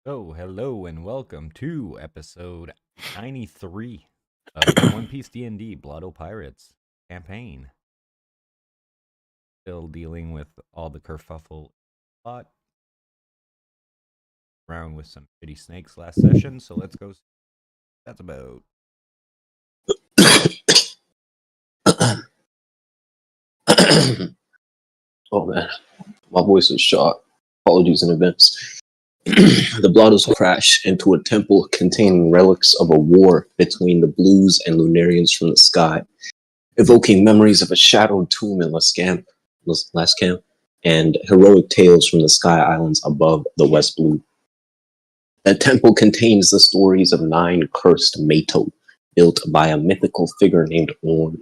So, hello and welcome to episode 93 of the One Piece D&D Blotto Pirates campaign. Still dealing with all the kerfuffle plot. Around with some shitty snakes last session, so let's go. That's about. Oh man, my voice is shot. Apologies in advance. The Blottos crash into a temple containing relics of a war between the Blues and Lunarians from the sky, evoking memories of a shadowed tomb in last camp, and heroic tales from the Sky Islands above the West Blue. That temple contains the stories of 9 cursed Mato, built by a mythical figure named Borne.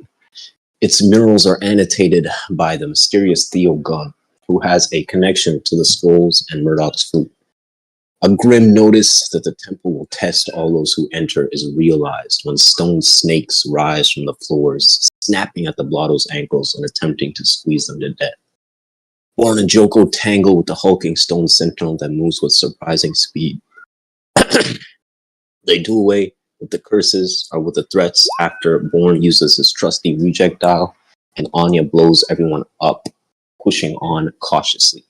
Its murals are annotated by the mysterious Theo Gunn, who has a connection to the scrolls and Murdoch's flute. A grim notice that the temple will test all those who enter is realized when stone snakes rise from the floors, snapping at the Blotto's ankles and attempting to squeeze them to death. Borne and Joko tangle with the hulking stone sentinel that moves with surprising speed. They do away with the curses or with the threats after Borne uses his trusty reject dial and Onya blows everyone up, pushing on cautiously.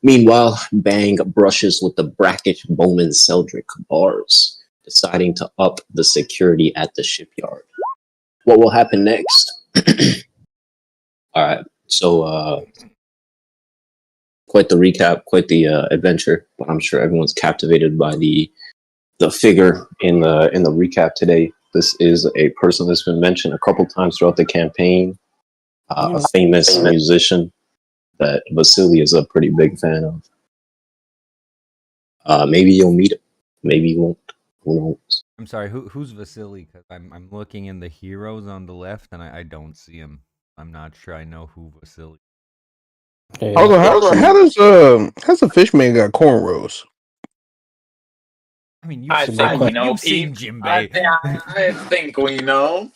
Meanwhile, Bang brushes with the brackish Bowman Seldrick bars, deciding to up the security at the shipyard. What will happen next? Alright, so quite the recap, quite the adventure, but I'm sure everyone's captivated by the figure in the recap today. This is a person that's been mentioned a couple times throughout the campaign, a famous musician that Vasily is a pretty big fan of. Maybe you'll meet him, maybe you won't. Who knows? I'm sorry, who's Vasily? Because I'm looking in the heroes on the left and I don't see him. I'm not sure I know who Vasily is. How's a fishman got cornrows? I mean, you've seen Jimbei. I think we know.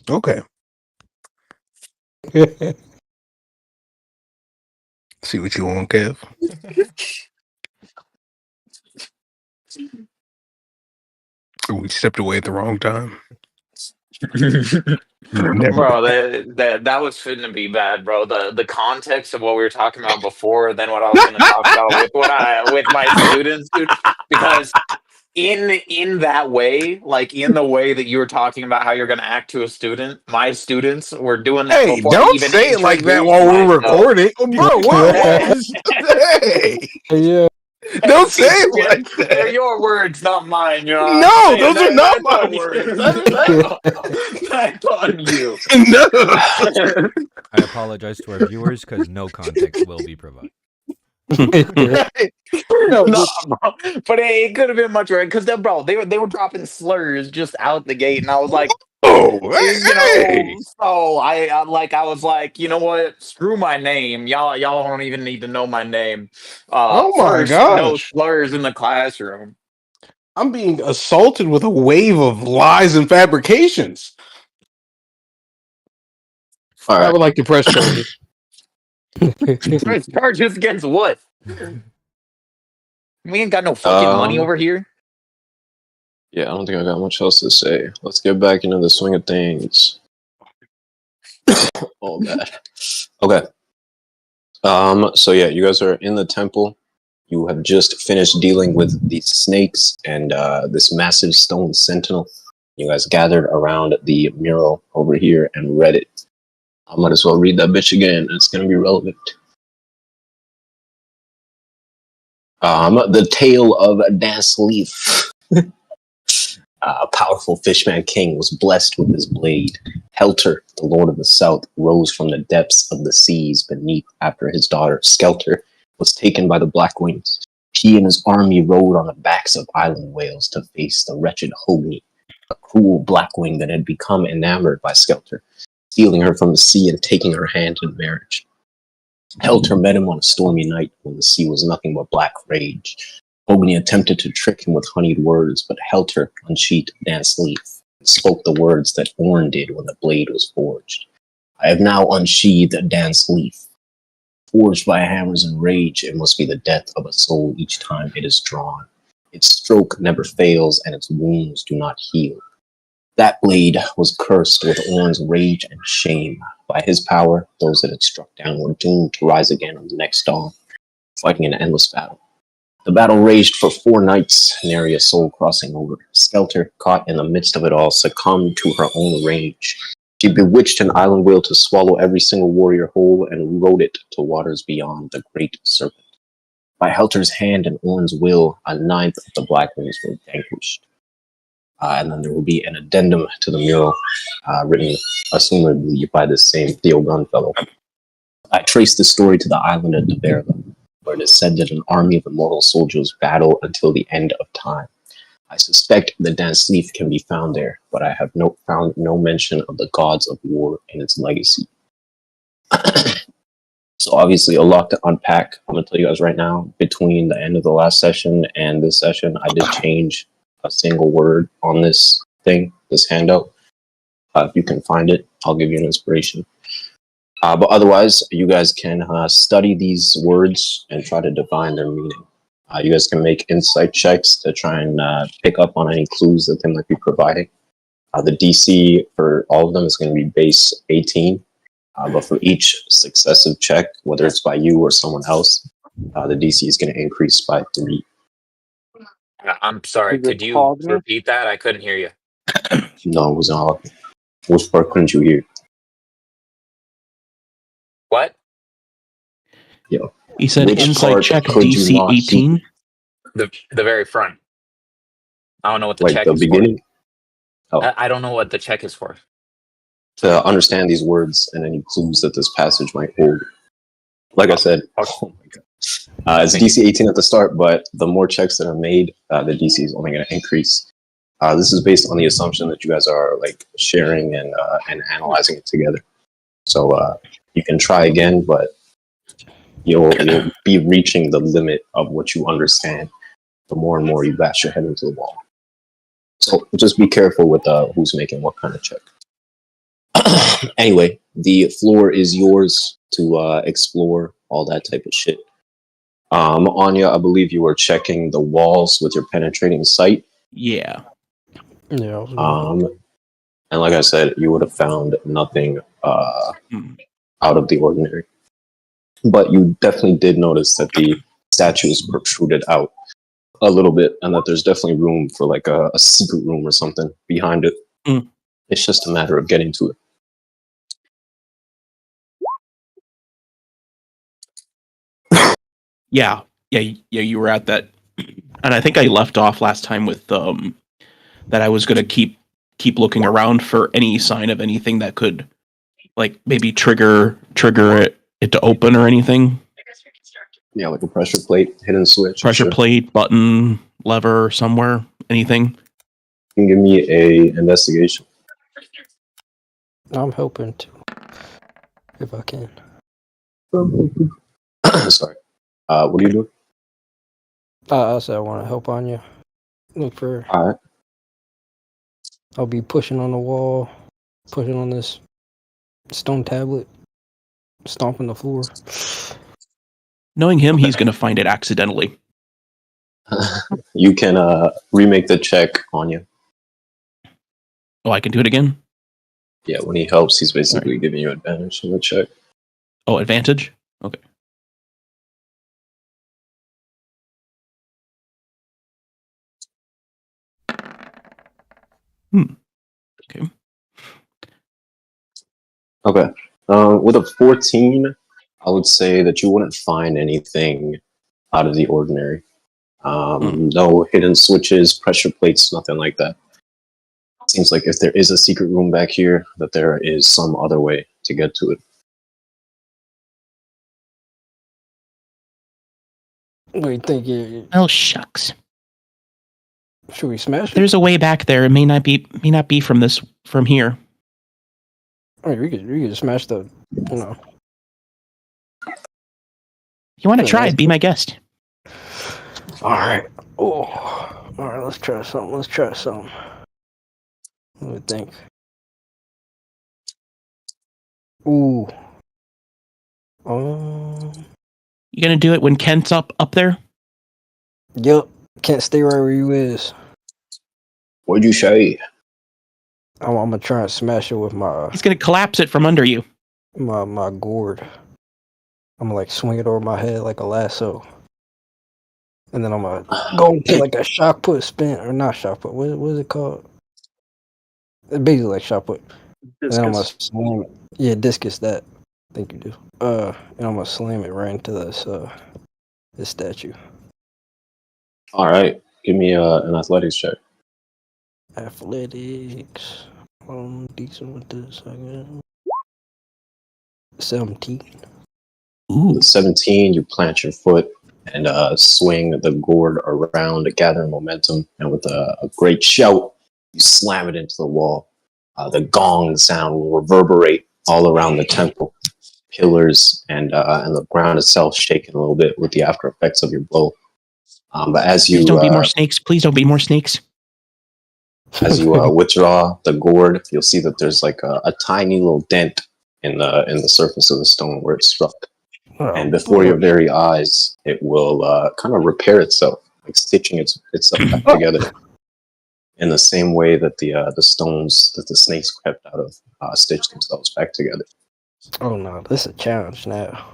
Okay. See what you want, Kev. We stepped away at the wrong time. Bro, that was finna be bad, bro. The context of what we were talking about before, then what I was gonna talk about with my students, dude. Because in that way, like in the way that you were talking about how you're gonna act to a student, my students were doing that. Hey, before don't even say it like that while we're recording, bro. What? Hey, Yeah. don't say it like that. They're your words, not mine. You know No, those are not my words. That's on you. No. I apologize to our viewers because no context will be provided. No, but it could have been much worse because they were dropping slurs just out the gate, and I was like, hey. so I was like, you know what? Screw my name. Y'all don't even need to know my name. Oh my first, gosh. no slurs in the classroom. I'm being assaulted with a wave of lies and fabrications. All I right. would like to press charges. Press charges against what? We ain't got no fucking money over here. Yeah, I don't think I got much else to say. Let's get back into the swing of things. Oh, bad. Okay. So yeah, you guys are in the temple. You have just finished dealing with these snakes and this massive stone sentinel. You guys gathered around the mural over here and read it. I might as well read that bitch again. It's going to be relevant. The tale of Dance Leaf. A powerful fishman king was blessed with his blade. Helter, the lord of the south, rose from the depths of the seas beneath after his daughter, Skelter, was taken by the Black Wings. He and his army rode on the backs of island whales to face the wretched Hogni, a cruel Blackwing that had become enamored by Skelter, stealing her from the sea and taking her hand in marriage. Helter met him on a stormy night when the sea was nothing but black rage. Hogni attempted to trick him with honeyed words, but Helter unsheathed Dance Leaf and spoke the words that Borne did when the blade was forged. I have now unsheathed Dance Leaf. Forged by hammers and rage, it must be the death of a soul each time it is drawn. Its stroke never fails, and its wounds do not heal. That blade was cursed with Orn's rage and shame. By his power, those that it struck down were doomed to rise again on the next dawn, fighting an endless battle. The battle raged for 4 nights, nary a soul crossing over. Skelter, caught in the midst of it all, succumbed to her own rage. She bewitched an island whale to swallow every single warrior whole and rode it to waters beyond the great serpent. By Helter's hand and Orn's will, a 9th of the Black Wings were vanquished. And then there will be an addendum to the mural, written assumably by the same Theo Gunfellow. I traced the story to the island of Deverla, where it is said that an army of immortal soldiers battle until the end of time. I suspect the Dan Sleeth can be found there, but I have found no mention of the gods of war and its legacy. So obviously a lot to unpack. I'm going to tell you guys right now, between the end of the last session and this session, I did change a single word on this thing, this handout. If you can find it, I'll give you an inspiration. But otherwise, you guys can study these words and try to divine their meaning. You guys can make insight checks to try and pick up on any clues that they might be providing. The DC for all of them is going to be base 18. But for each successive check, whether it's by you or someone else, the DC is going to increase by 3. I'm sorry, Is it could you called me? repeat that? I couldn't hear you. No, it was not. Which part couldn't you hear? What? He said Which insight part check could you DC not 18. The very front. I don't know what the Like check the is beginning? for. I don't know what the check is for. To understand these words and any clues that this passage might hold. Like I said, oh my god. It's DC 18 at the start, but the more checks that are made, the DC is only going to increase. This is based on the assumption that you guys are like sharing and analyzing it together. So you can try again, but you'll be reaching the limit of what you understand the more and more you bash your head into the wall. So just be careful with who's making what kind of check. Anyway, the floor is yours to explore all that type of shit. Onya, I believe you were checking the walls with your penetrating sight. Yeah. Yeah. And like I said, you would have found nothing out of the ordinary. But you definitely did notice that the statues protruded out a little bit, and that there's definitely room for like a secret room or something behind it. It's just a matter of getting to it. Yeah, you were at that, and I think I left off last time with that I was gonna keep looking around for any sign of anything that could, like, maybe trigger it to open or anything. Yeah, like a pressure plate, hidden switch. Pressure plate, button, lever, somewhere, anything. You can give me a investigation. I'm hoping to, if I can. Sorry. What are you doing? I said I want to help Anya. Look for. All right. I'll be pushing on the wall, pushing on this stone tablet, stomping the floor. Knowing him, he's gonna find it accidentally. You can remake the check on you. Oh, I can do it again? Yeah, when he helps, he's basically giving you advantage on the check. Oh, advantage? Okay. Okay. Okay. With a 14, I would say that you wouldn't find anything out of the ordinary. No hidden switches, pressure plates, nothing like that. Seems like if there is a secret room back here, that there is some other way to get to it. What do you think? Oh, shucks. Should we smash it? There's a way back there. It may not be from here. I mean, we could smash the, you know. You want to try it? Be my guest. All right. Oh, all right. Let's try something. What do you think? Ooh. You gonna do it when Kent's up there? Yup. Can't stay right where you is. What'd you say? I'm gonna try and smash it with my He's gonna collapse it from under you. my gourd. I'm gonna like swing it over my head like a lasso. And then I'm gonna go into like a shot put spin, or not shot put. What is it called? It's basically like shot put. And then I'm gonna slam it. Yeah, discus that. I think you do. And I'm gonna slam it right into this statue. All right, give me an athletics check. Athletics. I'm decent with this, I guess. 17. Ooh. With 17, you plant your foot and swing the gourd around, gathering momentum, and with a great shout, you slam it into the wall. The gong sound will reverberate all around the temple, pillars, and the ground itself shaking a little bit with the after effects of your blow. But as you Please don't be more snakes. Please don't be more snakes. As you withdraw the gourd, you'll see that there's like a tiny little dent in the surface of the stone where it struck. And before your very eyes, it will kind of repair itself, like stitching itself back together in the same way that the stones that the snakes crept out of stitch themselves back together. Oh no, this is a challenge now.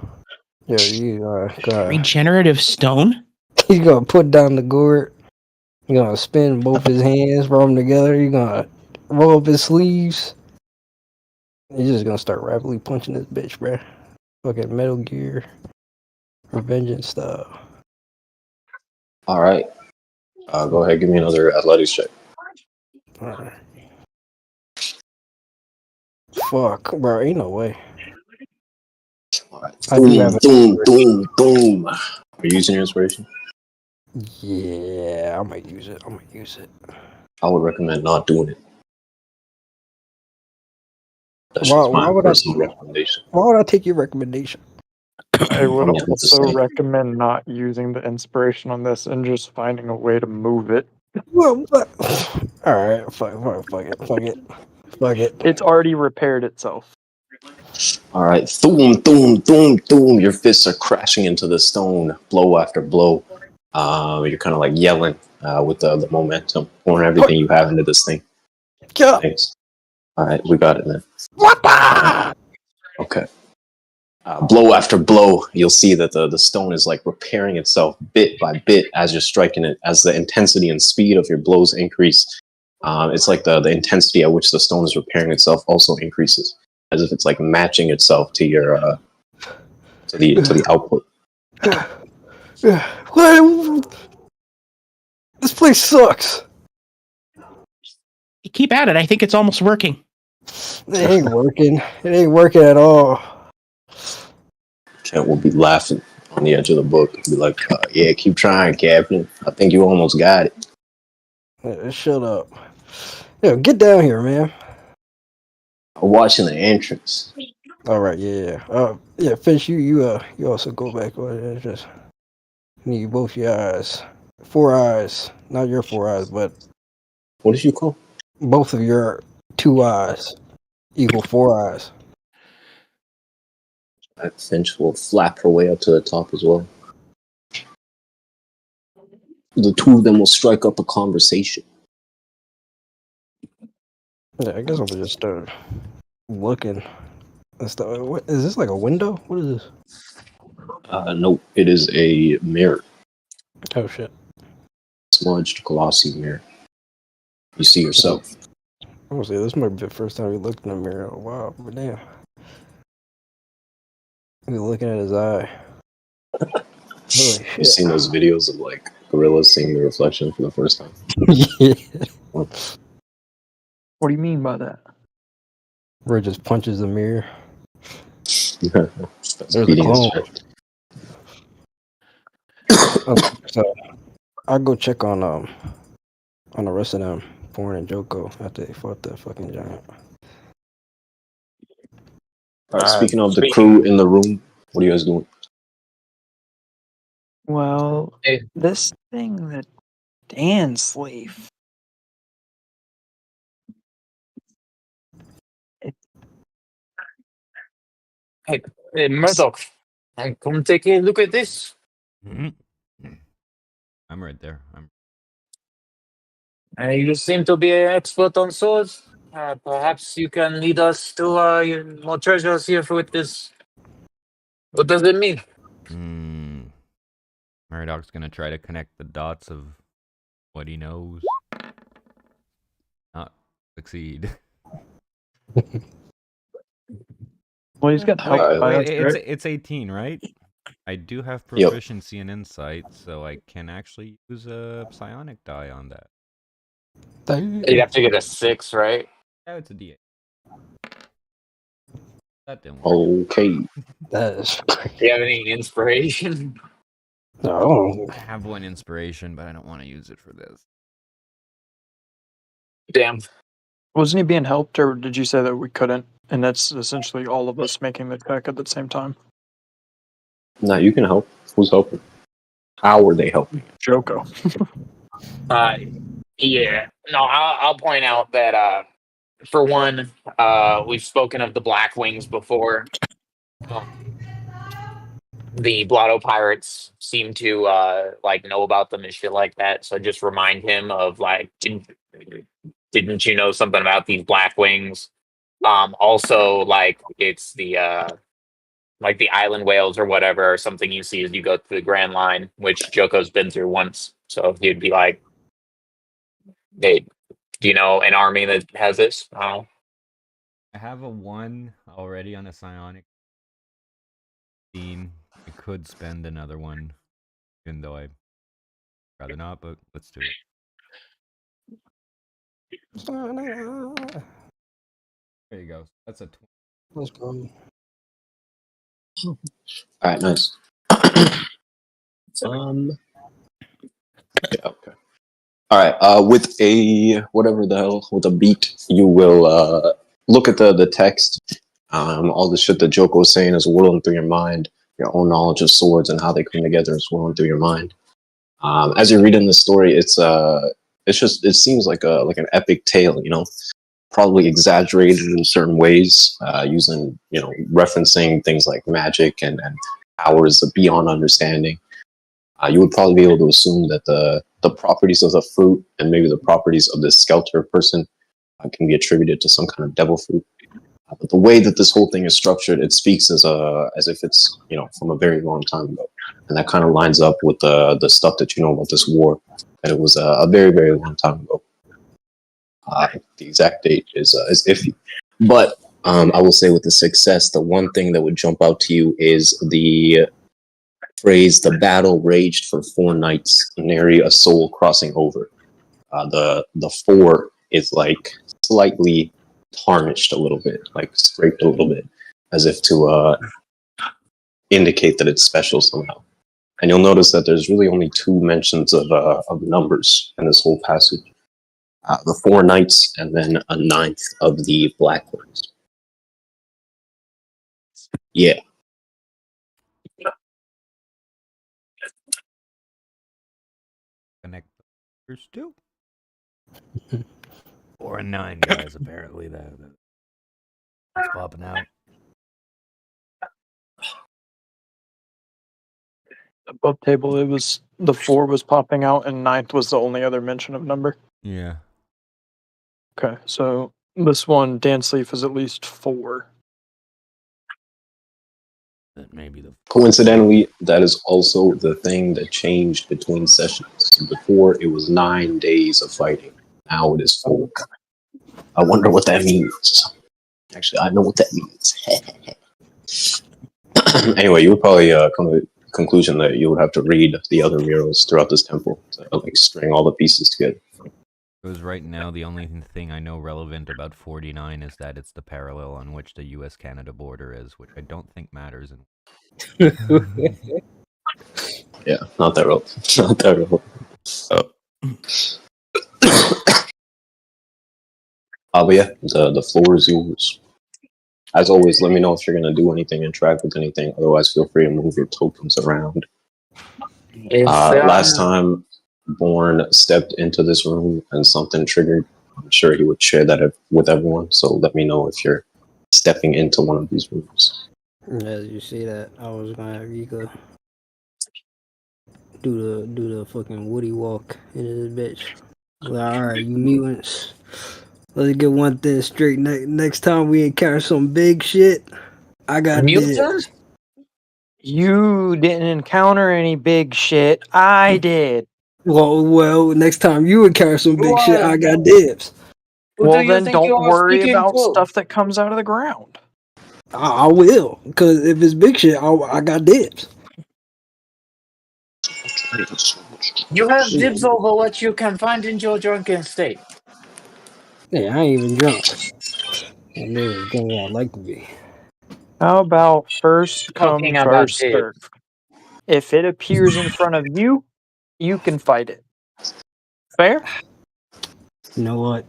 Yo, you gonna Regenerative stone? he's gonna put down the gourd. You're gonna spin both his hands, rub them together. You're gonna roll up his sleeves. You're just gonna start rapidly punching this bitch, bruh. Fucking Metal Gear Revengeance style. All right. Go ahead, give me another athletics check. Alright. Fuck, bro, ain't no way. All right. I do have Boom. Are you using your inspiration? Yeah, I might use it. I would recommend not doing it. That's Why just my would personal recommendation. Why would I take your recommendation? I would Yeah, it's the also same. recommend not using the inspiration on this and just finding a way to move it. What? Alright, fuck it. It's already repaired itself. All right, boom. Your fists are crashing into the stone, blow after blow. You're kind of like yelling with the momentum, pouring everything you have into this thing. Yeah. Thanks. All right, we got it then. What the? Okay. Blow after blow, you'll see that the stone is like repairing itself bit by bit as you're striking it. As the intensity and speed of your blows increase, it's like the intensity at which the stone is repairing itself also increases, as if it's like matching itself to your to the output. What? This place sucks. You keep at it. I think it's almost working. It ain't working. It ain't working at all. Kent will be laughing on the edge of the book. Be like, "Yeah, keep trying, Captain. I think you almost got it." Shut up. Yo, get down here, man. I'm watching the entrance. All right, yeah. Yeah, Fish, you also go back over there. Just need both your eyes. 4 eyes. Not your 4 eyes, but What did you call? both of your 2 eyes equal 4 eyes. That Finch will flap her way up to the top as well. The two of them will strike up a conversation. Yeah, I guess I'm gonna just start looking. What is this, like a window? What is this? No, it is a mirror. Oh shit. Smudged, glossy mirror. You see yourself. I'm gonna say this might be the first time we looked in the mirror in a while, but damn. He's looking at his eye. Holy You've shit. seen those videos of like gorillas seeing the reflection for the first time. Yeah. What do you mean by that? Where it just punches the mirror. That's There's a beating his clone. chest. So I'll go check on the rest of them, Borne and Joko, after they fought that fucking giant. All right, speaking of the crew in the room, what are you guys doing? Well, Hey. this thing that Dan's slave. Hey, Murdoch, And come take a look at this. I'm right there. You seem to be an expert on swords. Perhaps you can lead us to your more treasures here with this. What does it mean? Murdoch's gonna try to connect the dots of what he knows. Not succeed. Well, he's got help. Wait, it's 18, right? I do have proficiency in insight, so I can actually use a psionic die on that. You'd have to get a 6, right? Oh, it's a D8. That didn't work. Okay. That is. Do you have any inspiration? No. I have one inspiration, but I don't want to use it for this. Damn. Wasn't he being helped, or did you say that we couldn't? And that's essentially all of us making the check at the same time. No, you can help. Who's helping? How are they helping? Joko. Yeah. No, I'll point out that for one, we've spoken of the Black Wings before. The Blotto Pirates seem to know about them and shit like that. So just remind him of didn't you know something about these Black Wings? Also, it's the the island whales or whatever, or something you see as you go through the Grand Line, which Joko's been through once. So he'd be like, "Hey, do you know an army that has this?" I don't know. I have a 1 already on a psionic scene. I could spend another one, even though I'd rather not, but let's do it. There you go. That's a 20. Let's go. All right, nice. Yeah, okay. All right. With a with a beat, you will look at the text. All the shit that Joko was saying is whirling through your mind. Your own knowledge of swords and how they come together is whirling through your mind. As you're reading the story, it seems like an epic tale. Probably exaggerated in certain ways, using referencing things like magic and powers beyond understanding. You would probably be able to assume that the properties of the fruit and maybe the properties of this Skelter person can be attributed to some kind of devil fruit. But the way that this whole thing is structured, it speaks as if it's from a very long time ago, and that kind of lines up with the stuff that you know about this war. That it was a very, very long time ago. The exact date is iffy, but I will say with the success, the one thing that would jump out to you is the phrase, "The battle raged for 4 nights, nary a soul crossing over." The 4 is slightly tarnished a little bit, scraped a little bit, as if to indicate that it's special somehow. And you'll notice that there's really only 2 mentions of numbers in this whole passage. The 4 knights, and then a 9th of the Black Ones. Yeah. Connect the first 2. 4 and 9, guys. Apparently, that's popping out. Above table, it was the 4 was popping out, and 9th was the only other mention of number. Yeah. Okay, so this one, dance leaf, is at least 4. That may be the. Coincidentally, that is also the thing that changed between sessions. Before, it was 9 days of fighting. Now it is 4. I wonder what that means. Actually, I know what that means. Anyway, you would probably come to the conclusion that you would have to read the other murals throughout this temple to string all the pieces together. Because right now, the only thing I know relevant about 49 is that it's the parallel on which the U.S.-Canada border is, which I don't think matters. Yeah, not that relevant. Not that relevant. But yeah, the floor is yours. As always, let me know if you're going to do anything, interact with anything. Otherwise, feel free to move your tokens around. Last time Borne stepped into this room and something triggered, I'm sure he would share that with everyone. So let me know if you're stepping into one of these rooms. As you see that, I was gonna have Yiga do the fucking Woody walk into this bitch. Like, alright, you mutants. Let's get one thing straight. Next time we encounter some big shit, I got Mutant? this. You didn't encounter any big shit. I did. Well, next time you encounter some big shit, I What? got dibs. Who Well, do you then think you don't are worry speaking about to? stuff that comes out of the ground. I will, because if it's big shit, I got dibs. You have Yeah, dibs over what you can find in your drunken state. yeah, I ain't even drunk. I'm as drunk as I'd like to be. How about first come, Talking about first dibs. serve? If it appears in front of you, you can fight it. Fair? You know what?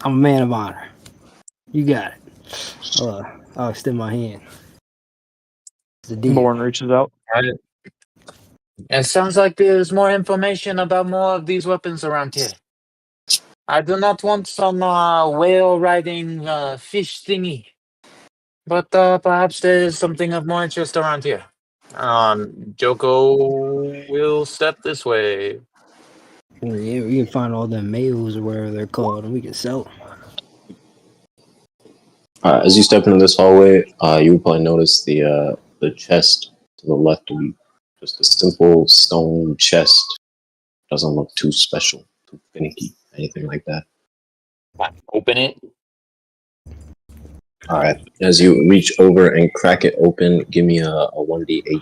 I'm a man of honor. You got it. I'll extend my hand. It's the deal. Borne reaches out. Right. It sounds like there's more information about more of these weapons around here. I do not want some whale riding fish thingy, but perhaps there's something of more interest around here. Joko will step this way. Yeah, we can find all them males or whatever they're called, and we can sell them. As you step into this hallway, you would probably notice the chest to the left of you. Just a simple stone chest. Doesn't look too special, too finicky, anything like that. Open it. All right. As you reach over and crack it open, give me a 1d8.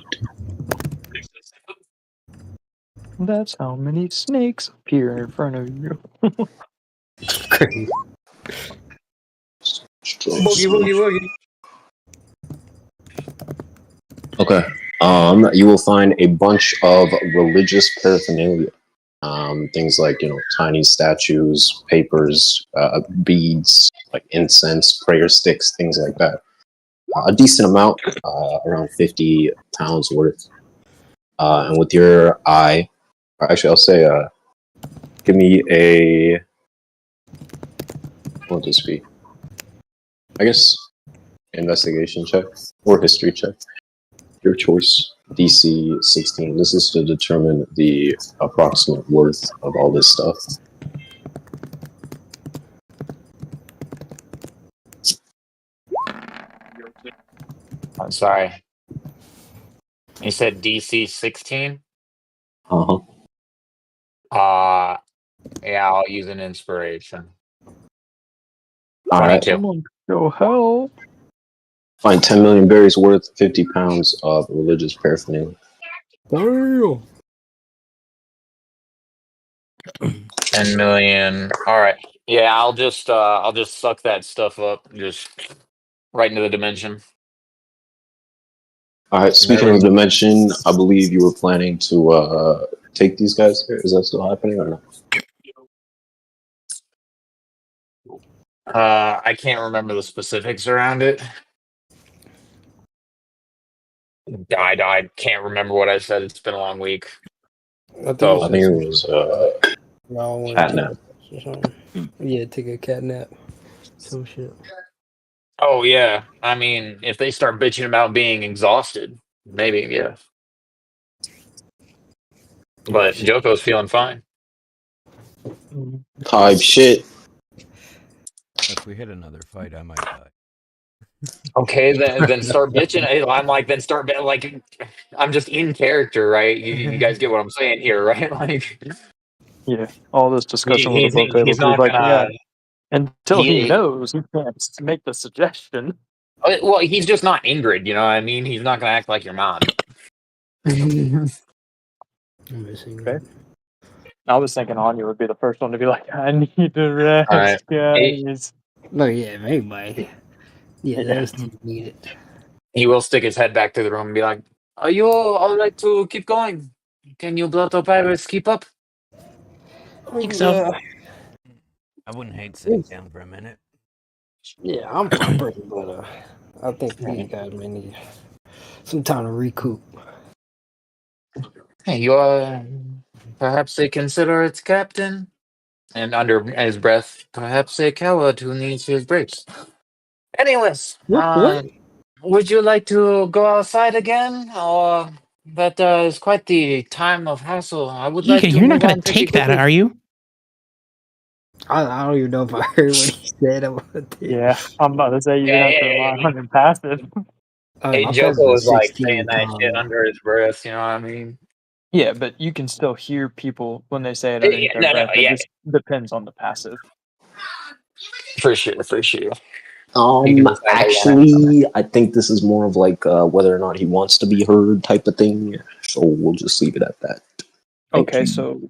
That's how many snakes appear in front of you. Crazy. Boogie. Okay. You will find a bunch of religious paraphernalia. Things like, tiny statues, papers, beads, like incense, prayer sticks, things like that. A decent amount, around 50 pounds worth. And with your eye, or actually, I'll say, give me a. What would this be? I guess investigation check or history check. Your choice. DC 16. This is to determine the approximate worth of all this stuff. I'm sorry. You said DC 16? Uh-huh. Yeah, I'll use an inspiration. All right. Someone go help. Find 10 million berries worth 50 pounds of religious paraphernalia. Damn. 10 million. All right. Yeah, I'll just suck that stuff up, just right into the dimension. All right. Speaking of dimension, I believe you were planning to take these guys here. Is that still happening or not? I can't remember the specifics around it. I can't remember what I said. It's been a long week. I think, I think it was catnap. Yeah, take a cat nap. Some shit. Oh yeah. I mean, if they start bitching about being exhausted, maybe, yeah. But Joko's feeling fine. Type shit. If we hit another fight, I might die. Okay, then start bitching. I'm like, then start like, I'm just in character, right? You guys get what I'm saying here, right? Like, Yeah, all this discussion was above table. he's not like, gonna. Until he Yeah. knows, he can't make the suggestion. Well, he's just not Ingrid. You know what I mean? He's not gonna act like your mom. Okay. I was thinking Onya would be the first one to be like, I need to rest, Alright. guys. No, yeah, everybody. Yeah, that's needed. He will stick his head back to the room and be like, "Are you all right to keep going? Can you Blotto Pirates keep up?" I think so. I wouldn't hate sitting down for a minute. Yeah, I'm fine, but I think these guys may need some time to recoup. Hey, perhaps they consider it captain, and under his breath, perhaps a coward who needs his breaks. Anyways, What? would you like to go outside again, or that is quite the time of hassle? I would like Yiga, to you're not move gonna on pretty take that, quickly. are you? I don't even know if I heard what he said about it. Yeah, I'm about to say you're Yeah, gonna have to yeah, rely yeah. on your passive. Hey, My Joko passive was is like saying 16 that shit calm. under his breath. You know what I mean? Yeah, but you can still hear people when they say it Yeah, underneath their no, breath. It yeah, just depends on the passive. for sure, for sure. You can decide how you want Actually, I think this is more of like whether or not he wants to be heard type of thing. So we'll just leave it at that. Thank Okay, you. so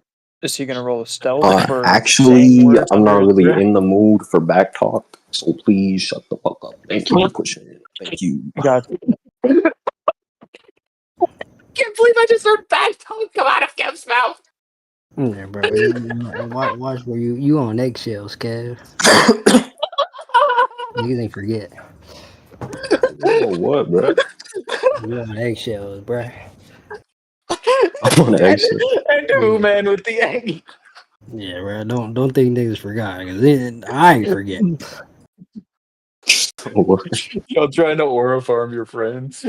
is he gonna roll a stealth for saying Actually, words I'm under not his really breath? in the mood for back talk, so please shut the fuck up. Thank you for pushing it. Thank you. Got Can't believe I just heard bad tongue come out of Kev's mouth. Yeah, bro. Watch where you on eggshells, Kev. Niggas ain't forget. Oh, what, bro? You on eggshells, bro. I'm on exit. and who, man, with the egg? Yeah, bro. Don't think niggas forgot, cause then I ain't forget. Y'all trying to aura farm your friends.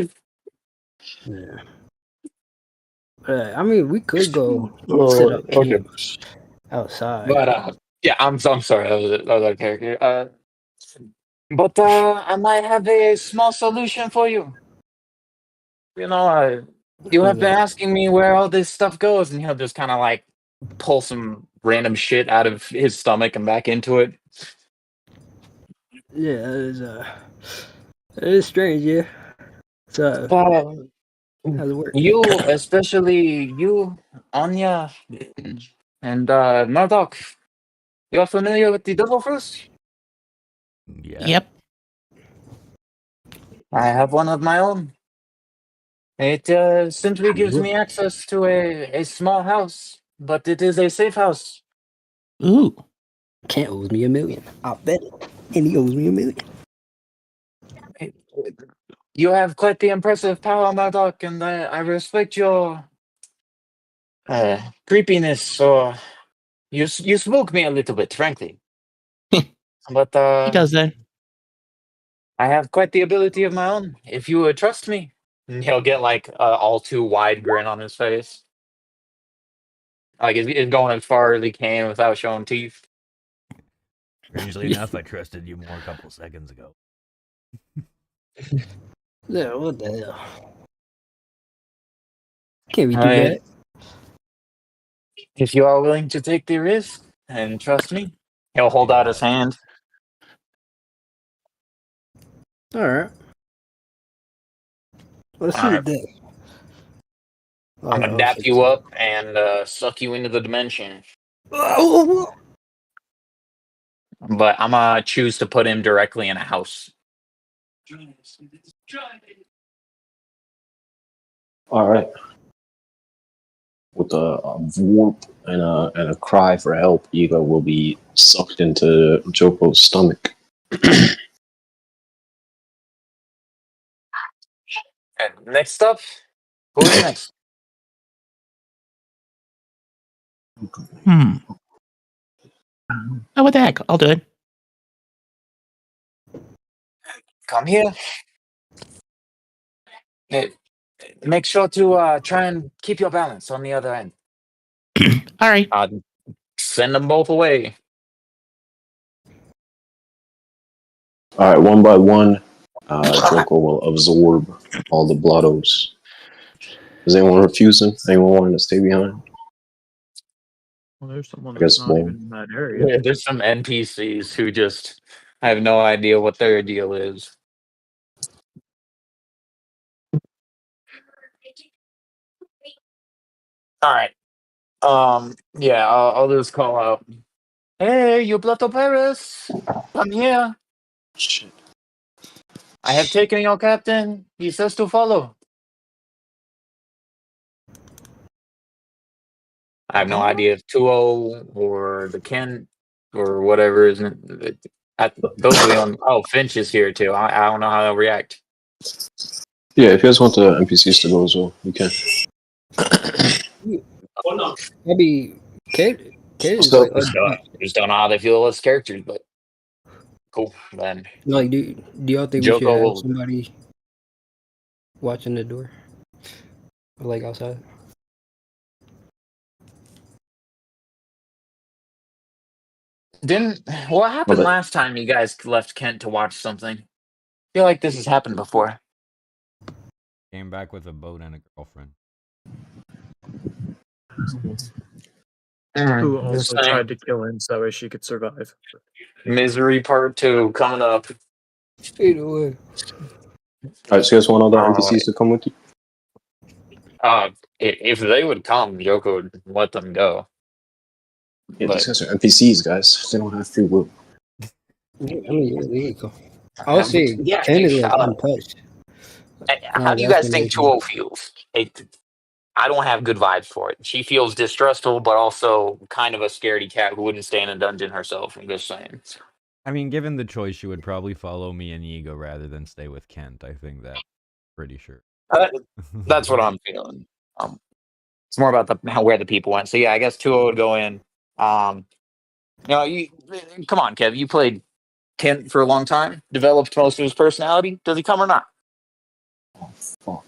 Yeah. I mean, we could go Oh, sit up okay. camp outside. But yeah, I'm sorry. That was a character. But I might have a small solution for you. You know, you have been asking me where all this stuff goes, and he'll just kind of like pull some random shit out of his stomach and back into it. Yeah, it is strange, yeah. So how's it work? You, especially you, Onya, and Murdoch, you're familiar with the double fruits? Yeah. Yep. I have one of my own. It simply gives me access to a small house, but it is a safe house. Ooh. Kent owes me $1 million. I bet it. And he owes me $1 million. You have quite the impressive power, Murdoch, and I respect your creepiness, or you spook me a little bit, frankly. But He does that. I have quite the ability of my own. If you would trust me, and he'll get like all too wide grin on his face. Like it's going as far as he can without showing teeth. Strangely enough, I trusted you more a couple seconds ago. Yeah, what the hell? Can't be too Alright. bad. If you are willing to take the risk and trust me, he'll hold out his hand. All right. Let's see Alright. the day. I'm gonna dap you up and suck you into the dimension. Oh, But I'm gonna choose to put him directly in a house. All right. With a warp and a cry for help, Yiga will be sucked into Joko's stomach. And next up, who is next? Oh, what the heck? I'll do it. Come here. Make sure to try and keep your balance on the other end. All right. Send them both away. All right, one by one, Joko will absorb all the blottos. Does anyone refuse him? Anyone wanting to stay behind? Well, there's someone I guess that's not Borne. even in that area. Yeah, there's some NPCs who just have no idea what their deal is. All right. Yeah, I'll just call out. Hey, you Blotto Pirates! Come here. Shit. I have taken your captain. He says to follow. I have no idea if 2-0 or the Ken or whatever is. Those are the only. Oh, Finch is here too. I don't know how they'll react. Yeah, if you guys want the NPCs to go as well, you can. maybe Kate is So- like, Just don't know how they feel as characters, but cool. Then do y'all think we should Joko have will. somebody watching the door, like outside. What happened bad. last time you guys left Kent to watch something? I feel like this has happened before. Came back with a boat and a girlfriend. Who Just also saying. tried to kill him so as she could survive. Misery Part 2 coming up. Either way. Alright, so you guys want all the Oh, NPCs to come with you? If they would come, Joko would let them go. Yeah, But- these guys are NPCs, guys. They don't have free will. Yeah, I mean, there you go. I'll say Yeah, Ken is like untouched. how do you guys think 2-0 feels? I don't have good vibes for it. She feels distrustful, but also kind of a scaredy cat who wouldn't stay in a dungeon herself. I'm just saying. I mean, given the choice, she would probably follow me and Yiga rather than stay with Kent. I think that. Pretty sure. That's what I'm feeling. It's more about where the people went. So yeah, I guess 2-0 would go in. Come on, Kev. You played Kent for a long time. Developed most of his personality. Does he come or not? Fuck.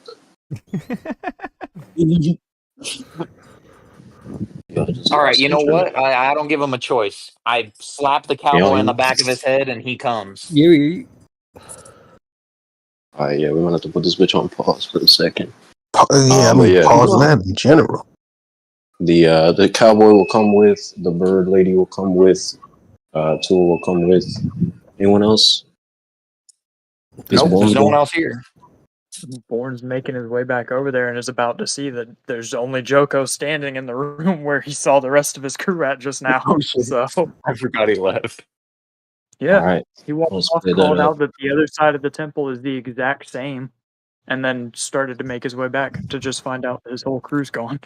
All right, you know what? I don't give him a choice. I slap the cowboy in the back of his head, and he comes. Yeah. Alright, yeah, we're gonna have to put this bitch on pause for a second. Pause that in general. The cowboy will come with, the bird lady will come with, Tool will come with. Anyone else? Nope, Borne there's no there? one else here. Borne's making his way back over there and is about to see that there's only Joko standing in the room where he saw the rest of his crew at just now. Oh, shit. So, I forgot he left. yeah, Alright, he walked let's off, split that called up. out that the other side of the temple is the exact same, and then started to make his way back to just find out that his whole crew's gone.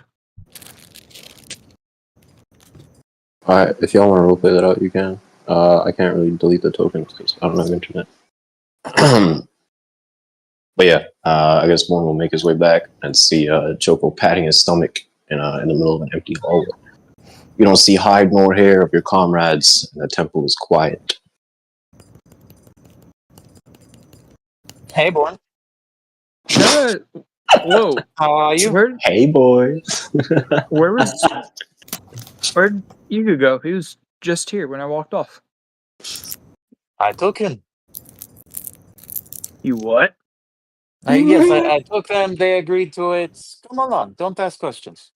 Alright, if y'all want to roleplay that out, you can. I can't really delete the tokens because I don't have internet. But yeah, I guess Borne will make his way back and see Joko patting his stomach in the middle of an empty hallway. You don't see hide nor hair of your comrades, and the temple is quiet. Hey, Borne. Whoa! How are you? Hey, boys. Where'd Yiga go? He was just here when I walked off. I took him. You what? Yes, I took them. They agreed to it. Come along. Don't ask questions.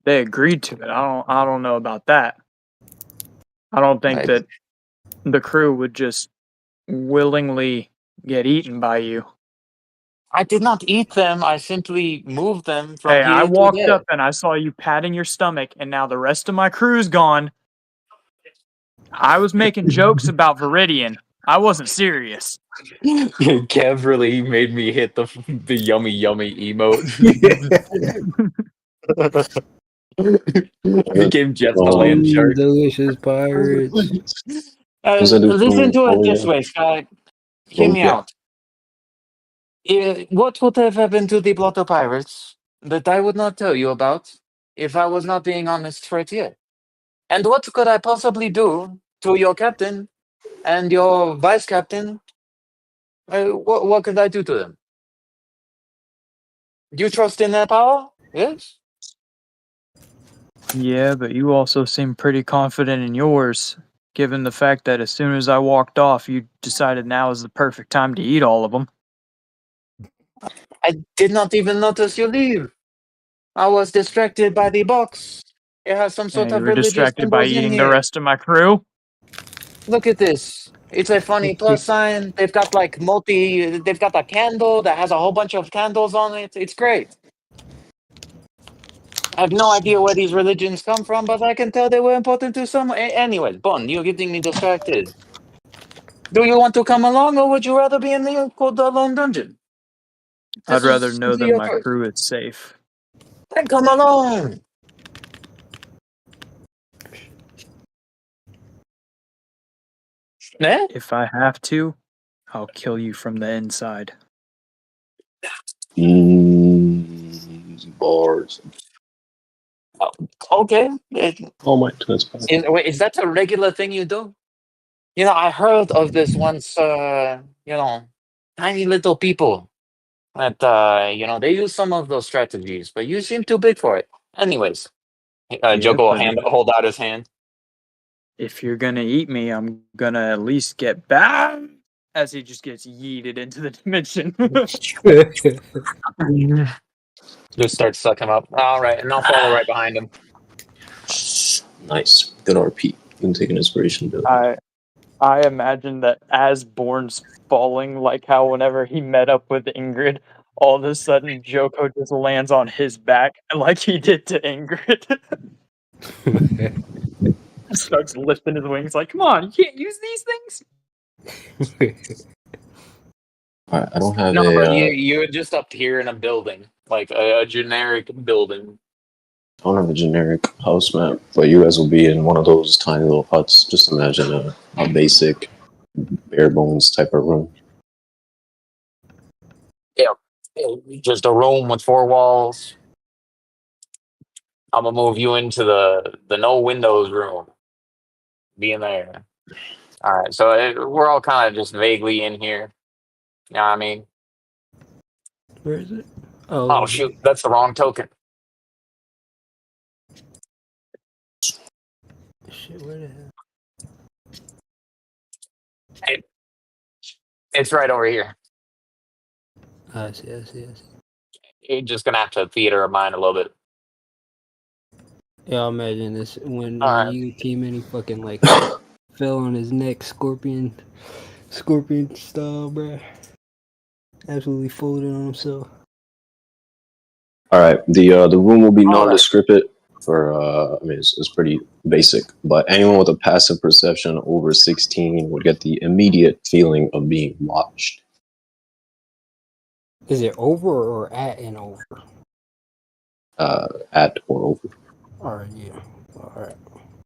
They agreed to it. I don't know about that. I don't think that the crew would just willingly get eaten by you. I did not eat them. I simply moved them from Hey, here I to walked there. up and I saw you patting your stomach, and now the rest of my crew's gone. I was making jokes about Viridian. I wasn't serious. Kev really made me hit the yummy emote. Became just a land shark. Delicious pirates. Listen to it this way, Sky. Hear me out. What would have happened to the Blotto Pirates that I would not tell you about if I was not being honest right here? And what could I possibly do to your captain and your vice captain? What could I do to them? Do you trust in their power? Yes? Yeah, but you also seem pretty confident in yours, given the fact that as soon as I walked off, you decided now is the perfect time to eat all of them. I did not even notice you leave. I was distracted by the box. It has some sort You of were religious distracted by symbols in eating the here. rest of my crew. Look at this. It's a funny plus sign. They've got like they've got a candle that has a whole bunch of candles on it. It's great. I have no idea where these religions come from, but I can tell they were important to someone. Anyways, Bon, you're getting me distracted. Do you want to come along, or would you rather be in the cold alone dungeon? I'd rather know simply that your my choice. crew is safe. Then come along. Eh? If I have to, I'll kill you from the inside. Bars. Okay. Oh my goodness. Wait, is that a regular thing you do? I heard of this once. Tiny little people That they use some of those strategies, but you seem too big for it. Anyways, Yeah, Joko will but hold out his hand. if you're gonna eat me, I'm gonna at least get back. As he just gets yeeted into the dimension. Just start sucking him up. All right, and I'll follow right behind him. Nice. Good RP. You can take an inspiration build. I imagine that as Borne's falling, like how whenever he met up with Ingrid, all of a sudden Joko just lands on his back like he did to Ingrid. Starts lifting his wings like, come on, you can't use these things? Alright, I don't have No, bro, a. you just up here in a building, like a generic building. I don't have a generic house map, but you guys will be in one of those tiny little huts. Just imagine a basic, bare bones type of room. Yeah, just a room with 4 walls. I'm gonna move you into the no windows room. Be in there. All right, so we're all kind of just vaguely in here. You know what I mean? Where is it? Oh shoot, that's the wrong token. Shit, where the hell? It's right over here. I see. You're just gonna have to theater of mind a little bit. Yeah, I'll imagine this when All right. Yiga came in, he fucking like fell on his neck, scorpion style, bruh. Absolutely folded on himself. Alright, the room will be All right. nondescript for, I mean, it's pretty basic, but anyone with a passive perception over 16 would get the immediate feeling of being watched. Is it over or at and over? At or over. Alright, yeah.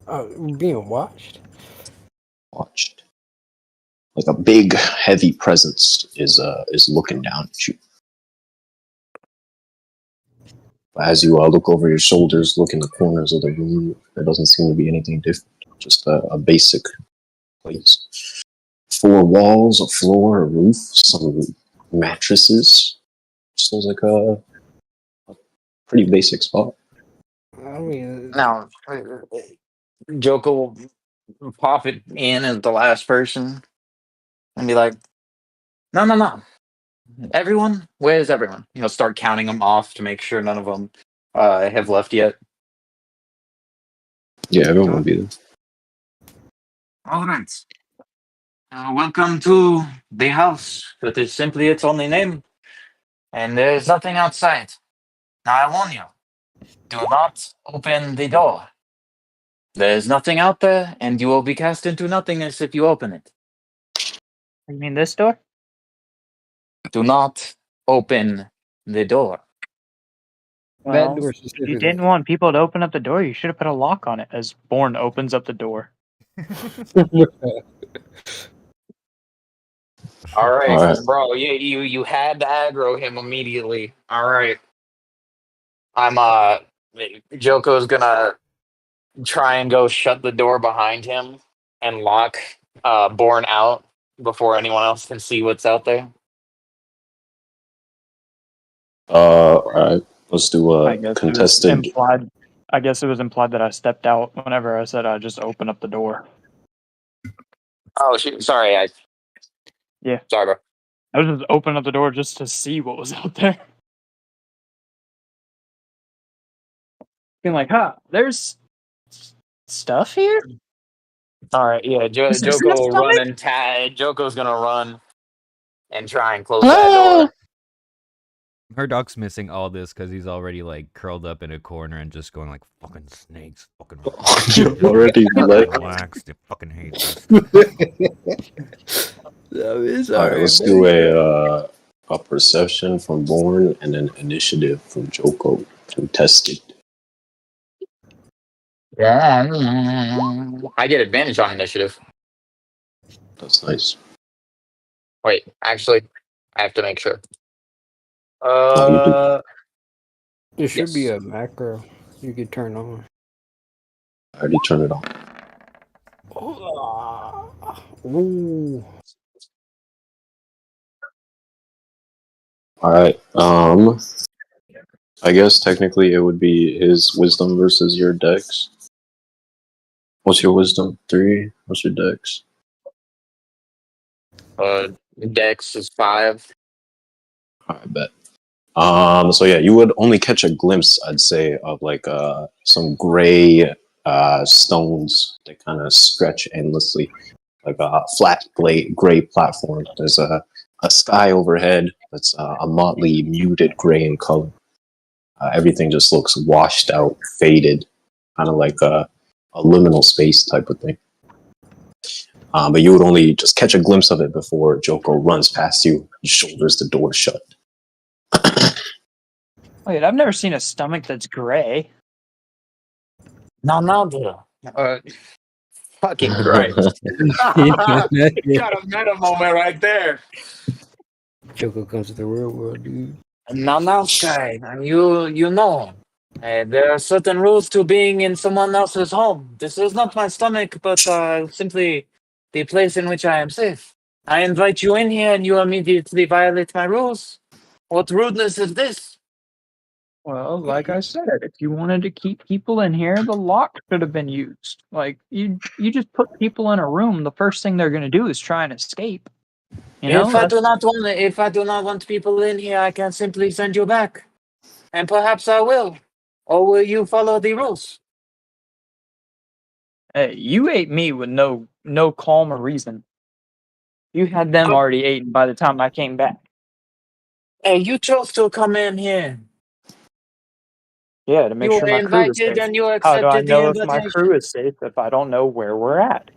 Alright. Being watched? Watched. Like a big, heavy presence is looking down at you. As you look over your shoulders, look in the corners of the room, there doesn't seem to be anything different. Just a basic place. 4 walls, a floor, a roof, some mattresses. Just looks like a pretty basic spot. I mean, Now, Joko will pop it in as the last person and be like, no. Everyone? Where's everyone? Start counting them off to make sure none of them have left yet. Yeah, everyone will be there. All right. Welcome to the house. That is simply its only name. And there's nothing outside. Now I warn you, do not open the door. There's nothing out there, and you will be cast into nothingness if you open it. You mean this door? Do not open the door. Well, that door if specifically. you didn't want people to open up the door, you should have put a lock on it as Borne opens up the door. All right, All right. bro. You had to aggro him immediately. All right. Joko's gonna try and go shut the door behind him and lock Borne out before anyone else can see what's out there. Alright. Let's do I a guess contested. I guess it was implied that I stepped out whenever I said I just opened up the door. Oh shoot! Sorry, Yeah. Sorry, bro. I was just opening up the door just to see what was out there. Being like, there's stuff here? All right, yeah. Is there Joko will stuff run coming? and Joko's gonna run and try and close that door. Murdoch's missing all this because he's already like curled up in a corner and just going like fucking snakes, fucking You're already like. relaxed. They fucking hate this. Alright, let's do a perception from Borne and an initiative from Joko. Contested. Yeah, I get advantage on initiative. That's nice. Wait, actually, I have to make sure. There should be Yes. a macro you could turn on. I already turned it on. Ooh. All right. I guess technically it would be his wisdom versus your dex. What's your wisdom? 3. What's your dex? Dex is 5. I bet. So yeah, you would only catch a glimpse, I'd say, of like some gray stones that kind of stretch endlessly, like a flat gray platform. There's a sky overhead that's a motley, muted gray in color. Everything just looks washed out, faded, kind of like a liminal space type of thing. But you would only just catch a glimpse of it before Joko runs past you and shoulders the door shut. Wait, I've never seen a stomach that's gray. No, dude. Fucking Christ. Got a meta moment right there. Joko comes to the real world, dude. Now, Sky, and you know, there are certain rules to being in someone else's home. This is not my stomach, but simply the place in which I am safe. I invite you in here, and you immediately violate my rules. What rudeness is this? Well, like I said, if you wanted to keep people in here, the lock should have been used. Like you just put people in a room. The first thing they're going to do is try and escape. You know, If I do not want people in here, I can simply send you back, and perhaps I will. Or will you follow the rules? Hey, you ate me with no calm or reason. You had them already eaten by the time I came back. Hey, you chose to come in here. Yeah, to make You sure were my crew is invited safe. and you How do I accepted the know if my invitation. crew is safe if I don't know where we're at?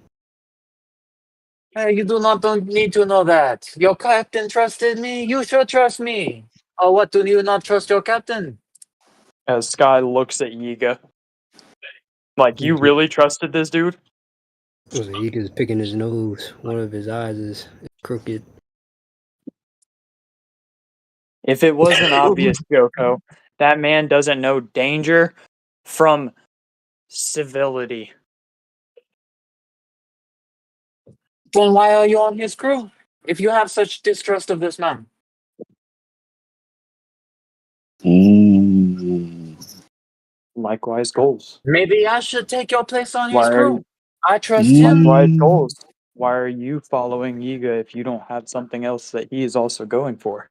Hey, you don't need to know that. Your captain trusted me. You should trust me. Or what, do you not trust your captain? As Sky looks at Yiga. Like, you really trusted this dude? Was it Yiga's picking his nose? One of his eyes is crooked. If it wasn't obvious, Joko, that man doesn't know danger from civility. Then why are you on his crew? If you have such distrust of this man. Likewise goals. Maybe I should take your place on his Why are crew. you, I trust him. likewise goals? Why are you following Yiga if you don't have something else that he is also going for?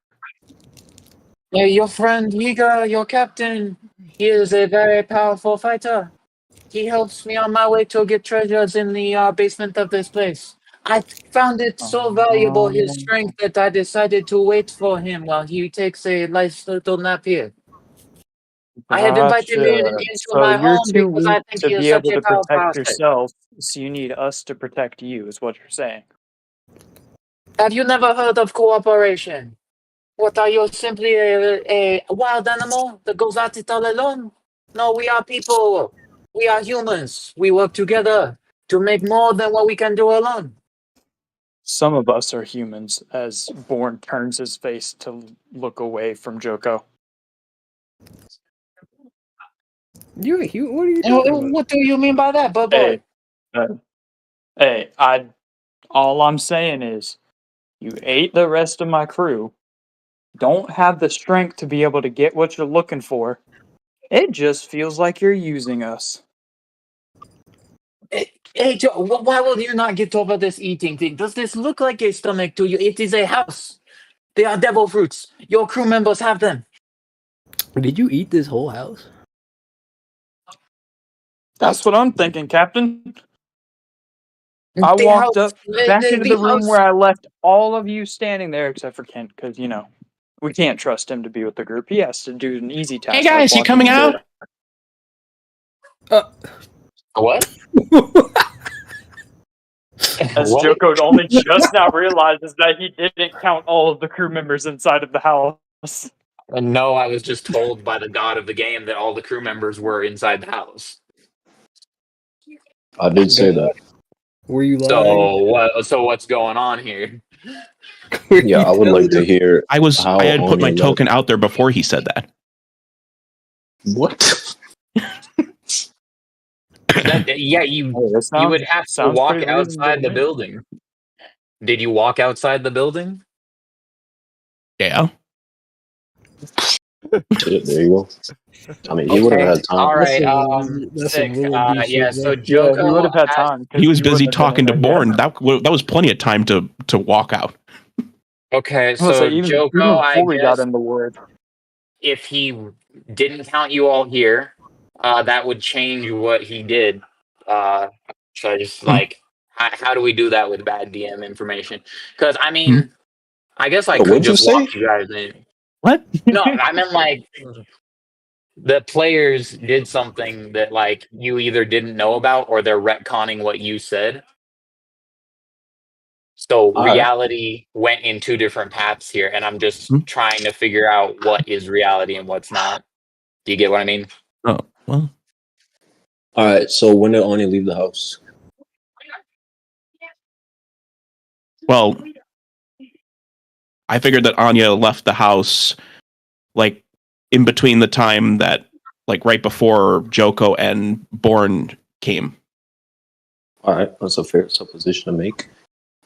Hey, your friend Yiga, your captain, he is a very powerful fighter. He helps me on my way to get treasures in the basement of this place. I found it so valuable, his strength, that I decided to wait for him while he takes a nice little nap here. I have invited him into So my you're home too because I weak think to he is be such able a to powerful protect asset. yourself, so you need us to protect you, is what you're saying. Have you never heard of cooperation? What, are you simply a wild animal that goes at it all alone? No, we are people. We are humans. We work together to make more than what we can do alone. Some of us are humans, as Borne turns his face to look away from Joko. You ain't what are you talking about? What do you mean by that, boy? All I'm saying is, you ate the rest of my crew, don't have the strength to be able to get what you're looking for. It just feels like you're using us. Hey, Joe, why will you not get over this eating thing? Does this look like a stomach to you? It is a house. They are devil fruits. Your crew members have them. Did you eat this whole house? That's what I'm thinking, Captain. I walked up back into the room where I left all of you standing there, except for Kent, because, you know, we can't trust him to be with the group. He has to do an easy task. Hey guys, you coming out? What? As Joko only just now realizes that he didn't count all of the crew members inside of the house. No, I was just told by the god of the game that all the crew members were inside the house. I did say that. Were you lying? So what's going on here? Yeah, I would like to hear. I had put my Onya token out there before he said that. What? You would have to walk outside the building. Did you walk outside the building? Yeah. There you go. I mean, he would have Okay. had time. All That's right. that's Sick. some Willow D Yeah. shit So there. Yeah, he Joko would have had has. time. 'cause He was wouldn't busy have been in talking to there yet. Borne. That was plenty of time to walk out. Okay. I'm gonna So say even Joko, I before we got guess in the word. if he didn't count you all here, that would change what he did. So I just like, how do we do that with bad DM information? Because I mean, I guess I Yo, could what'd you just walk say? you guys in. What? No, I meant like the players did something that like you either didn't know about or they're retconning what you said. So All right. reality went in two different paths here, and I'm just trying to figure out what is reality and what's not. Do you get what I mean? Oh, well. All right. So when did Onya leave the house? Well, I figured that Onya left the house like in between the time that like right before Joko and Borne came. All right, that's a fair supposition to make.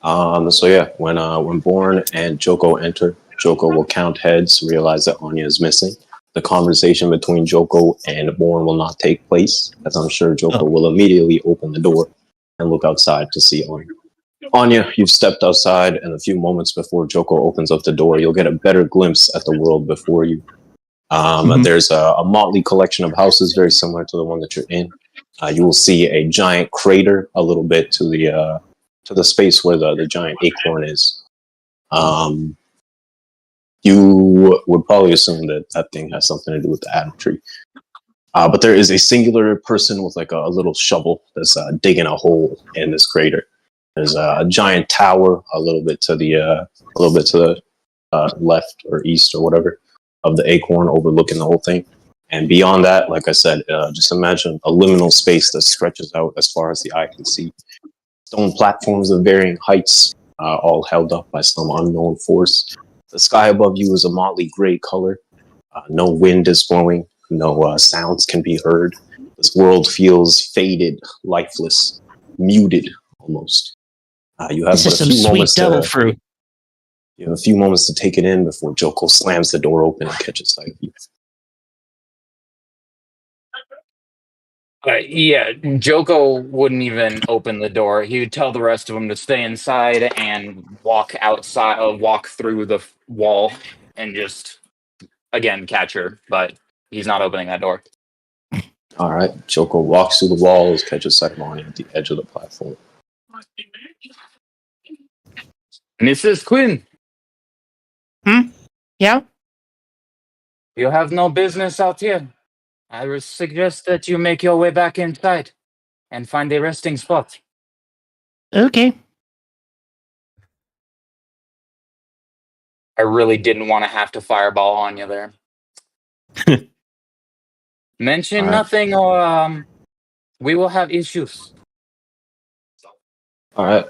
So yeah, when Borne and Joko enter, Joko will count heads, realize that Onya is missing. The conversation between Joko and Borne will not take place, as I'm sure Joko will immediately open the door and look outside to see Onya. Onya, you've stepped outside, and a few moments before Joko opens up the door, you'll get a better glimpse at the world before you. There's a motley collection of houses very similar to the one that you're in. You will see a giant crater a little bit to the space where the giant acorn is. You would probably assume that that thing has something to do with the Adam tree. But there is a singular person with like a little shovel that's digging a hole in this crater. There's a giant tower a little bit to the left or east or whatever of the acorn overlooking the whole thing. And beyond that, like I said, just imagine a liminal space that stretches out as far as the eye can see. Stone platforms of varying heights, all held up by some unknown force. The sky above you is a motley gray color. No wind is blowing. No sounds can be heard. This world feels faded, lifeless, muted almost. You have This is some sweet devil fruit. You have a few moments to take it in before Joko slams the door open and catches sight of you. Yeah, Joko wouldn't even open the door. He would tell the rest of them to stay inside and walk outside, walk through the wall, and just again catch her. But he's not opening that door. All right, Joko walks through the walls, catches sight of Onya at the edge of the platform. Mrs. Quinn. Yeah? You have no business out here. I would suggest that you make your way back inside and find a resting spot. Okay. I really didn't want to have to fireball on you there. Mention nothing or we will have issues. All right.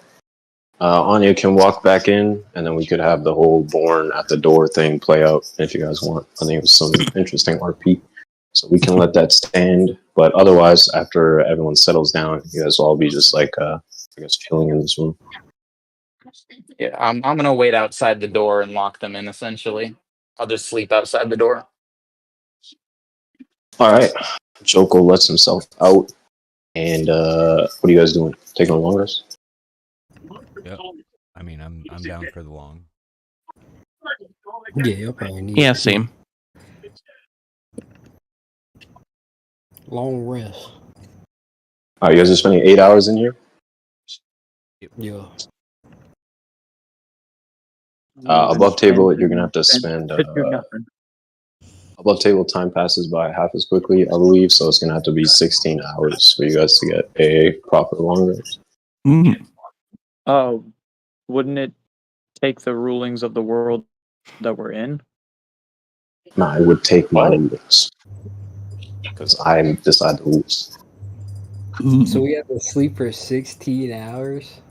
Onya can walk back in, and then we could have the whole Borne at the door thing play out if you guys want. I think it was some interesting RP. So we can let that stand. But otherwise, after everyone settles down, you guys will all be just like, I guess, chilling in this room. Yeah, I'm gonna wait outside the door and lock them in. Essentially, I'll just sleep outside the door. All right. Joko lets himself out. And what are you guys doing? Taking a long rest? Yep. I mean, I'm down for the long. Yeah, you'll probably need Yeah, same. long rest. All right, you guys are spending 8 hours in here? Yeah. Above table, you're going to have to spend... Nothing. above table time passes by half as quickly, I believe, so it's going to have to be 16 hours for you guys to get a proper long rest. Wouldn't it take the rulings of the world that we're in? No, it would take my rulings. Because I decide the rules. So we have to sleep for 16 hours?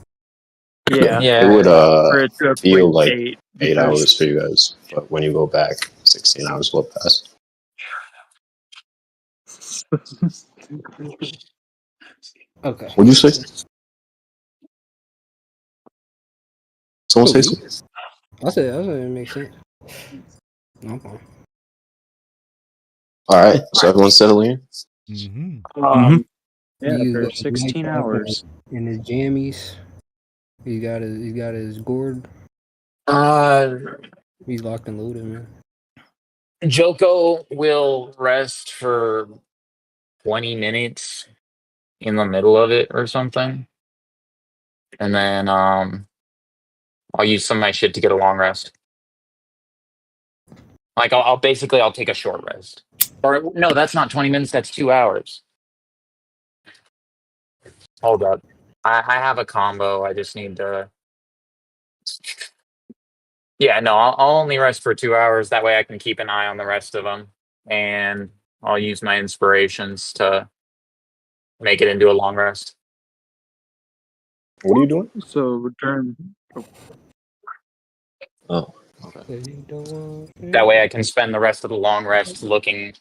Yeah. It would For it to feel like equate 8 hours for you guys, but when you go back, 16 hours will pass. Okay. What'd you say? Someone say something? I said it makes sense. Okay. All right, so everyone's settling in. Mm-hmm. Yeah, He's for got his 16 nightcap hours. and his jammies. He's got his gourd. He's locked and loaded, man. Joko will rest for 20 minutes in the middle of it or something. And then I'll use some of my shit to get a long rest. Like I'll basically take a short rest. Or no, that's not 20 minutes, that's 2 hours. Hold up. I have a combo. I just need to. Yeah, no, I'll only rest for 2 hours. That way I can keep an eye on the rest of them. And I'll use my inspirations to make it into a long rest. What are you doing? So return. Oh, okay. That way I can spend the rest of the long rest looking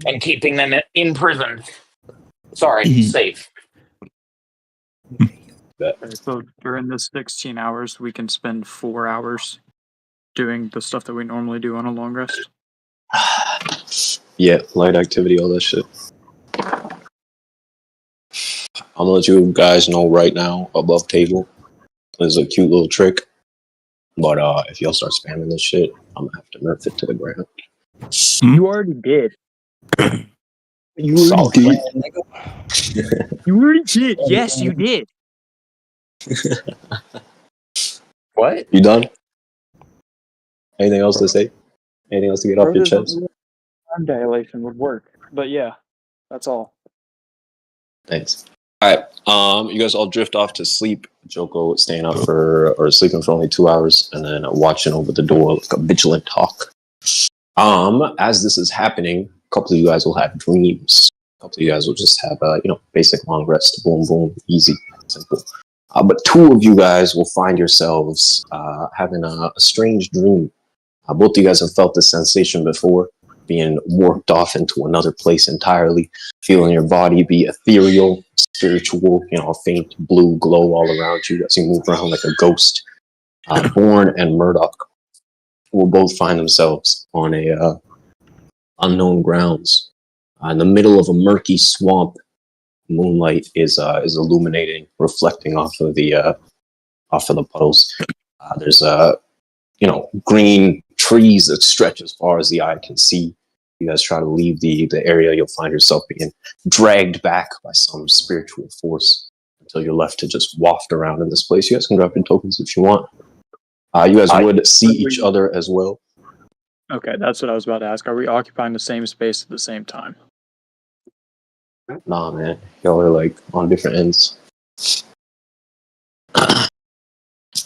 and keeping them in prison. Sorry, safe. So during this 16 hours, we can spend 4 hours doing the stuff that we normally do on a long rest. Yeah, light activity, all that shit. I'm gonna let you guys know right now, above table, there's a cute little trick. But if y'all start spamming this shit, I'm gonna have to nerf it to the ground. You already did. You already did. You already did. Yes, you did. What? You done? Anything else to say? Anything else to get off your chest? Time dilation would work, but yeah, that's all. Thanks. All right. You guys all drift off to sleep. Joko staying up or sleeping for only 2 hours, and then watching over the door like a vigilant hawk. As this is happening, a couple of you guys will have dreams. A couple of you guys will just have basic long rest. Boom, boom, easy, simple. But two of you guys will find yourselves having a strange dream. Both of you guys have felt this sensation before, being warped off into another place entirely, feeling your body be ethereal, spiritual, a faint blue glow all around you as you move around like a ghost. Borne and Murdoch will both find themselves on a unknown grounds. In the middle of a murky swamp, moonlight is illuminating, reflecting off of the puddles. There's green trees that stretch as far as the eye can see. You guys try to leave the area, you'll find yourself being dragged back by some spiritual force until you're left to just waft around in this place. You guys can drop in tokens if you want. You guys would see each other as well. Okay, that's what I was about to ask. Are we occupying the same space at the same time? Nah, man. Y'all are like on different ends.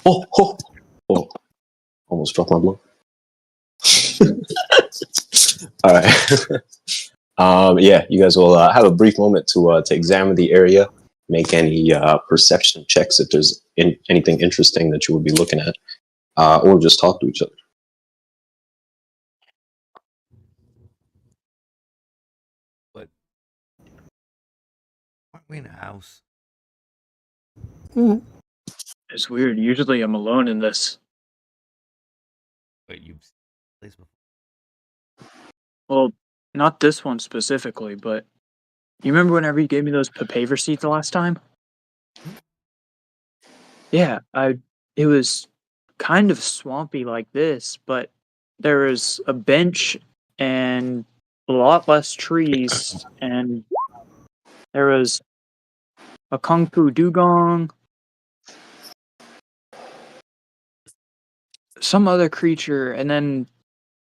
Oh. Almost dropped my blow. All right. Yeah, you guys will have a brief moment to examine the area, make any perception checks if there's anything interesting that you would be looking at, or just talk to each other. But aren't we in a house? It's weird. Usually I'm alone in this. But you've seen this place before. Well, not this one specifically, but you remember whenever you gave me those papaver seats the last time? Yeah, it was kind of swampy like this, but there was a bench and a lot less trees, and there was a kung fu dugong, some other creature, and then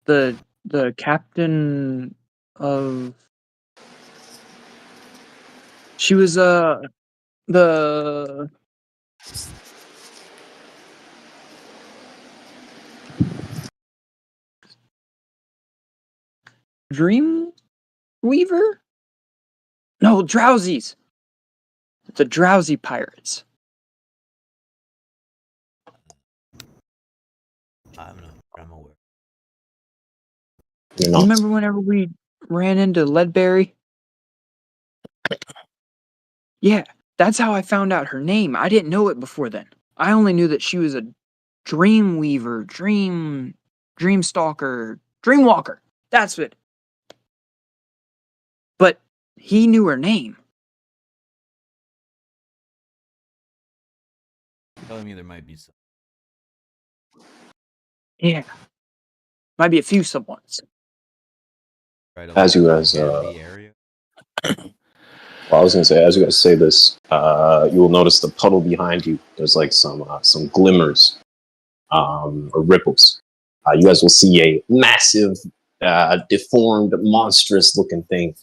the captain of she was the Dream Weaver? No, Drowsies. The Drowsy Pirates. I'm not. I'm aware. You remember whenever we ran into Leadberry? Yeah, that's how I found out her name. I didn't know it before then. I only knew that she was a dream weaver, dream stalker, dream walker. That's it. he knew her name. Telling me there might be some. Yeah. Might be a few someones. Try to As you like, guys, scan the area. well, I was gonna say, as you guys say this, you will notice the puddle behind you. There's like some glimmers, or ripples. You guys will see a massive, deformed, monstrous-looking thing.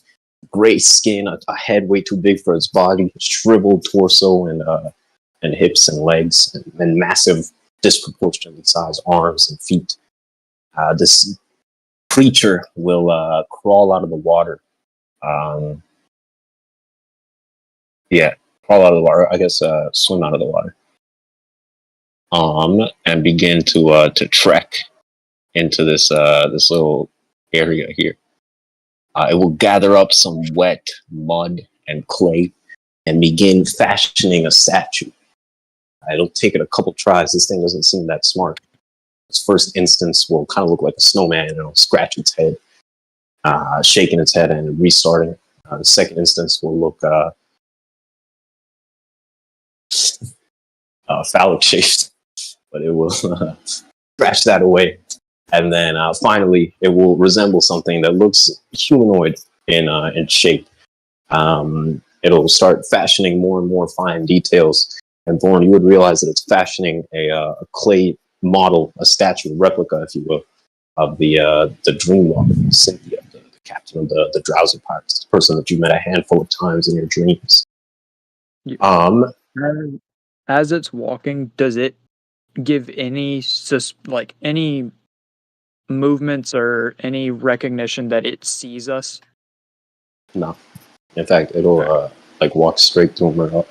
Gray skin, a head way too big for its body, shriveled torso and hips and legs, and massive, disproportionately sized arms and feet. This creature will crawl out of the water. Yeah, crawl out of the water. I guess swim out of the water. And begin to trek into this little area here. It will gather up some wet mud and clay and begin fashioning a statue. It'll take it a couple tries. This thing doesn't seem that smart. Its first instance will kind of look like a snowman, and it'll scratch its head, shaking its head and restarting. The second instance will look phallic shaped, but it will scratch that away. And then finally, it will resemble something that looks humanoid in shape. It'll start fashioning more and more fine details. And Borne, you would realize that it's fashioning a clay model, a statue, replica, if you will, of the Dreamwalker, Cynthia, the captain of the Drowsy Pirates, the person that you met a handful of times in your dreams. As it's walking, does it give any any movements or any recognition that it sees us? No. In fact, it'll walk straight through Murdoch.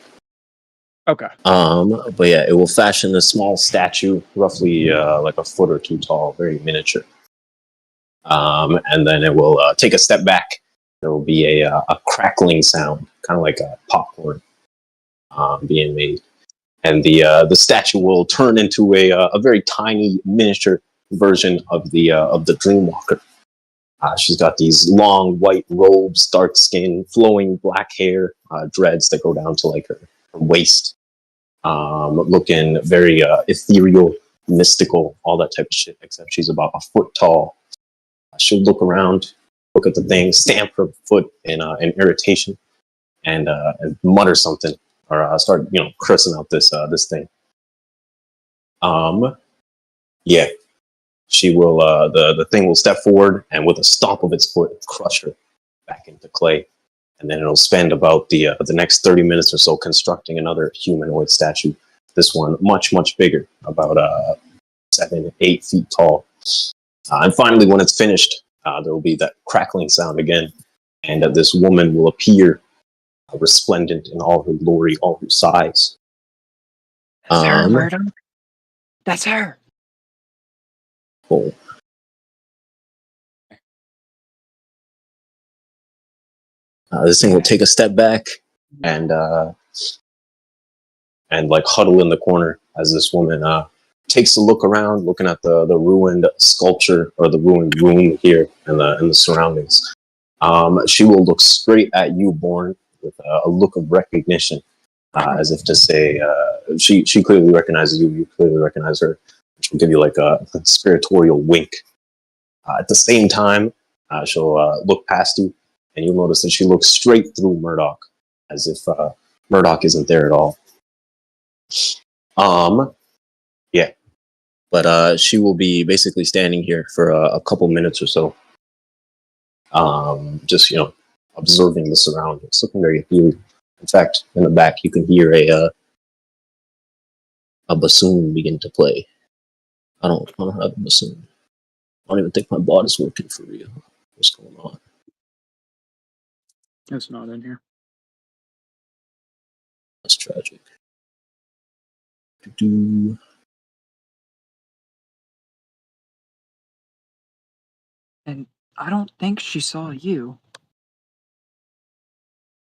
Okay. But yeah, it will fashion a small statue, roughly like a foot or two tall, very miniature. And then it will take a step back. There will be a crackling sound, kind of like a popcorn being made, and the statue will turn into a very tiny miniature version of the Dreamwalker. She's got these long white robes, dark skin, flowing black hair, dreads that go down to like her waist. Looking very ethereal, mystical, all that type of shit, except she's about a foot tall. She'll look around, look at the thing, stamp her foot in irritation, and mutter something, or start, cursing out this thing. Yeah. She will, the thing will step forward and with a stomp of its foot, crush her back into clay. And then it'll spend about the next 30 minutes or so constructing another humanoid statue. This one much, much bigger, about 7, 8 feet tall. And finally, when it's finished, there will be that crackling sound again. And this woman will appear resplendent in all her glory, all her size. That's her, Murdoch. That's her. Cool. This thing will take a step back and like huddle in the corner as this woman takes a look around, looking at the ruined sculpture or the ruined room here and the surroundings. She will look straight at you, Borne, with a look of recognition, as if to say she clearly recognizes you. You clearly recognize her. She'll give you like a conspiratorial wink. At the same time, she'll look past you, and you'll notice that she looks straight through Murdoch, as if Murdoch isn't there at all. Yeah. But she will be basically standing here for a couple minutes or so. Just, observing the surroundings, looking very appealing. In fact, in the back, you can hear a bassoon begin to play. I don't have a bassoon. I don't even think my body's working for real. What's going on? It's not in here. That's tragic. Do And I don't think she saw you.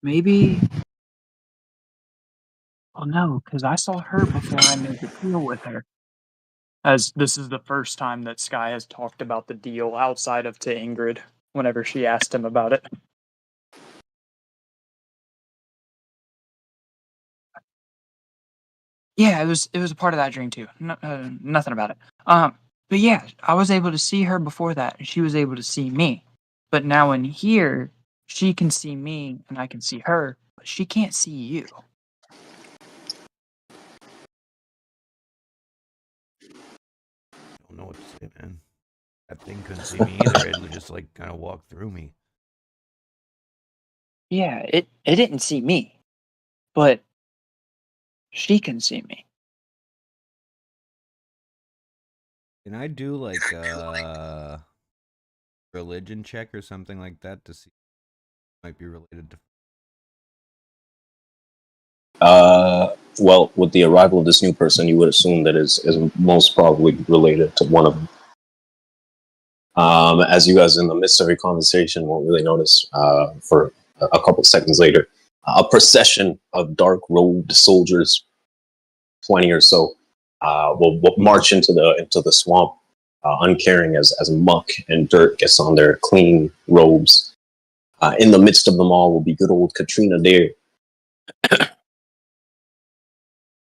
Maybe. Oh no, because I saw her before I made the deal with her. As this is the first time that Sky has talked about the deal outside of to Ingrid, whenever she asked him about it. Yeah, it was a part of that dream too. Nothing about it. But yeah, I was able to see her before that, and she was able to see me. But now in here, she can see me, and I can see her, but she can't see you. I don't know what to say, man. That thing couldn't see me either. It just like kind of walked through me. Yeah, it didn't see me, but she can see me. Can I do like religion check or something like that to see if it might be related to? Well, with the arrival of this new person, you would assume that is most probably related to one of them. As you guys in the midst of your conversation won't really notice, for a couple seconds later, a procession of dark-robed soldiers, 20 or so, will march into the swamp, uncaring as muck and dirt gets on their clean robes. In the midst of them all will be good old Katrina there.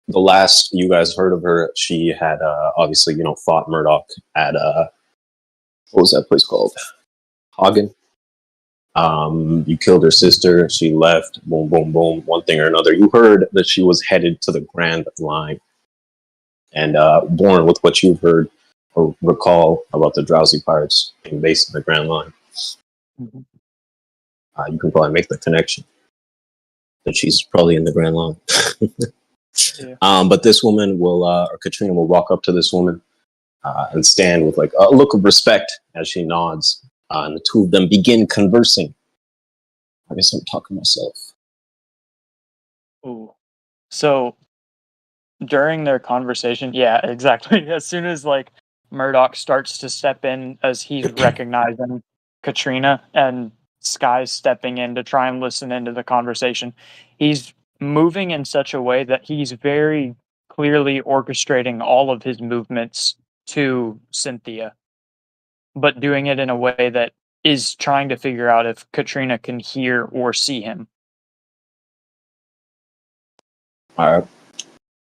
The last you guys heard of her, she had obviously, fought Murdoch at what was that place called? Hagen. You killed her sister. She left. Boom, boom, boom. One thing or another. You heard that she was headed to the Grand Line. And Borne, with what you've heard or recall about the Drowsy Pirates being based in the Grand Line, you can probably make the connection that she's probably in the Grand Line. Yeah. But this woman will, or Katrina will walk up to this woman and stand with like a look of respect as she nods. And the two of them begin conversing. I guess I'm talking myself. Ooh. So during their conversation, yeah, exactly. As soon as like Murdoch starts to step in as he's recognizing Katrina and Sky's stepping in to try and listen into the conversation, he's moving in such a way that he's very clearly orchestrating all of his movements to Cynthia, but doing it in a way that is trying to figure out if Katrina can hear or see him. All right.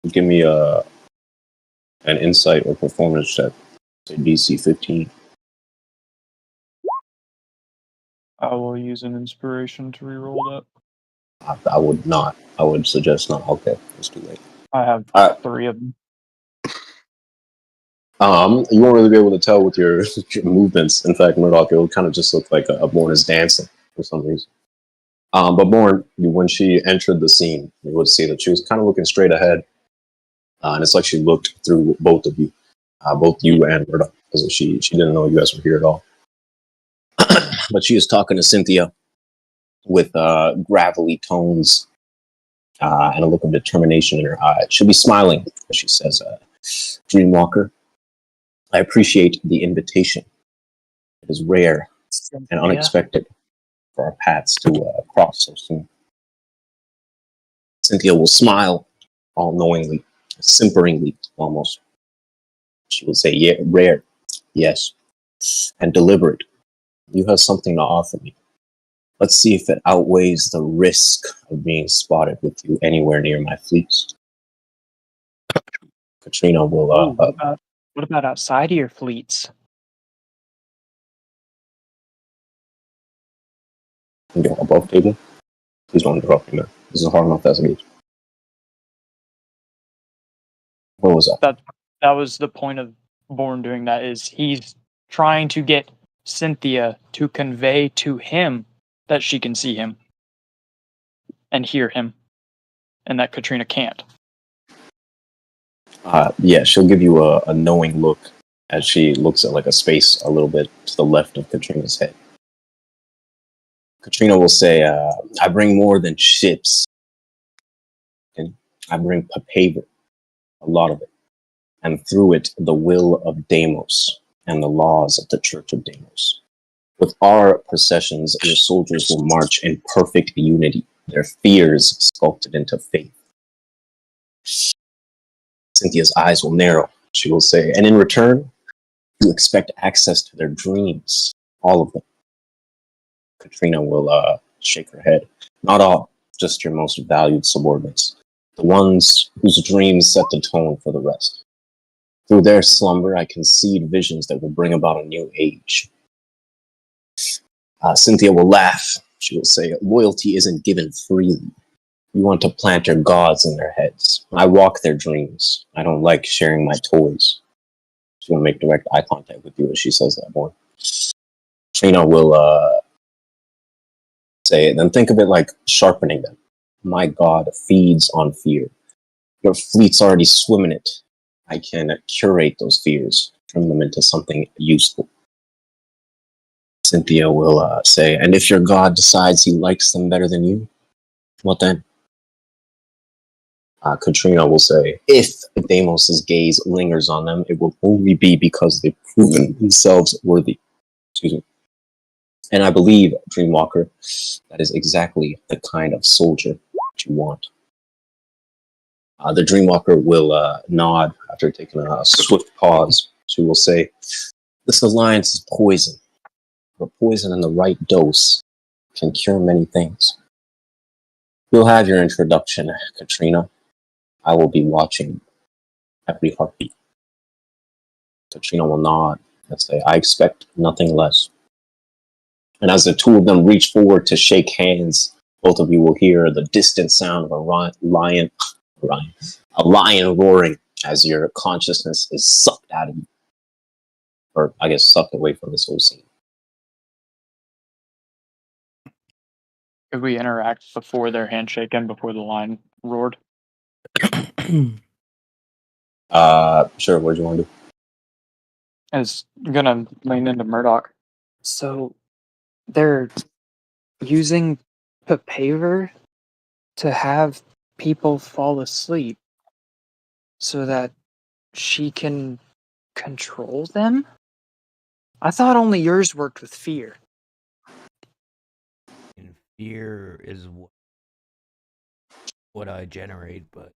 Give me an insight or performance check. Say DC 15. I will use an inspiration to reroll that. I would not. I would suggest not. Okay, it's too late. I have All right. 3 of them. You won't really be able to tell with your movements. In fact, Murdoch, it will kind of just look like a Borne is dancing for some reason. But Borne, when she entered the scene, you would see that she was kind of looking straight ahead. And it's like she looked through both of you, both you and Murdoch, because she didn't know you guys were here at all. But she is talking to Cynthia with gravelly tones and a look of determination in her eye. She'll be smiling as she says, Dreamwalker, I appreciate the invitation. It is rare and unexpected for our paths to cross so soon. Cynthia will smile all-knowingly, simperingly almost. She will say, yeah, rare, yes, and deliberate. You have something to offer me. Let's see if it outweighs the risk of being spotted with you anywhere near my fleets. Katrina will... what about outside of your fleets? Above table? Please don't interrupt me, man. This is hard enough as it is. What was that? That was the point of Borne doing that, is he's trying to get Cynthia to convey to him that she can see him and hear him, and that Katrina can't. Yeah, she'll give you a knowing look as she looks at like a space a little bit to the left of Katrina's head. Katrina will say, I bring more than ships. And I bring paper, a lot of it. And through it, the will of Deimos and the laws of the Church of Deimos. With our processions, your soldiers will march in perfect unity, their fears sculpted into faith. Cynthia's eyes will narrow. She will say, and in return, you expect access to their dreams, all of them. Katrina will shake her head. Not all, just your most valued subordinates. the ones whose dreams set the tone for the rest. Through their slumber, I concede visions that will bring about a new age. Cynthia will laugh. She will say, loyalty isn't given freely. You want to plant your gods in their heads. I walk their dreams. I don't like sharing my toys. She's going to make direct eye contact with you as she says that, boy. Trina will say it. Then think of it like sharpening them. My god feeds on fear. Your fleet's already swim in it. I can curate those fears, turn them into something useful. Cynthia will say, and if your god decides he likes them better than you, what then? Katrina will say, if Deimos' gaze lingers on them, it will only be because they've proven themselves worthy. Excuse me. And I believe, Dreamwalker, that is exactly the kind of soldier that you want. The Dreamwalker will nod after taking a swift pause. She will say, this alliance is poison. But poison in the right dose can cure many things. You'll have your introduction, Katrina. I will be watching every heartbeat. Katrina will nod and say, I expect nothing less. And as the two of them reach forward to shake hands, both of you will hear the distant sound of a lion roaring as your consciousness is sucked out of you. Or, I guess, sucked away from this whole scene. Could we interact before their handshake and before the lion roared? Sure, what do you want to do? I was gonna lean into Murdoch. So, they're using papaver to have people fall asleep so that she can control them? I thought only yours worked with fear. And fear is what I generate, but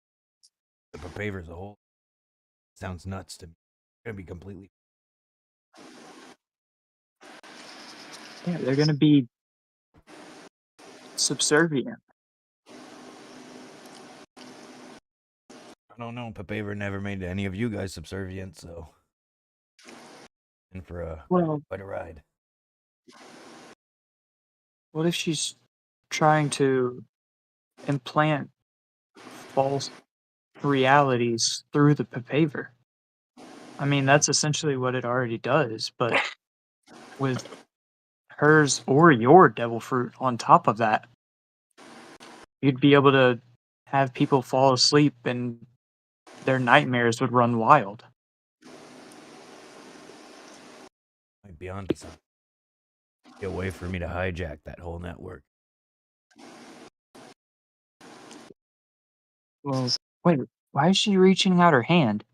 the papaver as a whole sounds nuts to me. It's gonna be completely. Yeah, they're gonna be subservient. I don't know. Papaver never made any of you guys subservient, so. In for quite a ride. What if she's trying to implant false realities through the papaver? I mean, that's essentially what it already does, but with hers or your devil fruit on top of that, you'd be able to have people fall asleep and their nightmares would run wild. Might be onto something. Be a way for me to hijack that whole network. Well, wait, why is she reaching out her hand?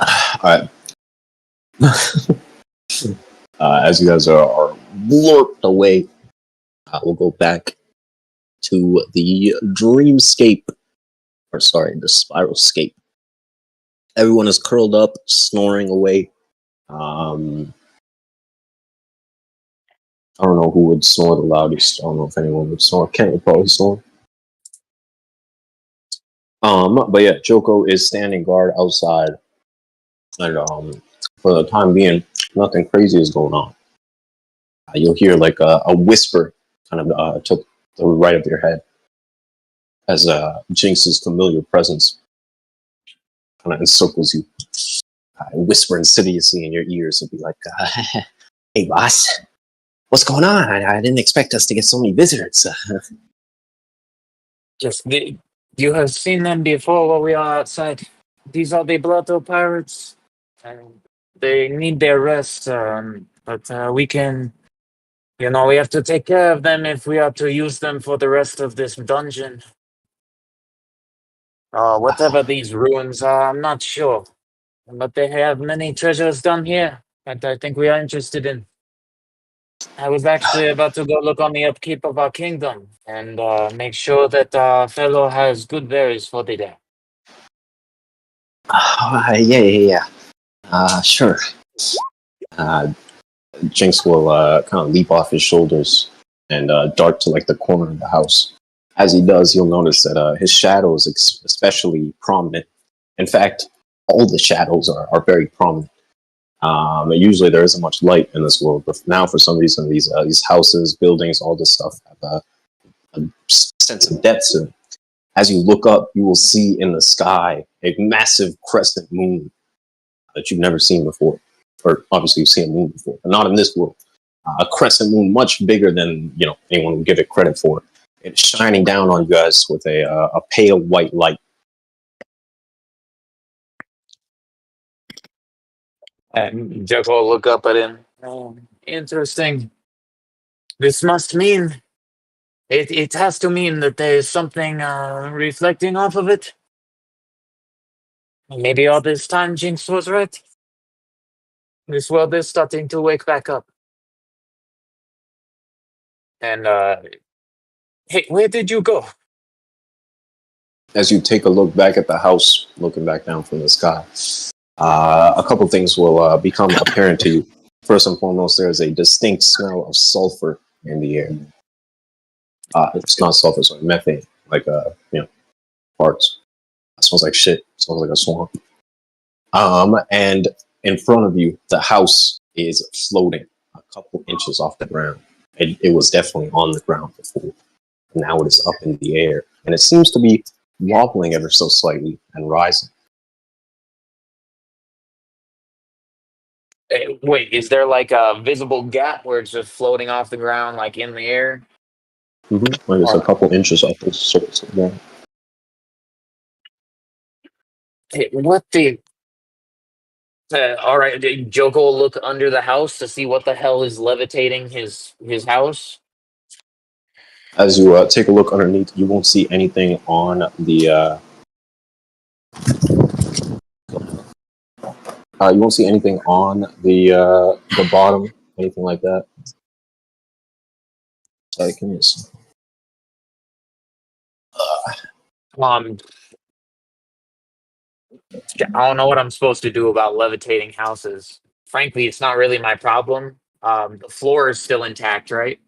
Alright. As you guys are blurped away, we'll go back to the dreamscape. Or sorry, the spiralscape. Everyone is curled up, snoring away. I don't know who would snore the loudest. I don't know if anyone would snore. Kent would probably snore. But yeah, Joko is standing guard outside. And for the time being, nothing crazy is going on. You'll hear like a whisper kind of to the right of your head as Jinx's familiar presence kind of encircles you. Whisper insidiously in your ears and be like, hey boss, what's going on? I didn't expect us to get so many visitors. You have seen them before while we are outside. These are the Blotto Pirates. They need their rest, but we can, we have to take care of them if we are to use them for the rest of this dungeon. Whatever these ruins are, I'm not sure. But they have many treasures down here that I think we are interested in. I was actually about to go look on the upkeep of our kingdom and make sure that our fellow has good berries for the day. Yeah. Sure. Jinx will kind of leap off his shoulders and dart to like the corner of the house As he does, you'll notice that his shadow is especially prominent. In fact, all the shadows are very prominent. Usually there isn't much light in this world, but now for some reason these houses, buildings, all this stuff have a sense of depth to it. As you look up, you will see in the sky a massive crescent moon that you've never seen before. Or obviously you've seen a moon before, but not in this world. A crescent moon much bigger than anyone would give it credit for. It's shining down on you guys with a pale white light. And Joko will look up at him. Oh, interesting. This must mean... It has to mean that there's something reflecting off of it. Maybe all this time Jinx was right. This world is starting to wake back up. And, hey, where did you go? As you take a look back at the house, looking back down from the sky, a couple things will become apparent to you. First and foremost, there is a distinct smell of sulfur in the air. It's not sulfur, sorry, methane, like parts. It smells like shit. It smells like a swamp. And in front of you, the house is floating a couple inches off the ground. It was definitely on the ground before. Now it is up in the air, and it seems to be wobbling ever so slightly and rising. Wait, is there like a visible gap where it's just floating off the ground, like in the air? Mm-hmm. Like it's a couple inches off the surface of the ground. Hey, what the... all right, Joko will look under the house to see what the hell is levitating his house. As you take a look underneath, you won't see anything on the... you won't see anything on the bottom, anything like that. Sorry, can you see? I don't know what I'm supposed to do about levitating houses. Frankly, it's not really my problem. The floor is still intact, right?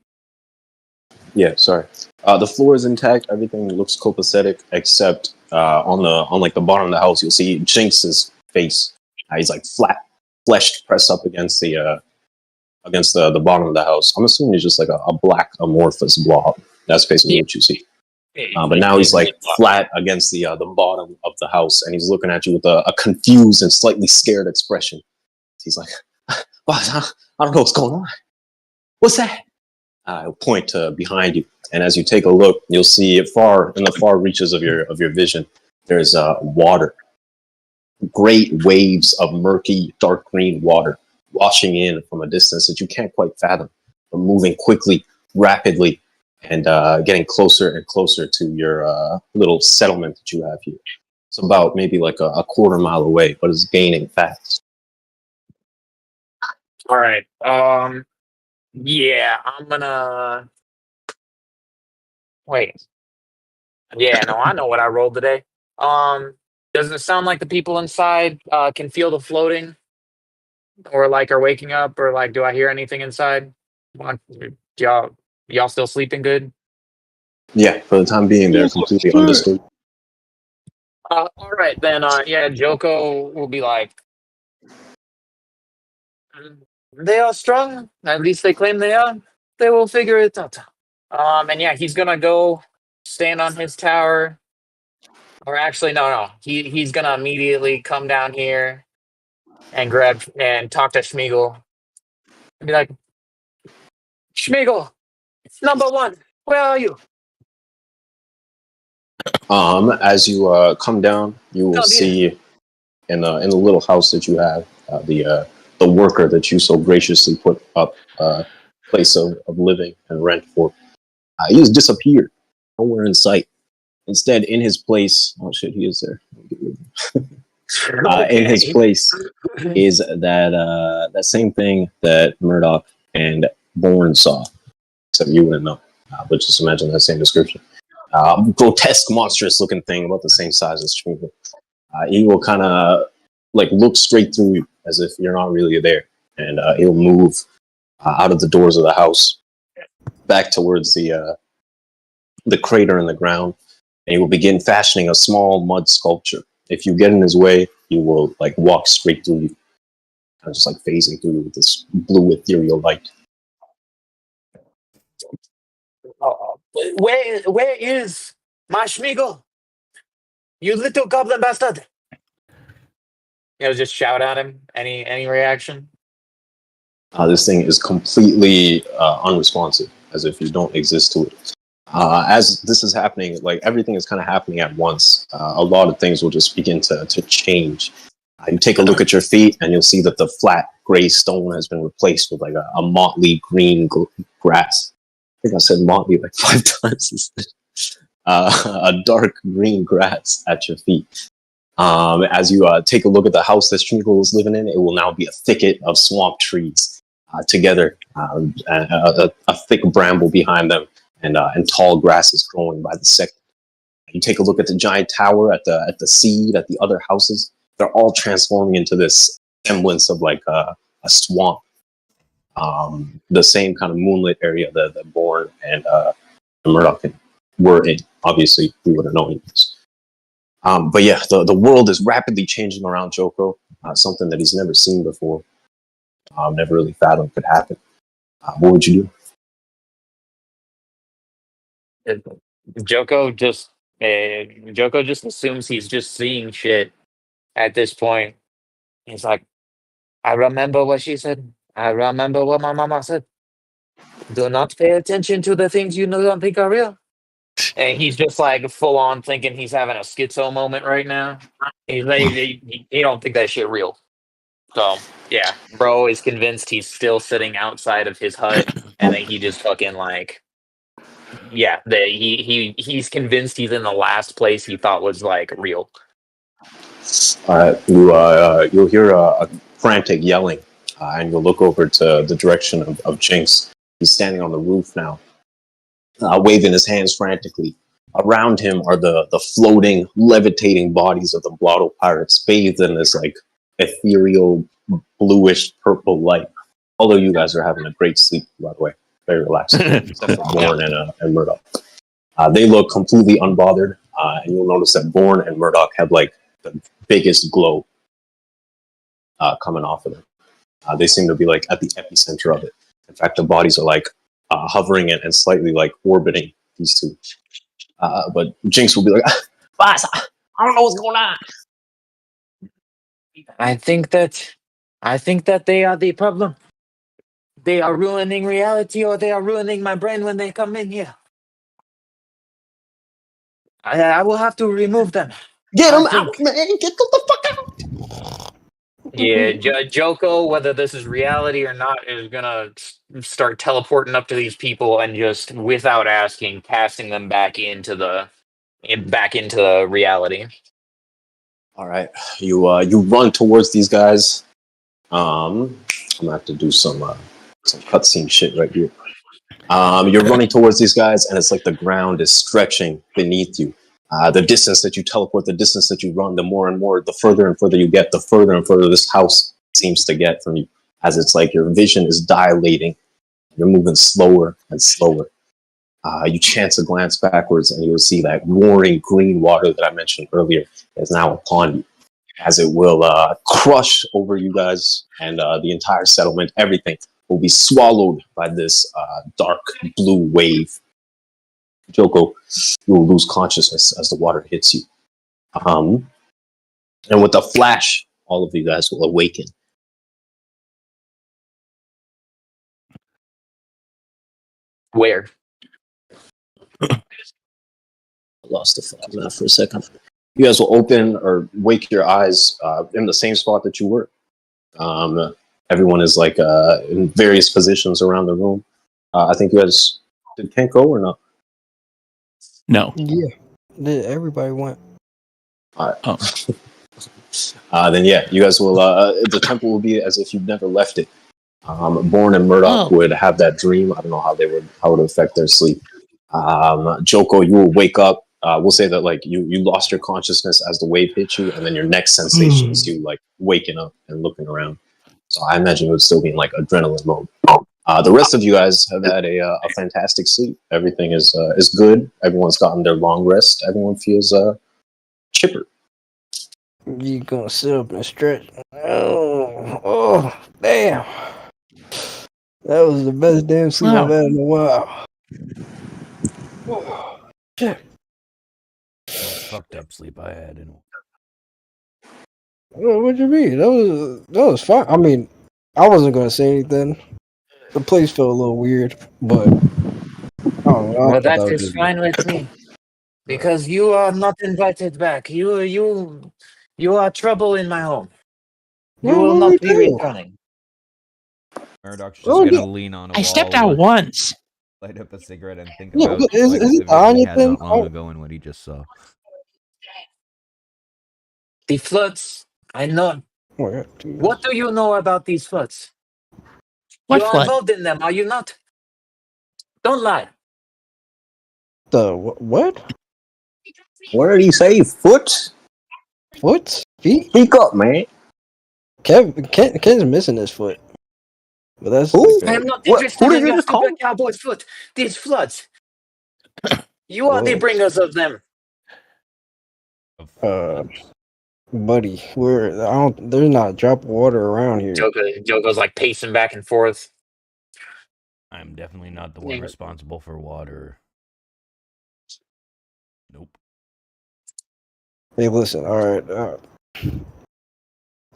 Yeah, sorry. The floor is intact. Everything looks copacetic, except on the bottom of the house, you'll see Jinx's face. He's like flat, fleshed, pressed up against the bottom of the house. I'm assuming he's just like a black amorphous blob. That's basically what you see. But now he's like flat against the bottom of the house, and he's looking at you with a confused and slightly scared expression. He's like, "Boss, I don't know what's going on. What's that?" I'll point to behind you, and as you take a look, you'll see in the far reaches of your vision, there's water, great waves of murky, dark green water washing in from a distance that you can't quite fathom, but moving quickly, rapidly, and getting closer and closer to your little settlement that you have here. It's about maybe like a quarter mile away, but it's gaining fast. All right. Yeah, I'm gonna... Wait. Yeah, no, I know what I rolled today. Does it sound like the people inside can feel the floating? Or like are waking up? Or like, do I hear anything inside? Y'all still sleeping good? Yeah, for the time being, they're completely undisturbed. All right, then, yeah, Joko will be like, they are strong. At least they claim they are. They will figure it out. And yeah, he's gonna go stand on his tower. Or actually, no. He's gonna immediately come down here and grab and talk to Schmeagol. And be like, Schmeagol, number one, where are you? As you come down, you will see in the little house that you have the worker that you so graciously put up place of living and rent for. He has disappeared, nowhere in sight. Instead, in his place, oh shit, he is there. In his place is that same thing that Murdoch and Borne saw, except you wouldn't know. But just imagine that same description. Grotesque, monstrous-looking thing about the same size as Schmeagol. He will kind of like look straight through you as if you're not really there, and he'll move out of the doors of the house back towards the the crater in the ground, and he will begin fashioning a small mud sculpture. If you get in his way, he will like walk straight through you, kind of just like phasing through you with this blue ethereal light. Where is my Schmeagle? You little goblin bastard! Just shout at him. Any reaction? This thing is completely unresponsive, as if you don't exist to it. As this is happening, like everything is kind of happening at once. A lot of things will just begin to change. You take a look at your feet, and you'll see that the flat gray stone has been replaced with like a motley green grass. I think I said motley like 5 times. A dark green grass at your feet. As you take a look at the house that Schmeagle was living in, it will now be a thicket of swamp trees together, a thick bramble behind them, and tall grasses growing by the second. You take a look at the giant tower, at the seed, at the other houses. They're all transforming into this semblance of like a swamp. The same kind of moonlit area that Borne and Murdoch were in. Obviously, we would have known this. But yeah, the world is rapidly changing around Joko, something that he's never seen before, never really fathomed could happen. What would you do? Joko just assumes he's just seeing shit at this point. He's like, I remember what she said. I remember what my mama said. Do not pay attention to the things you don't think are real. And he's just like full on thinking he's having a schizo moment right now. He don't think that shit real. So yeah, bro is convinced he's still sitting outside of his hut, and then he just fucking like, yeah, he's convinced he's in the last place he thought was like real. You'll hear a frantic yelling, and you'll look over to the direction of Jinx. He's standing on the roof now, waving his hands frantically. Around him are the floating, levitating bodies of the Blotto Pirates, bathed in this like ethereal, bluish purple light. Although you guys are having a great sleep, by the way, very relaxing, except for Borne and Murdoch. They look completely unbothered, and you'll notice that Borne and Murdoch have like the biggest glow coming off of them. They seem to be like at the epicenter of it. In fact, the bodies are like hovering and slightly like orbiting these two. But Jinx will be like, Boss, I don't know what's going on. I think that they are the problem. They are ruining reality, or they are ruining my brain when they come in here. I will have to remove them. Get them out, man! Get the fuck out! Yeah, Joko, whether this is reality or not, is gonna start teleporting up to these people and just, without asking, casting them back into the reality. All right, you run towards these guys. I'm gonna have to do some cutscene shit right here. You're running towards these guys, and it's like the ground is stretching beneath you. The distance that you teleport, the distance that you run, the more and more, the further and further you get, the further and further this house seems to get from you, as it's like your vision is dilating. You're moving slower and slower. You chance a glance backwards, and you'll see that roaring green water that I mentioned earlier is now upon you, as it will crush over you guys and the entire settlement. Everything will be swallowed by this dark blue wave. Joko, you will lose consciousness as the water hits you. And with a flash, all of you guys will awaken. Where? I lost the fucking map for a second. You guys will open or wake your eyes in the same spot that you were. Everyone is like in various positions around the room. I think you guys did Kent go or not? No. Yeah, everybody went. All right. Then yeah, you guys will. The temple will be as if you've never left it. Borne and Murdoch would have that dream. I don't know how it would affect their sleep. Joko, you will wake up. We'll say that like you lost your consciousness as the wave hit you, and then your next sensation is you like waking up and looking around. So I imagine it would still be in like adrenaline mode. The rest of you guys have had a fantastic sleep. Everything is good. Everyone's gotten their long rest. Everyone feels chipper. You gonna sit up and stretch? Oh, damn! That was the best damn sleep I've had in a while. Oh, shit. Most fucked up sleep I had in. What do you mean? That was fine. I mean, I wasn't gonna say anything. The place felt a little weird, but I don't know. Well, that is fine with me, because you are not invited back. You are trouble in my home. You will not be returning. Murdoch's just gonna lean on a wall. I stepped out once. Light up a cigarette and think Yeah, about is like, it the the Onya vision he had thing? not long ago and what he just saw. The floods. I know. Oh, yeah, What do you know about these floods? What You are flood? involved in them, are you not? Don't lie. The what? What did he say? Foot? Foot? Feet? Speak up, man. Ken's missing his foot. But that's Who? I am not What? interested Who did in you your just call? stupid cowboy's foot. These floods. You are the Whoa. bringers of them. Buddy, there's not a drop of water around here. Joko's like pacing back and forth. I'm definitely not the one responsible for water. Nope. Hey, listen, all right. I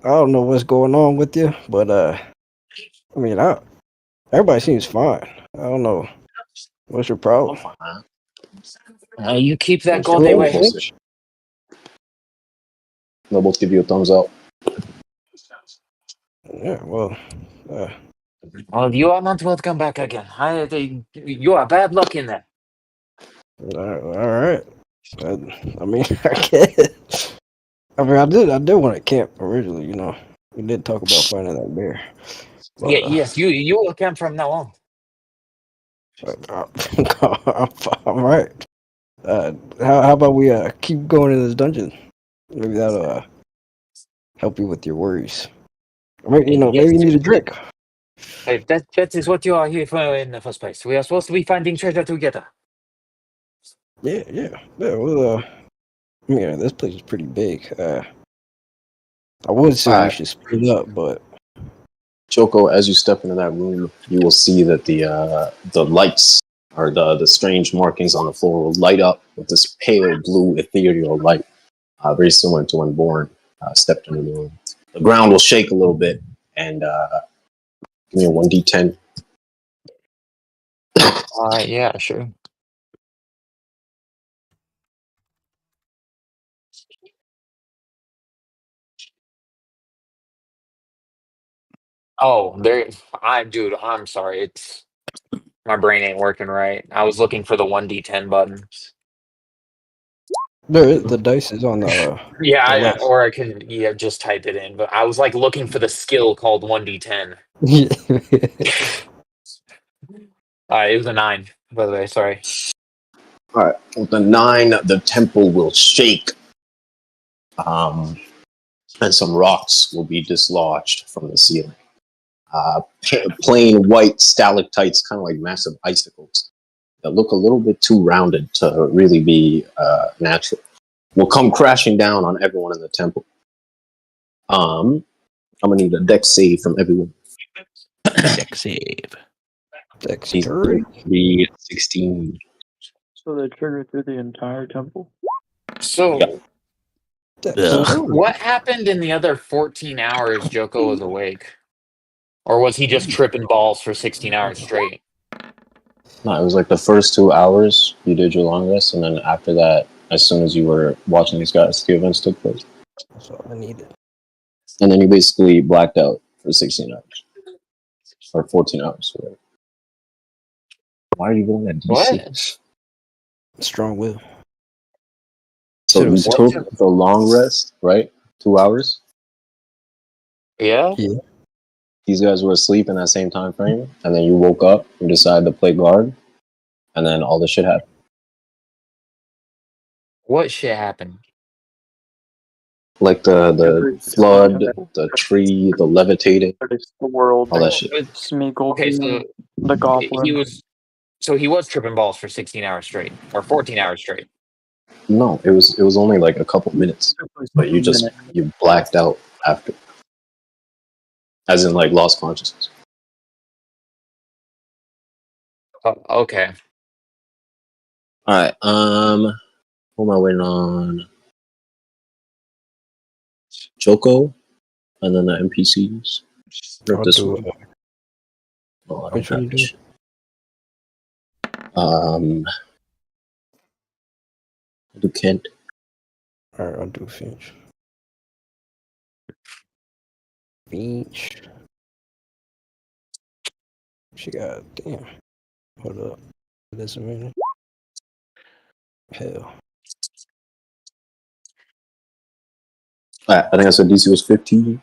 don't know what's going on with you, but I mean, everybody seems fine. I don't know. What's your problem? You keep that God away. They'll both give you a thumbs up. Yeah, well. Well, you are not welcome back again. You are bad luck in there. All right. I mean, I guess. I mean, I did want to camp originally. You know, we did talk about finding that bear. But, yes, you will camp from now on. All right. How about we keep going in this dungeon? Maybe that'll help you with your worries. Maybe maybe you need a drink. Hey, that is what you are here for in the first place. We are supposed to be finding treasure together. Yeah. Well, I mean, this place is pretty big. I would say we should split up, but Joko, as you step into that room, you will see that the lights or the strange markings on the floor will light up with this pale blue ethereal light, very similar to when Borne stepped into the room. The ground will shake a little bit, and give me a 1d10. Yeah, sure. Oh, I'm sorry. It's my brain ain't working right. I was looking for the 1d10 button. the dice is on the Yeah, the I can just type it in. But I was like looking for the skill called 1d10. left. It was a 9, by the way. Sorry. All right, with the 9, the temple will shake, and some rocks will be dislodged from the ceiling. Plain white stalactites, kind of like massive icicles, that look a little bit too rounded to really be natural, will come crashing down on everyone in the temple. I'm gonna need a dex save from everyone. Dex save. Dexterity. 16. So they trigger through the entire temple? So, Dexterity. what happened in the other 14 hours Joko was awake? Or was he just tripping balls for 16 hours straight? No, it was like the first 2 hours you did your long rest, and then after that, as soon as you were watching these guys, the events took place. That's all I needed. And then you basically blacked out for 16 hours. Or 14 hours, whatever. Why are you rolling that DC? What? Strong will. So you took the long rest, right? 2 hours? Yeah? Yeah. These guys were asleep in that same time frame, and then you woke up and decided to play guard, and then all this shit happened. What shit happened? Like the Every flood, the tree, the levitating, the world, all that shit. Smeagol, Okay, so the Goblin. he was tripping balls for 16 hours straight or 14 hours straight. No, it was only like a couple minutes, but you blacked out after, as in like lost consciousness. Okay. All right. Who am I waiting on? Joko, and then the NPCs. I'll This do one. it. Oh, I don't Which one have you this. I'll do Kent. Alright, I'll do Finch. Finch. She got, damn. Hold up. This a minute. Hell. All right, I think I said DC was 15.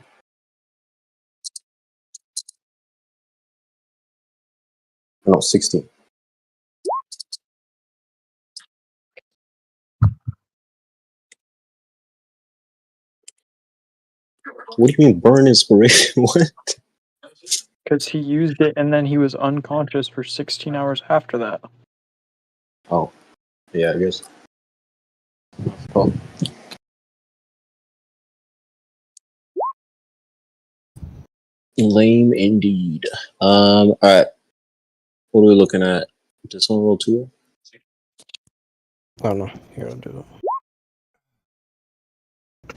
No, 16. What do you mean burn inspiration? What? Because he used it and then he was unconscious for 16 hours after that. Oh, yeah, I guess. Oh. Lame indeed. All right. What are we looking at? This one roll 2? Oh no, here I'll do it.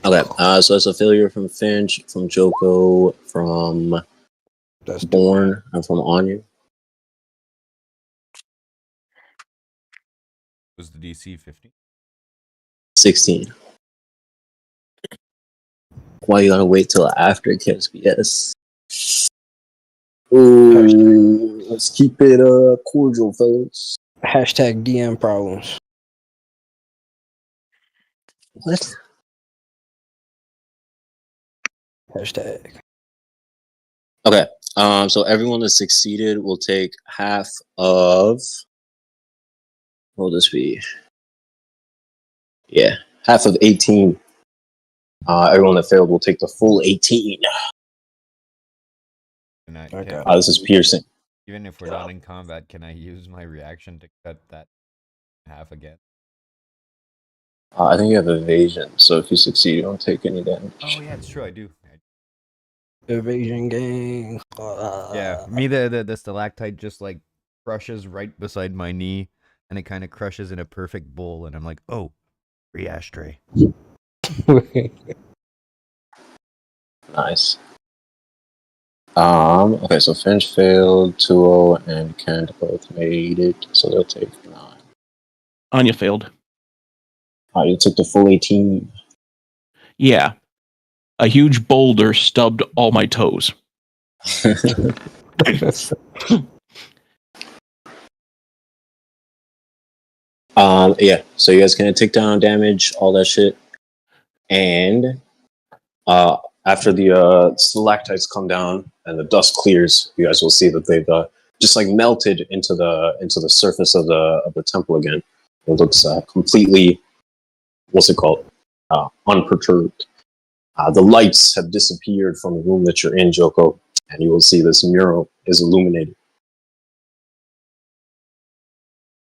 Okay, so that's a failure from Finch, from Joko, from That's Borne, and from Onya. Was the DC 15? 16. Why you gotta wait till after it gets BS? Ooh, let's keep it cordial, fellas. Hashtag DM problems. What? Hashtag. Okay, so everyone that succeeded will take half of. What will this be? Yeah, half of 18. Everyone that failed will take the full 18. Okay. This is piercing. Even if we're not in combat, can I use my reaction to cut that half again? I think you have evasion, so if you succeed, you don't take any damage. Oh yeah, it's true. I do. Evasion gang. Yeah, me the stalactite just like crushes right beside my knee, and it kind of crushes in a perfect bowl, and I'm like, oh, free ashtray. Nice. Okay, so Finch failed, 2-0, and Kent both made it, so they'll take 9. Anya failed. You took the full 18. Yeah. A huge boulder stubbed all my toes. Yeah, so you guys can take down damage, all that shit. And after the stalactites come down and the dust clears, you guys will see that they've just like melted into the surface of the temple again. It looks completely, what's it called? Unperturbed. The lights have disappeared from the room that you're in, Joko, and you will see this mural is illuminated.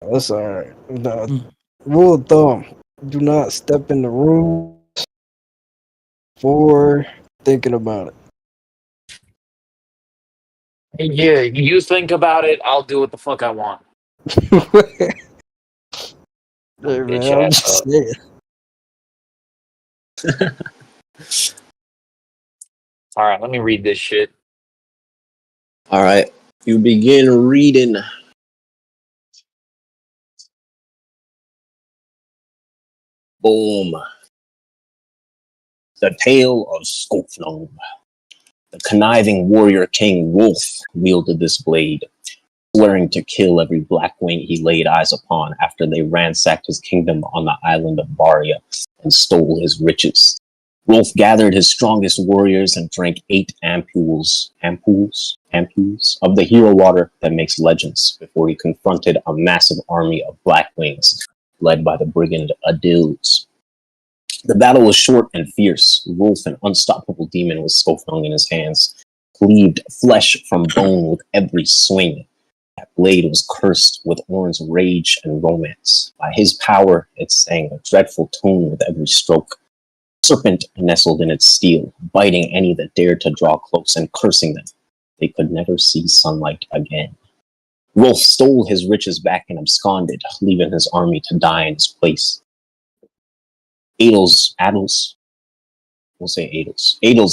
That's alright. Rule of thumb: do not step in the room before thinking about it. Yeah, you think about it, I'll do what the fuck I want. Hey, man, Bitch I'm ass just up. saying. Alright, let me read this shit. Alright, you begin reading. Boom. The tale of Skofnum. The conniving warrior king Wolf wielded this blade, swearing to kill every Blackwing he laid eyes upon after they ransacked his kingdom on the island of Baria and stole his riches. Wolf gathered his strongest warriors and drank 8 ampules of the hero water that makes legends before he confronted a massive army of Blackwings led by the brigand Adils. The battle was short and fierce. Wolf, an unstoppable demon with Skofung in his hands, cleaved flesh from bone with every swing. That blade was cursed with Ornn's rage and romance. By his power, it sang a dreadful tune with every stroke. Serpent nestled in its steel, biting any that dared to draw close and cursing them. They could never see sunlight again. Rolf stole his riches back and absconded, leaving his army to die in his place. Adels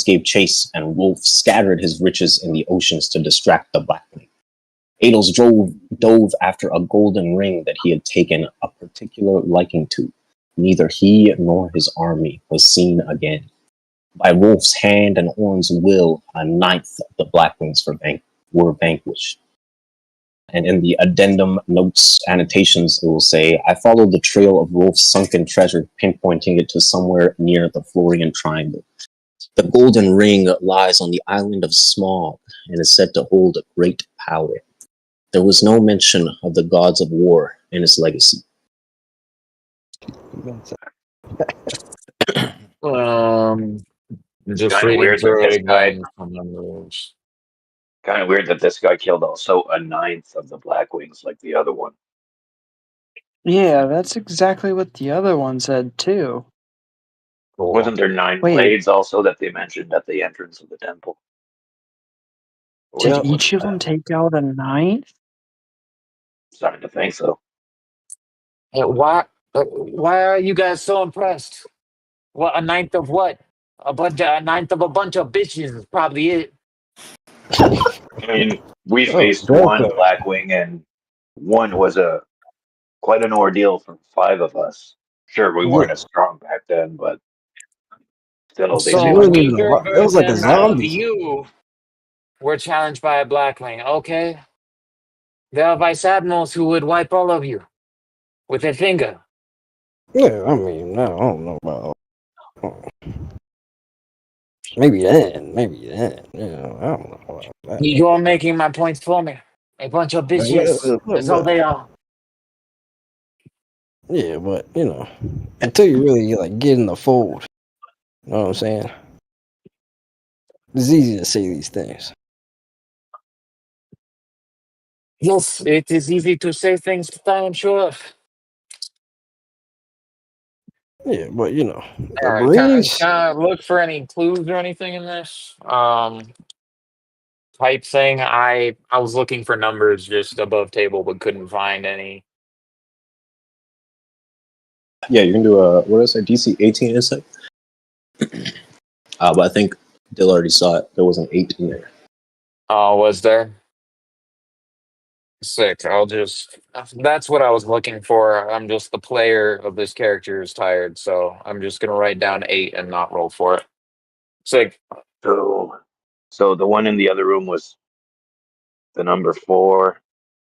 gave chase, and Rolf scattered his riches in the oceans to distract the Blackwing. Adels dove after a golden ring that he had taken a particular liking to. Neither he nor his army was seen again. By Rolf's hand and Ornn's will, a ninth of the Blackwings were vanquished. And in the addendum notes annotations, it will say, I followed the trail of Rolf's sunken treasure, pinpointing it to somewhere near the Florian Triangle. The golden ring lies on the island of Smog and is said to hold a great power. There was no mention of the gods of war in his legacy. Just Kinda reading weird that through it this guy- again. Kind of weird that this guy killed also a ninth of the Blackwings like the other one. Yeah, that's exactly what the other one said too. Wasn't there 9 Wait. blades also that they mentioned at the entrance of the temple? Or Did was it each of that? them take out a ninth? Starting to think so. Why are you guys so impressed? What, a ninth of what? A ninth of a bunch of bitches is probably it. I mean, we faced Joko. one Blackwing, and one was quite an ordeal for 5 of us. Sure, we weren't as strong back then, but still, they So it wasn't did. even a lot. It was like a zombie. You were challenged by a Blackwing, okay? There are vice admirals who would wipe all of you with a finger. Yeah, I mean, no, I don't know about. Maybe then. You know, I don't know about that. You're making my points for me. A bunch of bitches. That's all they are. Yeah, but you know, until you really like get in the fold, you know what I'm saying? It's easy to say these things. Yes, it is easy to say things that I am sure of. Yeah, but you know, the Alright, can Marines. I look for any clues or anything in this? Type thing. I was looking for numbers just above table, but couldn't find any. Yeah, you can do a, what did I say, DC 18 insight? But I think Dill already saw it. There was an 8 in there. Oh, was there? Sick. That's what I was looking for. I'm just the player of this character is tired, so I'm just gonna write down 8 and not roll for it. Sick. So the one in the other room was the number 4.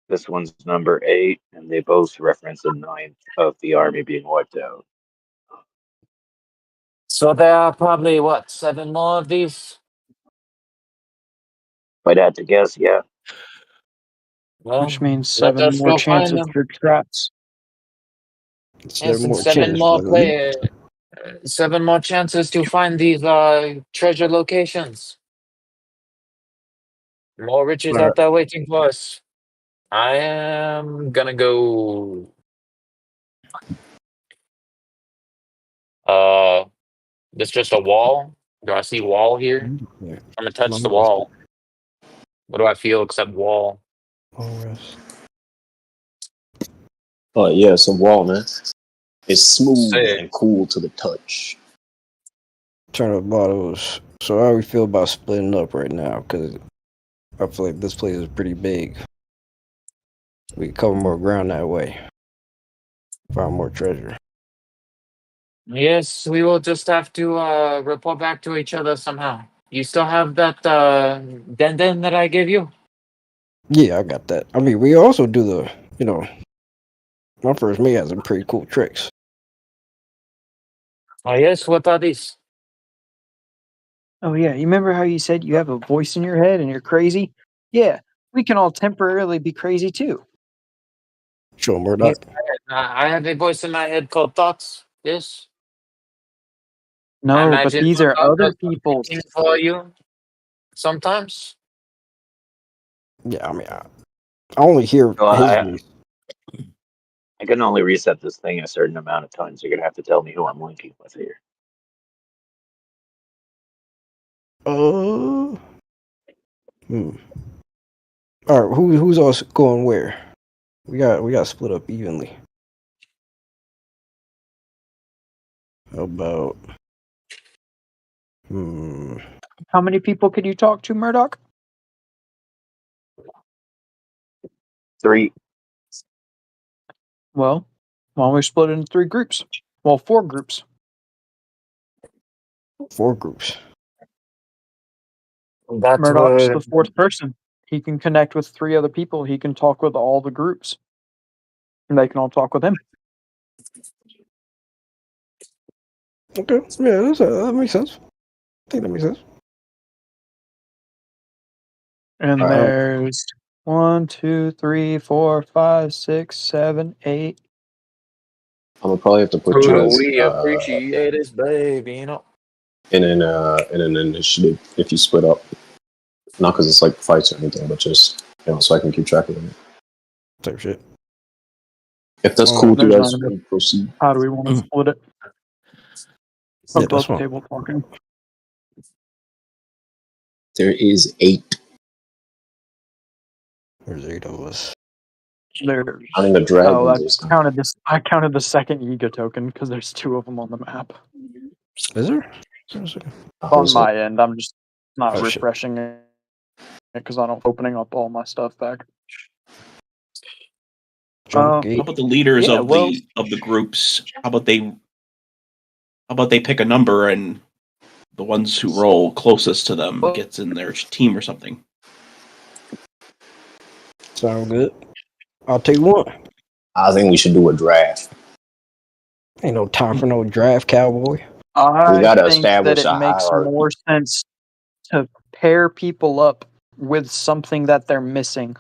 This one's number 8, and they both reference the 9th of the army being wiped out. So there are probably, 7 more of these? If I'd had to guess, yeah. Well, Which means let 7 us more go find chances them. for traps. Yes, and 7 chances more for the lead. 7 more chances to find these treasure locations. More riches out there waiting for us. I am gonna go. This just a wall? Do I see wall here? Yeah. I'm gonna touch the wall. What do I feel except wall? Oh, yeah, it's a wall, man. It's smooth Sick. and cool to the touch. Turn up bottles. So how we feel about splitting up right now? Because I feel like this place is pretty big. We can cover more ground that way. Find more treasure. Yes, we will just have to report back to each other somehow. You still have that den that I gave you? Yeah, I got that. I mean, we also do the, you know, my first mate has some pretty cool tricks. Oh yes, what are these? Oh yeah, you remember how you said you have a voice in your head and you're crazy? Yeah, we can all temporarily be crazy too. Show Murdoch. Yes, I have a voice in my head called thoughts. Yes. No, but imagine these are Murdoch other does people's. something for you sometimes. Yeah, I mean, I only hear So his voice. I can only reset this thing a certain amount of times. You're gonna have to tell me who I'm linking with here. Hmm. All right, who's also going where? We got split up evenly. How about? How many people could you talk to, Murdoch? 3. Well, why don't we split it into 3 groups? Well, 4 groups. 4 groups. That Murdoch's the would 4th person. He can connect with 3 other people. He can talk with all the groups. And they can all talk with him. Okay, yeah, that makes sense. I think that makes sense. And there's 1, 2, 3, 4, 5, 6, 7, 8. I'm gonna probably have to put you as we appreciate this, baby. You know. in an initiative if you split up. Not because it's like fights or anything, but just so I can keep track of it. Type shit. If that's cool with you there's guys, not enough. proceed. How do we want to split it? Yeah, Above that's the fine. table talking. There is 8. There's 8 of us. There's Counting the dragons this time. I counted the second Yiga token because there's 2 of them on the map. Is there? On my end, I'm just not Oh, shit. refreshing it because I don't opening up all my stuff back. Jump How gate. about the leaders Yeah, of well- the groups? How about they pick a number and the ones who roll closest to them gets in their team or something? Sound good. I'll take one. I think we should do a draft. Ain't no time for no draft, cowboy. We gotta I think establish that it a makes hierarchy. more sense to pair people up with something that they're missing.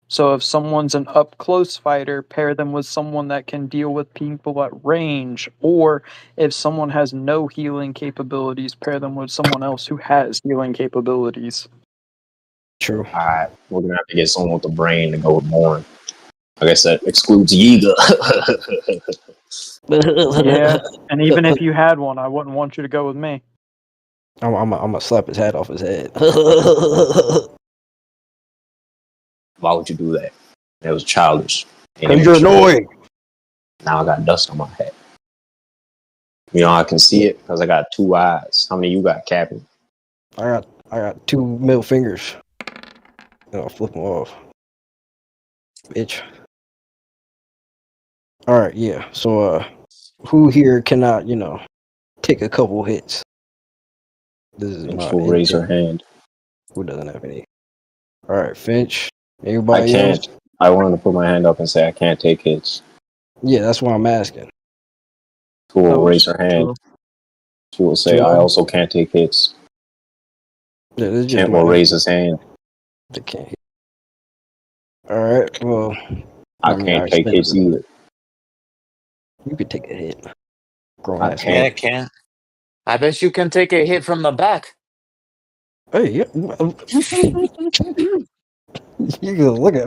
So if someone's an up close fighter, pair them with someone that can deal with people at range. Or if someone has no healing capabilities, pair them with someone else who has healing capabilities. True. Alright, we're gonna have to get someone with the brain to go with Borne. I guess that excludes Yiga. Yeah, and even if you had one, I wouldn't want you to go with me. I'm gonna slap his hat off his head. Why would you do that? It was childish. Because you're annoying. Now I got dust on my head. I can see it because I got 2 eyes. How many you got, Captain? I got 2 middle fingers. I'll flip them off. Bitch. Alright, yeah. So who here cannot, take a couple hits? This is my Finch will raise her hand. Who doesn't have any? Alright, Finch. I Everybody can't. else? I wanted to put my hand up and say I can't take hits. Yeah, that's why I'm asking. Who will Oh, raise her hand? She will say, Joko. I also can't take hits. Yeah, this is just Kent my will raise his hand. They can't hit. Alright, well. I can't take hits either. You could take a hit. Grown I ass Yeah, man. I can. I bet you can take a hit from the back. Hey, yeah. You can look at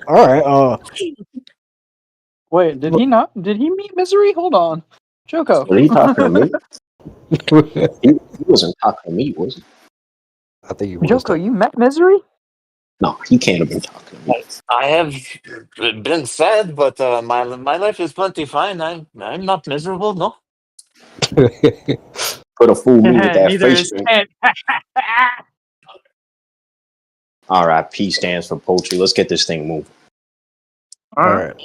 alright, Wait, did he not? Did he meet Misery? Hold on. Joko. Was he talking to me? He wasn't talking to me, was he? I think he was. Joko, you met Misery? No, he can't have been talking to me. I have been sad, but my life is plenty fine. I'm not miserable, no. Could have fooled me with that Neither face is drink. Kent. Alright, P stands for poetry. Let's get this thing moving. Alright.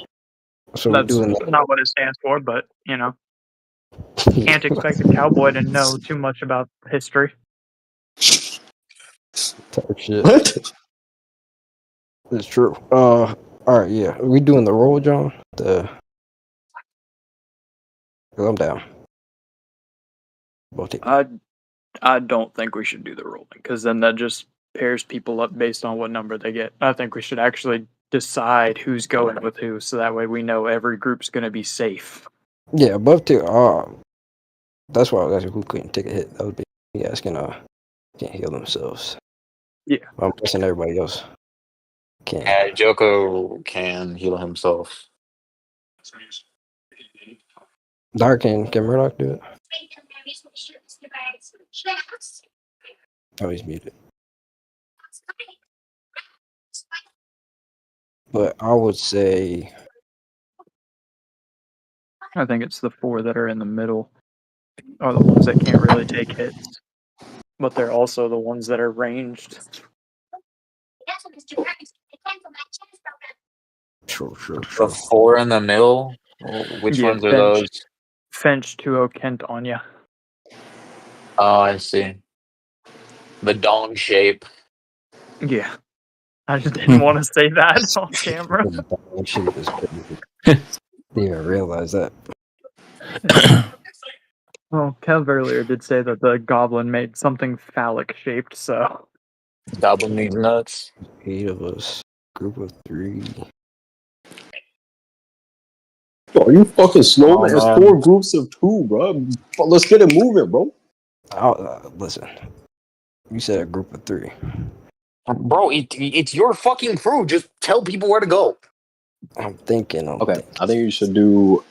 So we're That's doing that. not what it stands for, but, can't expect a cowboy to know too much about history. Type shit. What? It's true. Alright, yeah. Are we doing the roll, John? Cause I'm down. I don't think we should do the rolling, because then that just pairs people up based on what number they get. I think we should actually decide who's going with who, so that way we know every group's going to be safe. Yeah, above 2. That's why I was asking who couldn't take a hit. That would be asking can't heal themselves. Yeah. I'm guessing everybody else can. Joko can heal himself. Dark can Murdoch do it? Oh, he's muted. But I would say I think it's the 4 that are in the middle are the ones that can't really take hits. But they're also the ones that are ranged. sure. The 4 in the middle? Which ones are those? Finch, 2-0, Kent, Onya. Oh, I see. The dong shape. Yeah. I just didn't want to say that on camera. shape is crazy. Didn't even realize that. Well, Kev earlier did say that the goblin made something phallic shaped, so. Goblin needs nuts. 8 of us. Group of 3. Are you fucking slow, man? Oh, It's man. 4 groups of 2, bro. Let's get it moving, bro. Listen. You said a group of 3. Bro, it's your fucking crew. Just tell people where to go. I'm thinking. Okay, I think you should do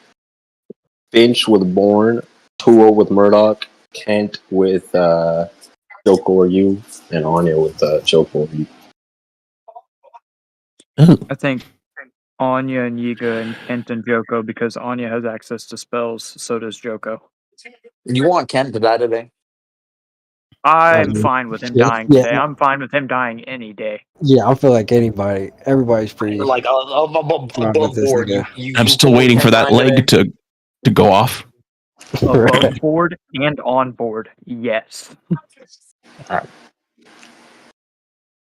Finch with Borne, Tua with Murdoch, Kent with Joko or you, and Onya with Joko or you. I think Onya and Yiga and Kent and Joko, because Onya has access to spells, so does Joko. You want Kent to die today? I'm fine with him dying today. I'm fine with him dying any day. Yeah, I feel like everybody's pretty Like above this board. nigga. I'm still waiting for that leg to go off. Above board and on board, yes. Alright.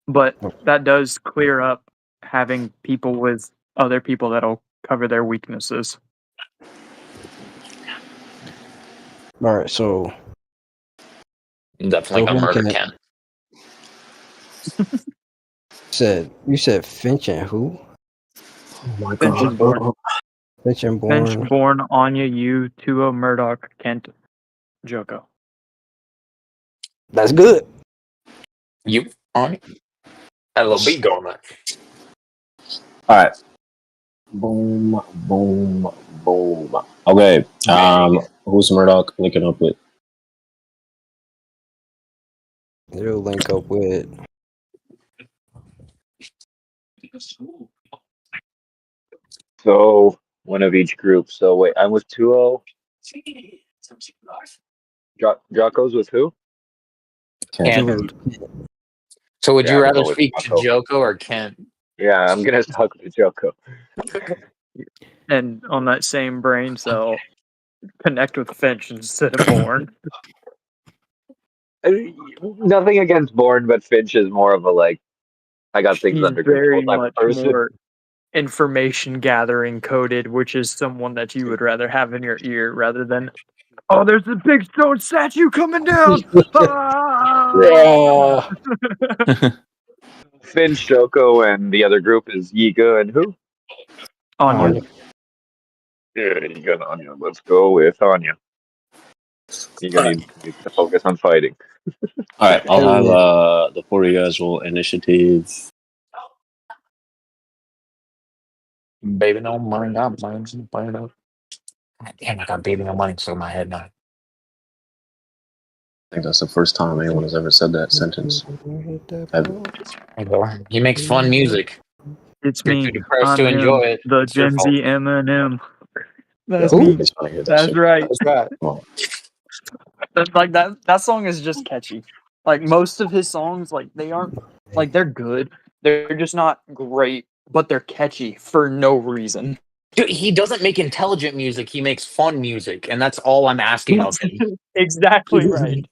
But that does clear up having people with other people that'll cover their weaknesses. Alright, so Definitely gonna murder Kent. You said Finch and who? Oh my Finch and Borne. Finch and Borne. Finch, Borne, Onya, you, 2-0, Murdoch, Kent, Joko. That's good. You on it? Had a little beat going there. Alright. Boom, boom, boom. Okay, who's Murdoch linking up with? You'll link up with So one of each group. So wait, I'm with 2-0. Joko's with who? Kent. So would you I'm rather going with speak to Joko. Joko or Kent? Yeah, I'm gonna talk to Joko. And on that same brain cell, connect with Finch instead of Borne. Nothing against Borne, but Finch is more of a like, I got things He's under very control type much of person. more information gathering coded, which is someone that you would rather have in your ear rather than, oh, there's a big stone statue coming down. Yeah. Finch, Joko, and the other group is Yiga and who? Onya. Yeah, Yiga and Onya. Let's go with Onya. Yiga needs to focus on fighting. Alright, I'll have the 4 of you guys roll initiative. Baby, no money, not money. God damn, I got baby, no money stuck in my head now. I think that's the first time anyone has ever said that sentence. He makes fun music. It's You're me. too depressed I'm to enjoy it. the It's your Gen fault. Z Eminem. That's Who? me. It's funny to hear that That's shit. right. That's right. Oh. That's like that song is just catchy. Like most of his songs, like they aren't like they're good. They're just not great, but they're catchy for no reason. Dude, he doesn't make intelligent music. He makes fun music, and that's all I'm asking of him. Exactly right.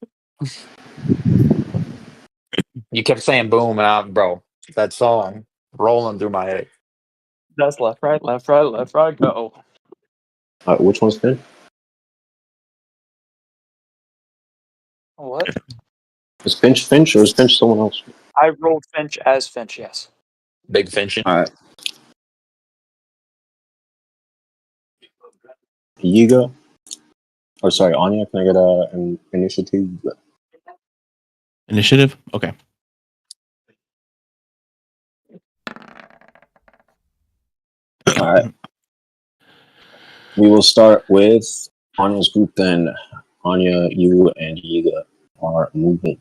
You kept saying boom, and bro, that song rolling through my head. That's left, right, go. Which one's Finn? What? Is Finch or is Finch someone else? I rolled Finch as Finch, yes. Big Finch. Alright. Yiga, Or sorry, Onya, can I get an initiative? Initiative? Okay. All right. We will start with Anya's group then. Onya, you, and Yiga are moving.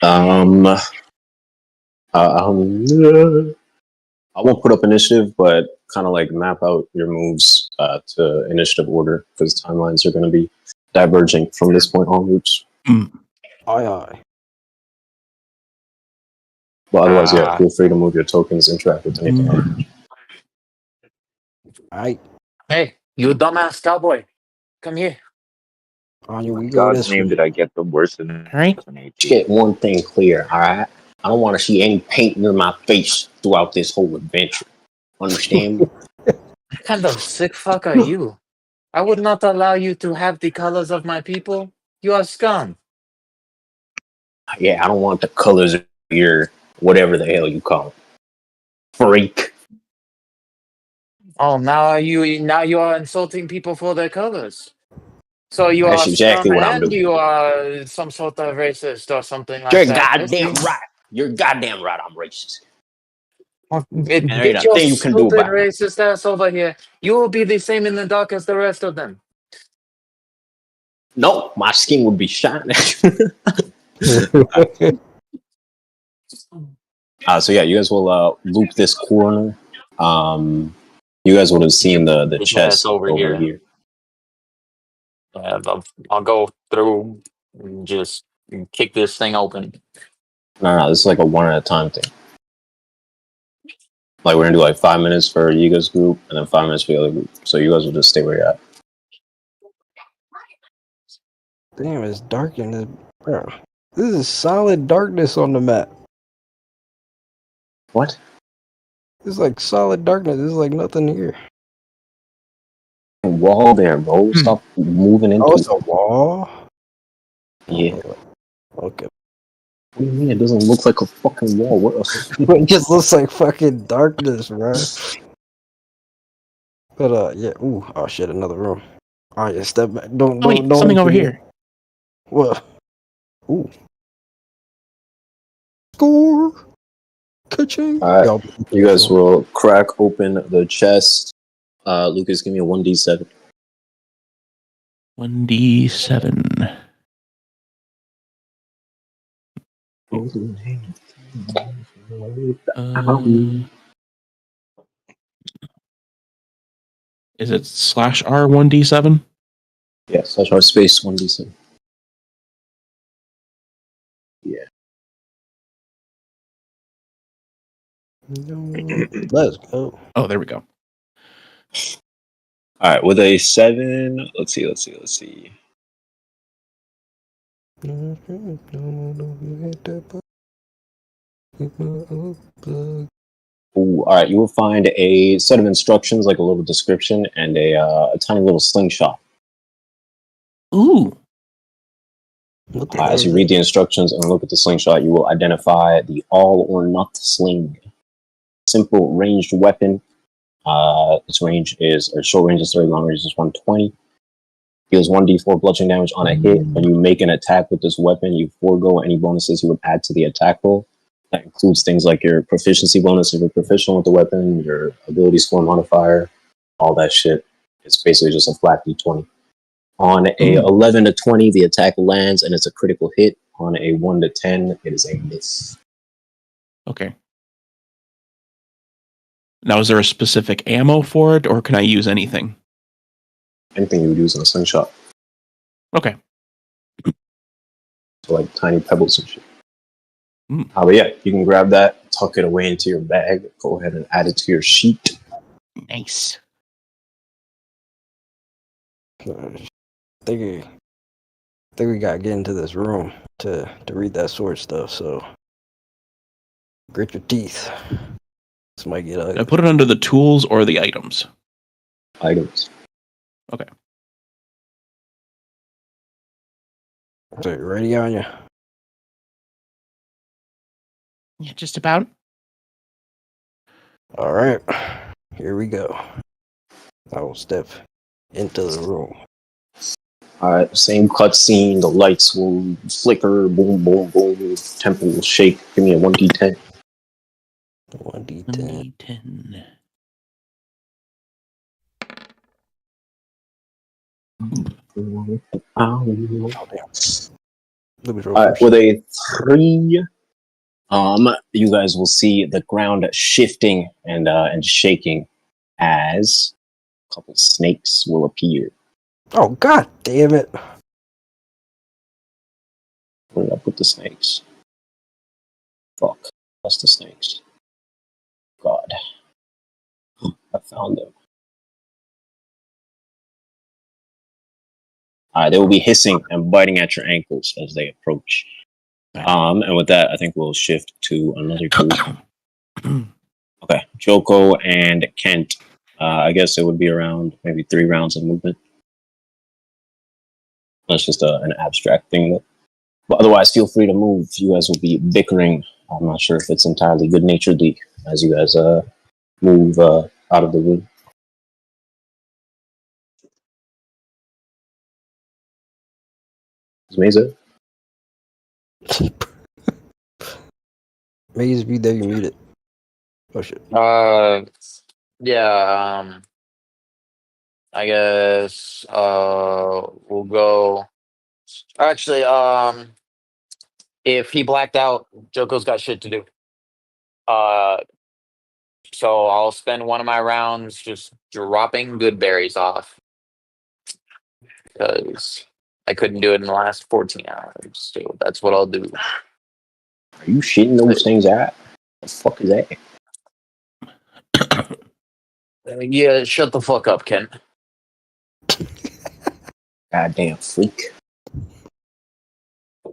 I won't put up initiative, but kind of like map out your moves to initiative order because timelines are going to be diverging from this point onwards. Aye, aye. But otherwise, yeah, feel free to move your tokens, interact with anything. Aight. Hey, you dumbass cowboy. Come here. Anya, we In go God's this name way. did I get the worst in All right. Get one thing clear, all right? I don't want to see any painting in my face throughout this whole adventure. Understand me? What kind of sick fuck are you? I would not allow you to have the colors of my people. You are scum. Yeah, I don't want the colors of your whatever the hell you call it. Freak. Oh, now you are insulting people for their colors. So you That's are exactly scum what I'm and doing. you are some sort of racist or something like You're that. goddamn right. You're goddamn right. I'm racist. Get And there ain't a your thing you can do stupid about it. racist ass over here. You will be the same in the dark as the rest of them. No, my skin would be shining. So yeah, you guys will loop this corner. You guys would have seen the It's chest over over here. here. I'll go through and just kick this thing open. No, this is like a one at a time thing. Like we're gonna do like 5 minutes for Yiga's group and then 5 minutes for the other group. So you guys will just stay where you're at. Damn, it's dark in this. Bro, this is solid darkness on the map. What? It's like solid darkness. There's like nothing here. Wall there, bro. Stop moving into Oh, it's a wall? Yeah. Okay. What do you mean? It doesn't look like a fucking wall. What else? It just looks like fucking darkness, bro. But yeah. Ooh, oh shit, another room. Oh yeah, step back. Don't Something over open it. here. What? Ooh. Score. Ka-ching. All right. Y'all- You guys will crack open the chest. Lucas, give me a 1d7. 1d7. Is it /R 1d7? Yes, that's our space 1d7. Yeah. Let's go. Oh, there we go. All right, with a 7, let's see. Ooh, all right, you will find a set of instructions, like a little description, and a tiny little slingshot. Ooh. What the As you read the instructions and look at the slingshot, you will identify the all or not sling. Simple ranged weapon. Its range is, or short range is 30, long range is 120. Deals 1d4 bludgeoning damage on a hit. When you make an attack with this weapon, you forego any bonuses you would add to the attack roll. That includes things like your proficiency bonus if you're proficient with the weapon, your ability score modifier, all that shit. It's basically just a flat d20. On a 11 to 20, the attack lands and it's a critical hit. On a 1 to 10, it is a miss. Okay. Now, is there a specific ammo for it, or can I use anything? Anything you would use in a slingshot. Okay. So like tiny pebbles and shit. But yeah, you can grab that, tuck it away into your bag, go ahead and add it to your sheet. Nice. I think we gotta get into this room to read that sword stuff, so grit your teeth. This might get ugly. I put it under the tools or the items? Items. Okay. So, ready, Onya? Yeah, just about. All right, here we go. I will step into the room. Alright, same cutscene. The lights will flicker. Boom, boom, boom. Temple will shake. Give me a 1d10. 1d10. 10. Oh, damn. Let me Alright, with a 3, you guys will see the ground shifting and shaking as a couple snakes will appear. Oh, god damn it. Where did I put the snakes? Fuck. That's the snakes. God. I found them. They will be hissing and biting at your ankles as they approach. And with that, I think we'll shift to another group. Okay, Joko and Kent. I guess it would be around maybe 3 rounds of movement. That's just an abstract thing. But otherwise, feel free to move. You guys will be bickering. I'm not sure if it's entirely good-naturedly as you guys move out of the room. Is Mesa? Maze, be there, you muted. Oh shit. Yeah, I guess we'll go. Actually, if he blacked out, Joko's got shit to do. So I'll spend one of my rounds just dropping good berries off because I couldn't do it in the last 14 hours. So that's what I'll do. Are you shitting those things out? What the fuck is that? Yeah, shut the fuck up, Ken. Goddamn freak.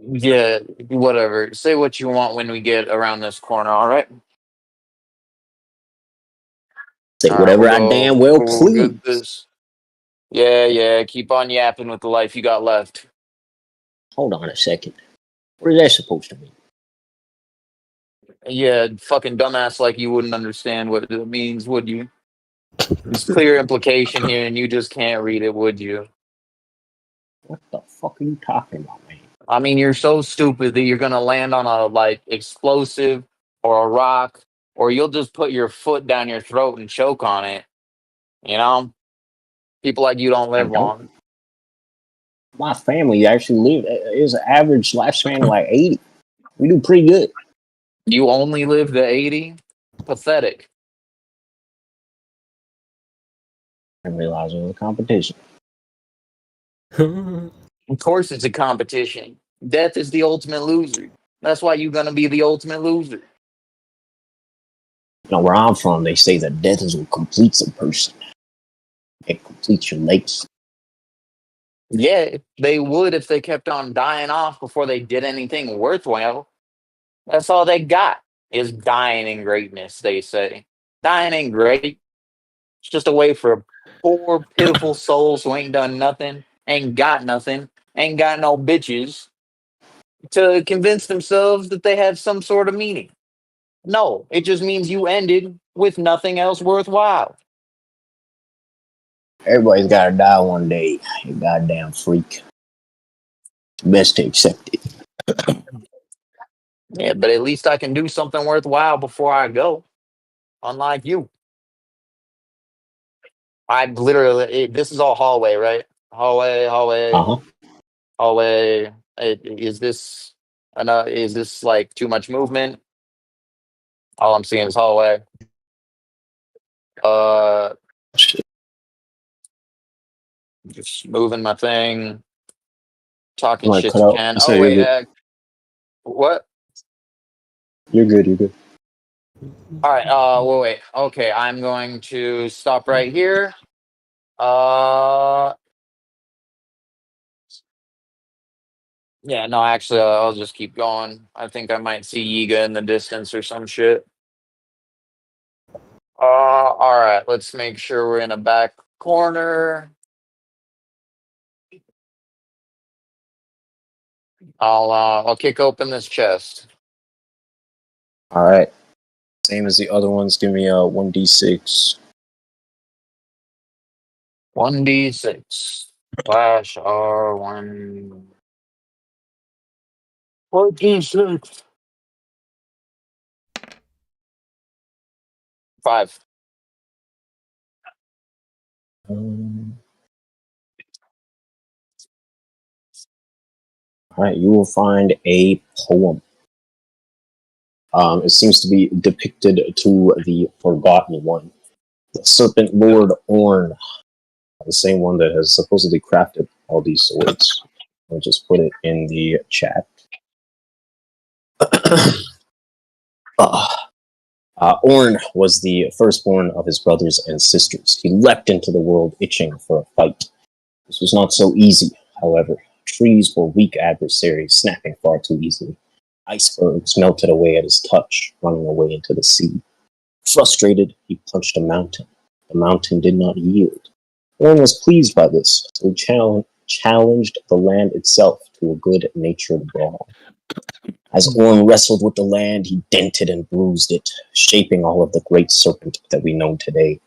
Yeah, whatever. Say what you want when we get around this corner, all right? Say All whatever right, I damn well we'll please. get this. Yeah, keep on yapping with the life you got left. Hold on a second. What is that supposed to mean? Yeah, fucking dumbass like you wouldn't understand what it means, would you? There's clear implication here and you just can't read it, would you? What the fuck are you talking about, man? I mean, you're so stupid that you're gonna land on a like explosive or a rock, or you'll just put your foot down your throat and choke on it. You know? People like you don't I live don't. long. My family actually is an average lifespan of like 80. We do pretty good. You only live to 80? Pathetic. I realize it was a competition. Of course it's a competition. Death is the ultimate loser. That's why you're gonna be the ultimate loser. You know, where I'm from, they say that death is what completes a person. It completes your legacy. Yeah, they would if they kept on dying off before they did anything worthwhile. That's all they got is dying in greatness, they say. Dying ain't great. It's just a way for poor, pitiful souls who ain't done nothing, ain't got nothing, ain't got no bitches to convince themselves that they have some sort of meaning. No, it just means you ended with nothing else worthwhile. Everybody's gotta die one day, you goddamn freak. Best to accept it. Yeah, but at least I can do something worthwhile before I go. Unlike you. I literally, this is all hallway, right? Hallway, Uh-huh. hallway. Is this enough? Is this like too much movement? All I'm seeing is hallway. Shit. Just moving my thing, talking Might shit cut to out. Ken. I Oh say you're wait, good. what? You're good. All right. Wait. Okay, I'm going to stop right here. Yeah. No, actually, I'll just keep going. I think I might see Yiga in the distance or some shit. All right. Let's make sure we're in a back corner. I'll kick open this chest. Alright. Same as the other ones. Give me a 1d6. 1d6. Flash R1. 14-6. 5. All right, you will find a poem. It seems to be depicted to the Forgotten One, the Serpent Lord Orne, the same one that has supposedly crafted all these swords. I'll just put it in the chat. Orne was the firstborn of his brothers and sisters. He leapt into the world itching for a fight. This was not so easy, however. Trees were weak adversaries, snapping far too easily. Icebergs melted away at his touch, running away into the sea. Frustrated, he punched a mountain. The mountain did not yield. Orne was pleased by this, so he challenged the land itself to a good-natured brawl. As Orne wrestled with the land, he dented and bruised it, shaping all of the great serpent that we know today.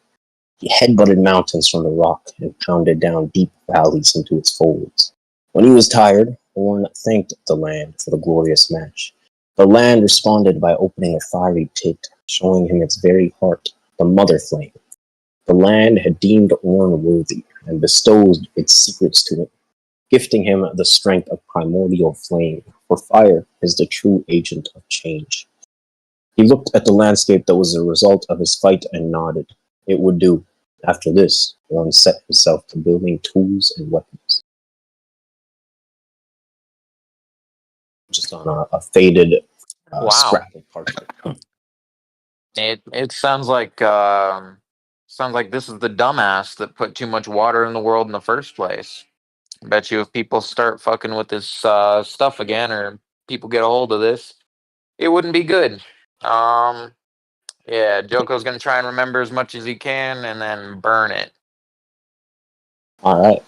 He headbutted mountains from the rock and pounded down deep valleys into its folds. When he was tired, Orne thanked the land for the glorious match. The land responded by opening a fiery pit, showing him its very heart, the mother flame. The land had deemed Orne worthy and bestowed its secrets to him, gifting him the strength of primordial flame, for fire is the true agent of change. He looked at the landscape that was the result of his fight and nodded. It would do. After this, Orne set himself to building tools and weapons. Just on a faded scrap of parchment. It sounds like this is the dumbass that put too much water in the world in the first place. I bet you if people start fucking with this stuff again, or people get a hold of this, it wouldn't be good. Yeah, Joko's gonna try and remember as much as he can, and then burn it. All right.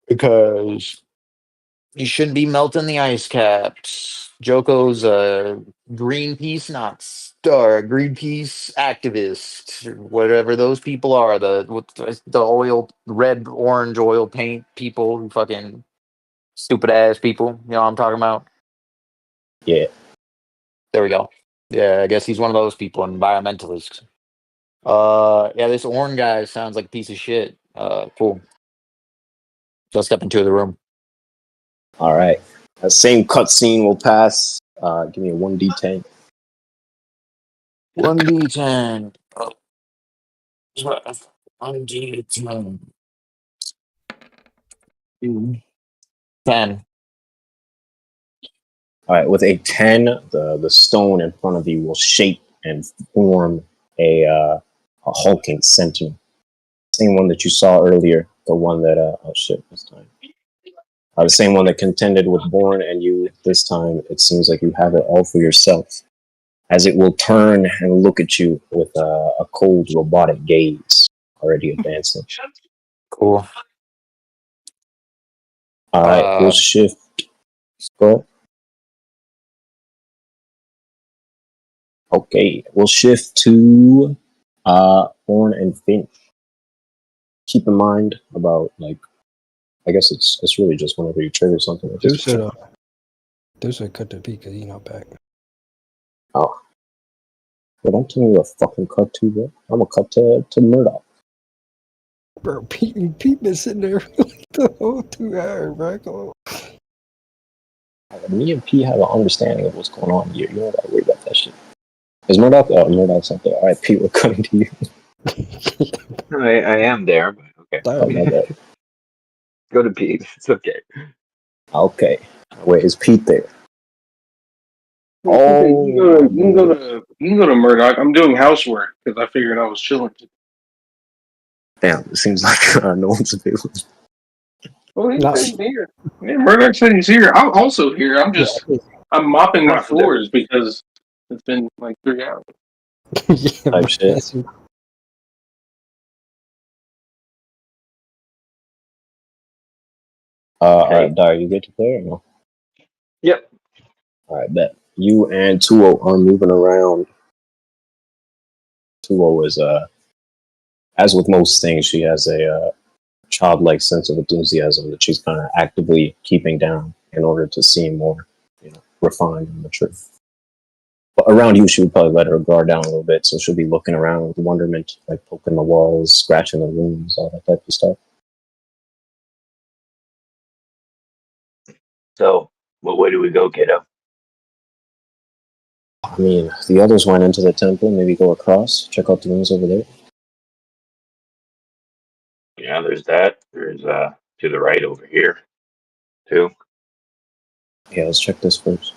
Because you shouldn't be melting the ice caps. Joko's a Greenpeace Greenpeace activist, whatever those people are. The oil, red, orange oil paint people, who fucking stupid ass people. You know what I'm talking about? Yeah. There we go. Yeah, I guess he's one of those people, environmentalists. Yeah, this Orne guy sounds like a piece of shit. Cool. So I'll step into the room. All right. The same cutscene will pass. Give me a 1d10. 1d10. 1d10. 10. All right. With a 10, the stone in front of you will shape and form a hulking sentinel. Same one that you saw earlier. The one that oh shit, this time. The same one that contended with Borne and you. This time, it seems like you have it all for yourself, as it will turn and look at you with a cold robotic gaze, already advancing. Cool. All right, we'll shift. Go. Okay, we'll shift to Borne and Finch. Keep in mind about, like, I guess it's really just whenever you trigger something. There's a cut to Pete because he's not back. Oh. Well, don't tell me a fucking cut to, bro. I'm gonna cut to Murdoch. Bro, Pete been sitting there like the whole 2 hours, bro. Come on. Me and P have an understanding of what's going on here. You don't gotta worry about that shit. Is Murdoch? Oh, Murdoch's not there. All right, Pete, we're coming to you. I am there, but okay. Oh, my bad. Go to Pete. It's okay. Okay. Wait, is Pete there? Oh, you can go to Murdoch. I'm doing housework because I figured I was chilling. Damn, it seems like no one's available. Oh, he's here. Yeah, Murdoch said he's here. I'm also here. I'm mopping my floors because it's been like 3 hours. Yeah, type shit. All right, Dar, you get to play or no? Yep. All right, bet. You and Tuo are moving around. Tuo is as with most things, she has a childlike sense of enthusiasm that she's kind of actively keeping down in order to seem more, refined and mature. But around you, she would probably let her guard down a little bit, so she'll be looking around with wonderment, like poking the walls, scratching the rooms, all that type of stuff. So, what way do we go, kiddo? I mean, the others went into the temple, maybe go across, check out the rooms over there. Yeah, there's that. There's to the right over here, too. Yeah, let's check this first.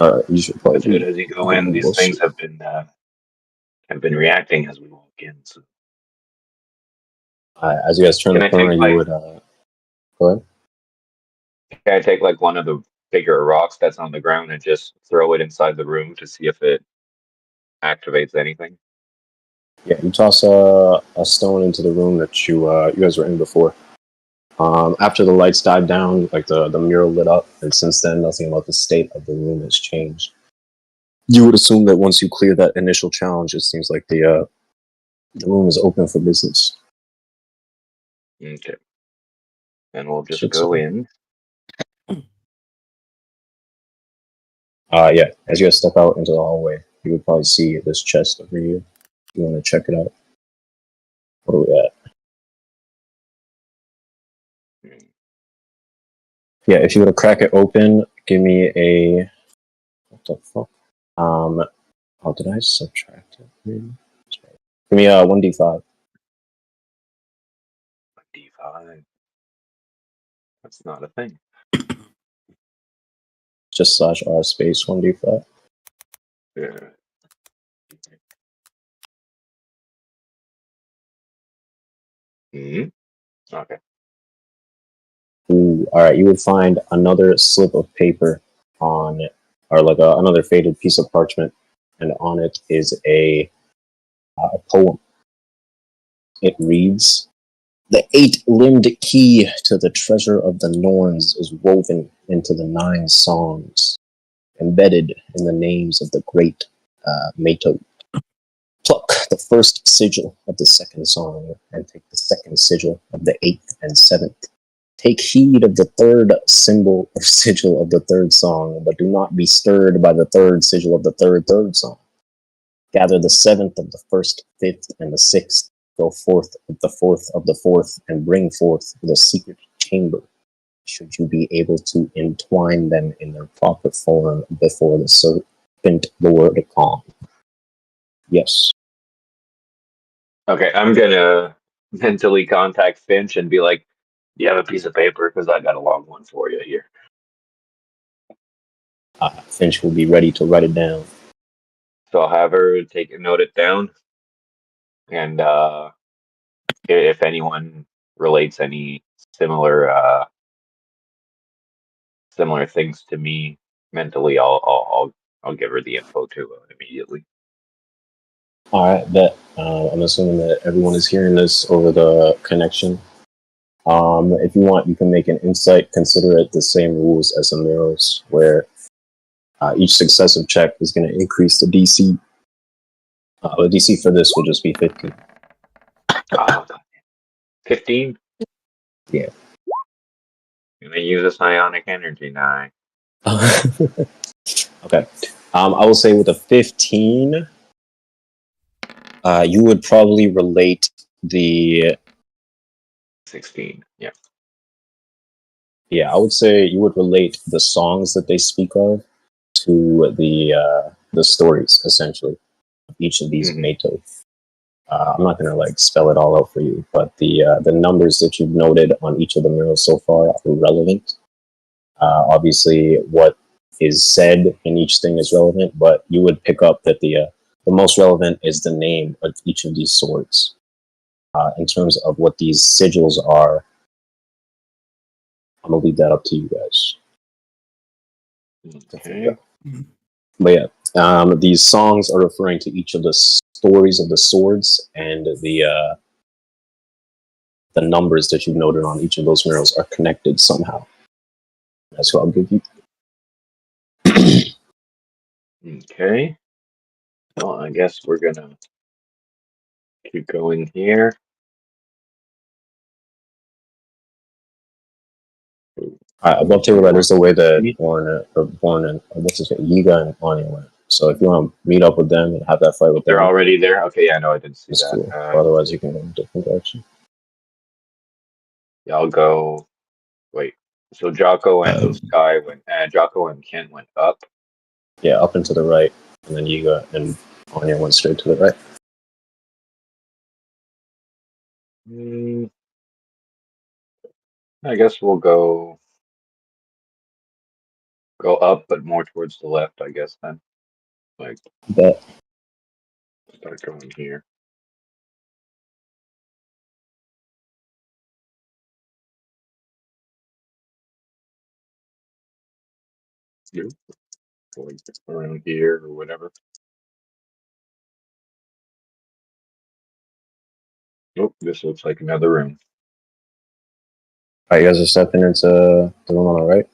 Alright, you should probably Dude, as you go in, these things have been reacting as we walk in. So. As you guys turn the corner, you would go ahead. Can I take like one of the bigger rocks that's on the ground and just throw it inside the room to see if it activates anything? Yeah, you toss a stone into the room that you guys were in before. After the lights died down, like the mural lit up, and since then, nothing about the state of the room has changed. You would assume that once you clear that initial challenge, it seems like the room is open for business. Okay. And we'll just go in. Yeah, as you guys step out into the hallway, you would probably see this chest over here. You want to check it out. What are we at? Yeah, if you were to crack it open, give me a... What the fuck? How did I subtract it? Give me a 1d5. 1d5. That's not a thing. Just /r space 1d5. Yeah. Okay. Ooh, all right. You would find another slip of paper on, or like another faded piece of parchment, and on it is a poem. It reads, "The 8-limbed key to the treasure of the Norns is woven into the 9 songs, embedded in the names of the great Mato. Pluck the first sigil of the 2nd song, and take the 2nd sigil of the 8th and 7th. Take heed of the 3rd symbol or sigil of the 3rd song, but do not be stirred by the 3rd sigil of the 3rd song. Gather the 7th of the 1st, 5th, and the 6th. Go forth with the 4th of the 4th, and bring forth the secret chamber. Should you be able to entwine them in their proper form before the serpent Lord Khan." Yes. Okay, I'm gonna mentally contact Finch and be like, "Do you have a piece of paper? Because I got a long one for you here." Finch will be ready to write it down. So I'll have her note it down, and if anyone relates any similar things to me mentally, I'll give her the info to immediately. All right, bet. I'm assuming that everyone is hearing this over the connection. If you want, you can make an insight. Consider it the same rules as the mirrors, where each successive check is going to increase the DC. The DC for this will just be 15. 15? Yeah. I'm gonna use a psionic energy now. Okay. I will say with a 15, you would probably relate the 16. Yeah. Yeah, I would say you would relate the songs that they speak of to the stories, essentially, of each of these Mato. I'm not gonna like spell it all out for you, but the numbers that you've noted on each of the murals so far are relevant. Obviously, what is said in each thing is relevant, but you would pick up that the most relevant is the name of each of these swords. In terms of what these sigils are, I'm gonna leave that up to you guys. Okay. But yeah, these songs are referring to each of the stories of the swords, and the numbers that you've noted on each of those murals are connected somehow. That's what I'll give you. Okay. Well, I guess we're gonna Keep going here. Above table right is the way that Borne and what's his name, Yiga and Onya went. So if you want to meet up with them and have that fight with them, They're already there? Okay, yeah, no, I didn't see that's that. cool. Otherwise, you can go in a different direction. Yeah, I'll go. Wait. So Joko and Sky went. Joko and Kent went up. Yeah, up and to the right, and then Yiga and Onya went straight to the right. I guess we'll go up, but more towards the left. I guess then. Like, Bet. Start going here. Going around here or whatever. Nope, this looks like another room. Alright, you guys are stepping into the room on the right?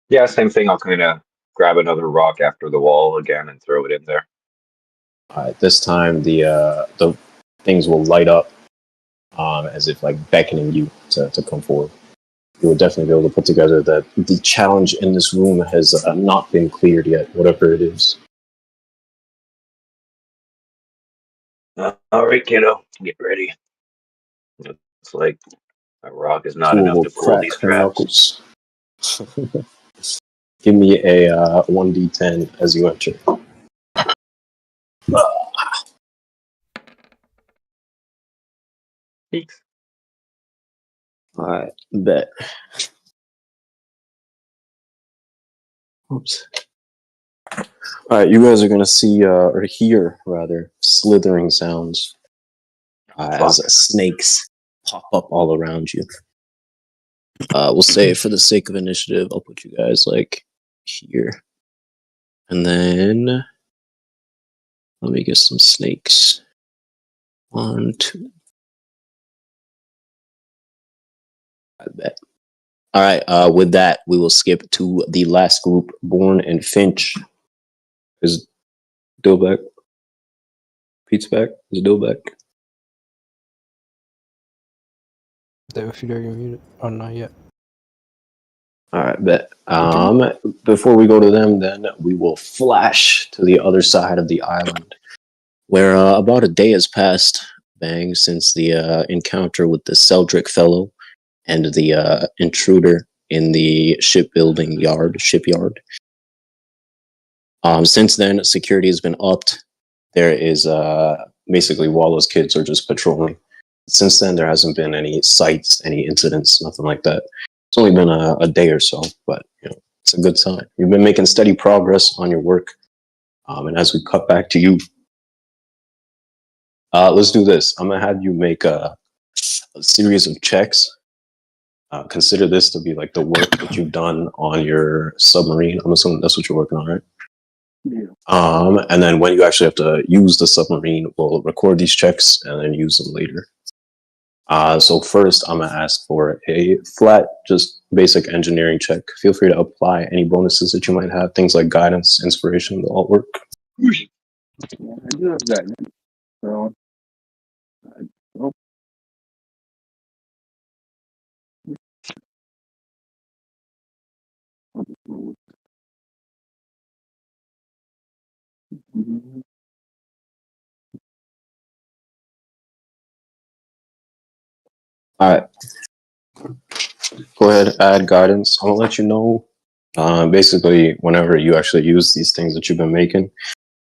Yeah, same thing. I'll kind of grab another rock after the wall again and throw it in there. Alright, this time the things will light up as if like beckoning you to come forward. You will definitely be able to put together that the challenge in this room has not been cleared yet, whatever it is. All right, kiddo, get ready. It's like a rock is not Tool enough will to pull crack these her traps. knuckles. Give me a 1d10 as you enter. Peaks. Alright, bet. Oops. Alright, you guys are gonna see, or hear, rather, slithering sounds as snakes pop up all around you. We'll say for the sake of initiative, I'll put you guys, like, here. And then, let me get some snakes. 1, 2. I bet. Alright, with that, we will skip to the last group, Borne and Finch. Is Dill back? Pete's back? Is Dill back? If you're muted. Oh, not yet. Alright, bet. Before we go to them, then, we will flash to the other side of the island, where about a day has passed, bang, since the encounter with the Seldrick fellow and the intruder in the shipyard. Since then, security has been upped. There is basically Wallow's kids are just patrolling. Since then, there hasn't been any sights, any incidents, nothing like that. It's only been a day or so, but it's a good sign. You've been making steady progress on your work. And as we cut back to you, let's do this. I'm gonna have you make a series of checks. Consider this to be like the work that you've done on your submarine. I'm assuming that's what you're working on, right? Yeah. And then when you actually have to use the submarine, we'll record these checks and then use them later. So first, I'm gonna ask for a flat, just basic engineering check. Feel free to apply any bonuses that you might have, things like guidance, inspiration, they'll all work. Yeah, I do have that. So, Alright. Go ahead, add guidance. I'm gonna let you know. Basically, whenever you actually use these things that you've been making,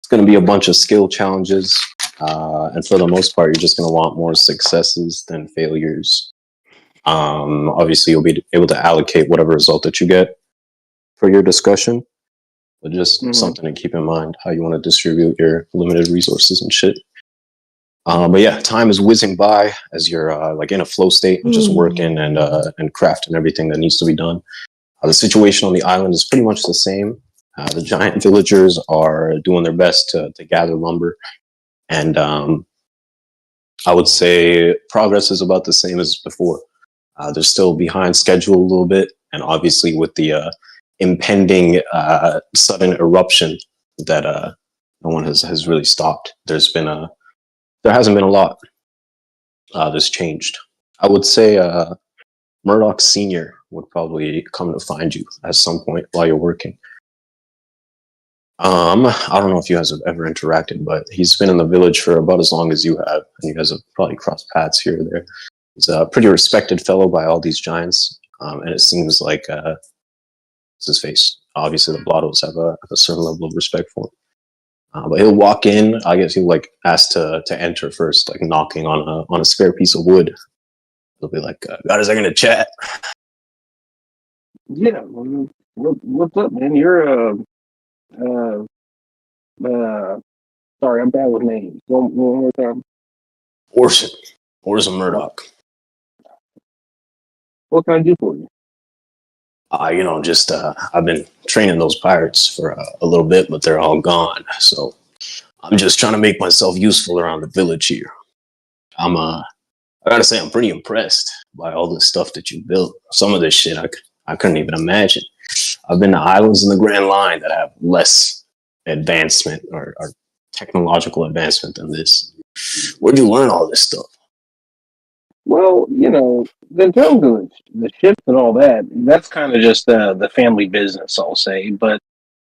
it's gonna be a bunch of skill challenges. And for the most part, you're just gonna want more successes than failures. Obviously, you'll be able to allocate whatever result that you get for your discussion, but just something to keep in mind how you want to distribute your limited resources and shit. But yeah, time is whizzing by as you're like in a flow state, just working and crafting everything that needs to be done. The situation on the island is pretty much the same. The giant villagers are doing their best to gather lumber, and I would say progress is about the same as before. They're still behind schedule a little bit, and obviously with the impending sudden eruption that No one has really stopped. There hasn't been a lot that's changed. I would say Murdoch Senior would probably come to find you at some point while you're working. I don't know if you guys have ever interacted, but he's been in the village for about as long as you have, and you guys have probably crossed paths here or there. He's a pretty respected fellow by all these giants, and it seems like what's his face? Obviously, the Blottos have a certain level of respect for him. But he'll walk in. I guess he'll like ask to enter first, like knocking on a spare piece of wood. He'll be like, "Got a second to chat?" Yeah. What's up, man? You're sorry, I'm bad with names. One more time. Orson Murdoch. What can I do for you? Just I've been training those pirates for a little bit, but they're all gone. So I'm just trying to make myself useful around the village here. I gotta say, I'm pretty impressed by all the stuff that you built. Some of this shit I couldn't even imagine. I've been to islands in the Grand Line that have less advancement or technological advancement than this. Where'd you learn all this stuff? Well, in terms of the ships and all that, that's kind of just the family business, I'll say. But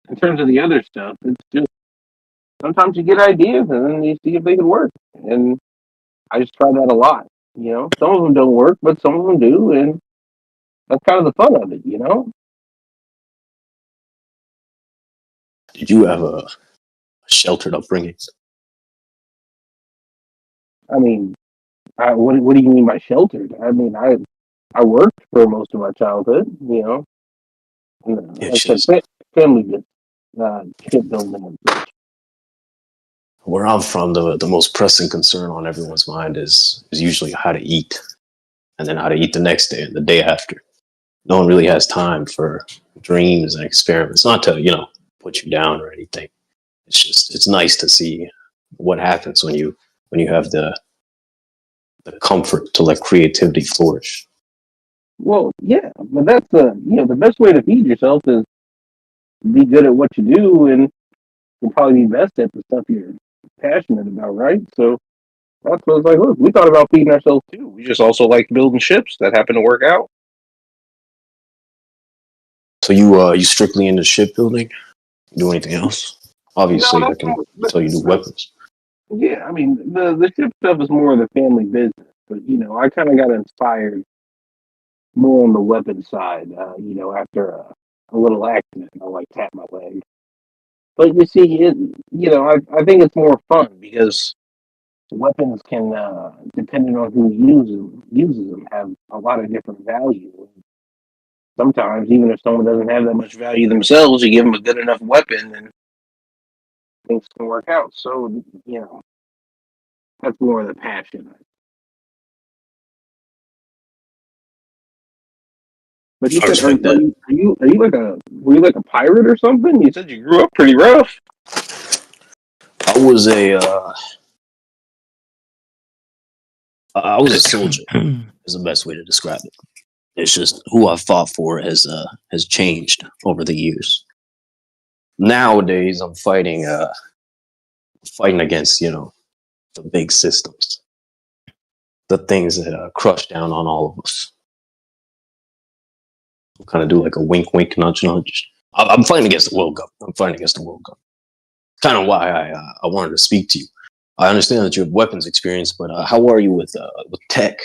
in terms of the other stuff, it's just sometimes you get ideas and then you see if they can work. And I just try that a lot. Some of them don't work, but some of them do, and that's kind of the fun of it. Did you have a sheltered upbringing? I mean, what do you mean by sheltered? I mean, I worked for most of my childhood. And, Yeah, like I said, family did shipbuilding and such. Where I'm from, the most pressing concern on everyone's mind is usually how to eat, and then how to eat the next day and the day after. No one really has time for dreams and experiments. Not to put you down or anything. It's nice to see what happens when you have the comfort to let creativity flourish. Well, yeah, but that's the best way to feed yourself is be good at what you do, and you'll probably be best at the stuff you're passionate about, right? So that's what it's like. Look, we thought about feeding ourselves too. We just also like building ships that happen to work out. So you strictly into shipbuilding? Do anything else? Obviously, I can tell you do weapons. Yeah, I mean the ship stuff is more of the family business, but I kind of got inspired more on the weapon side. After a little accident, I like tapped my leg. But you see, I think it's more fun because weapons can, depending on who uses them, have a lot of different value. Sometimes, even if someone doesn't have that much value themselves, you give them a good enough weapon, and things can work out. So, that's more of the passion. But you said, are you were you like a pirate or something? You said you grew up pretty rough. I was a soldier. Is the best way to describe it. It's just who I fought for has changed over the years. Nowadays, I'm fighting against the big systems, the things that crush down on all of us. I'll kind of do like a wink, wink, nudge, nudge. I'm fighting against the world government. Kind of why I wanted to speak to you. I understand that you have weapons experience, but how are you with tech?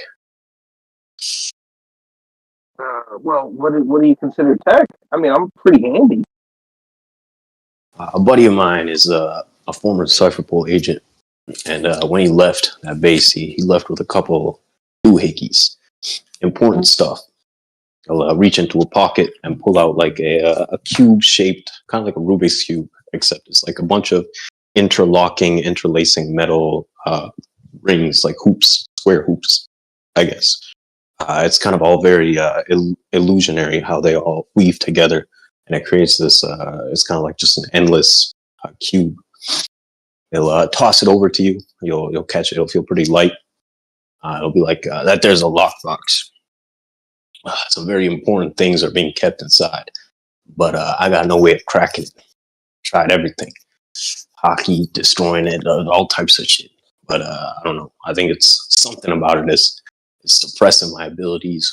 Well, what do you consider tech? I mean, I'm pretty handy. A buddy of mine is a former Cypherpole agent, and when he left that base, he left with a couple doohickeys, important stuff. He'll reach into a pocket and pull out like a cube-shaped, kind of like a Rubik's Cube, except it's like a bunch of interlacing metal rings, like hoops, square hoops, I guess. It's kind of all very illusionary how they all weave together, and it creates this. It's kind of like just an endless cube. He'll toss it over to you. You'll catch it. It'll feel pretty light. It'll be like that. There's a lockbox. Some very important things are being kept inside, but I got no way of cracking it. Tried everything. hockey, destroying it, all types of shit. But I don't know. I think it's something about it is suppressing my abilities,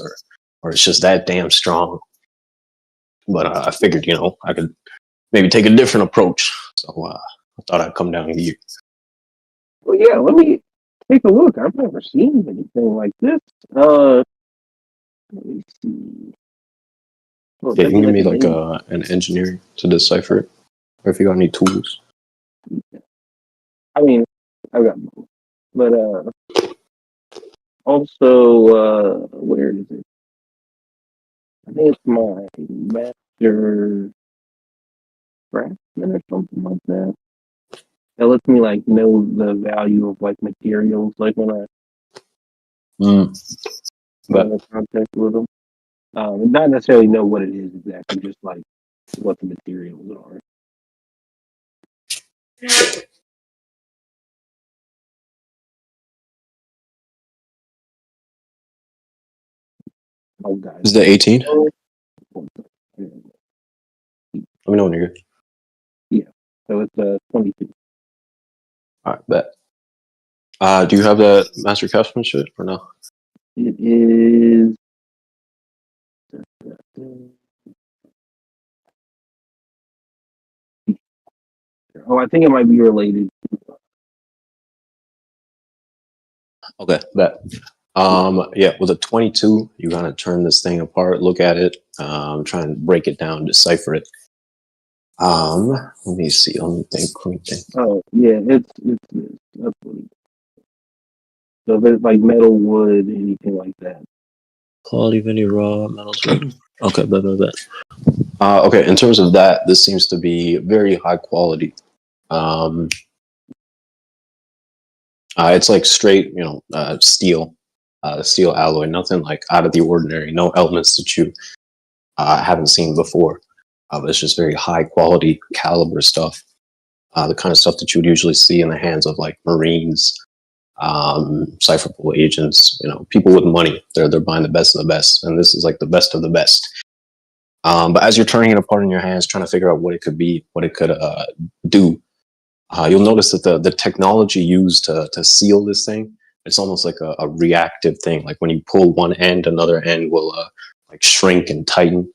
or it's just that damn strong. But I figured, I could maybe take a different approach. So I thought I'd come down here. Well, yeah, let me take a look. I've never seen anything like this. Let me see. Well, Yeah, you can give me like like an engineer to decipher it, or if you got any tools. I mean, I've got both. But also, where is it? I think it's my master craftsman or something like that. That lets me like know the value of like materials, like when I But in contact with them. Not necessarily know what it is exactly, just like what the materials are. Oh, guys. is the 18? Let me know when you're good. Yeah, so it's 22. All right, bet. Do you have the master craftsmanship or no? It is. Oh, I think it might be related. Okay, bet. Yeah, with a 22, you gotta turn this thing apart, look at it, try and break it down, decipher it. Let me see. Let me think. Oh, yeah, it's this. That's what it is. So if it's like metal, wood, anything like that. Quality venue raw metals. Okay, bet. Okay, in terms of that, this seems to be very high quality. It's like straight, steel, steel alloy, nothing like out of the ordinary, no elements that you haven't seen before. But it's just very high quality caliber stuff, the kind of stuff that you would usually see in the hands of like Marines, cipher pool agents, people with money. They're buying the best of the best, and this is like the best of the best. But as you're turning it apart in your hands, trying to figure out what it could be, what it could do, you'll notice that the technology used to seal this thing, it's almost like a reactive thing. Like when you pull one end, another end will like shrink and tighten.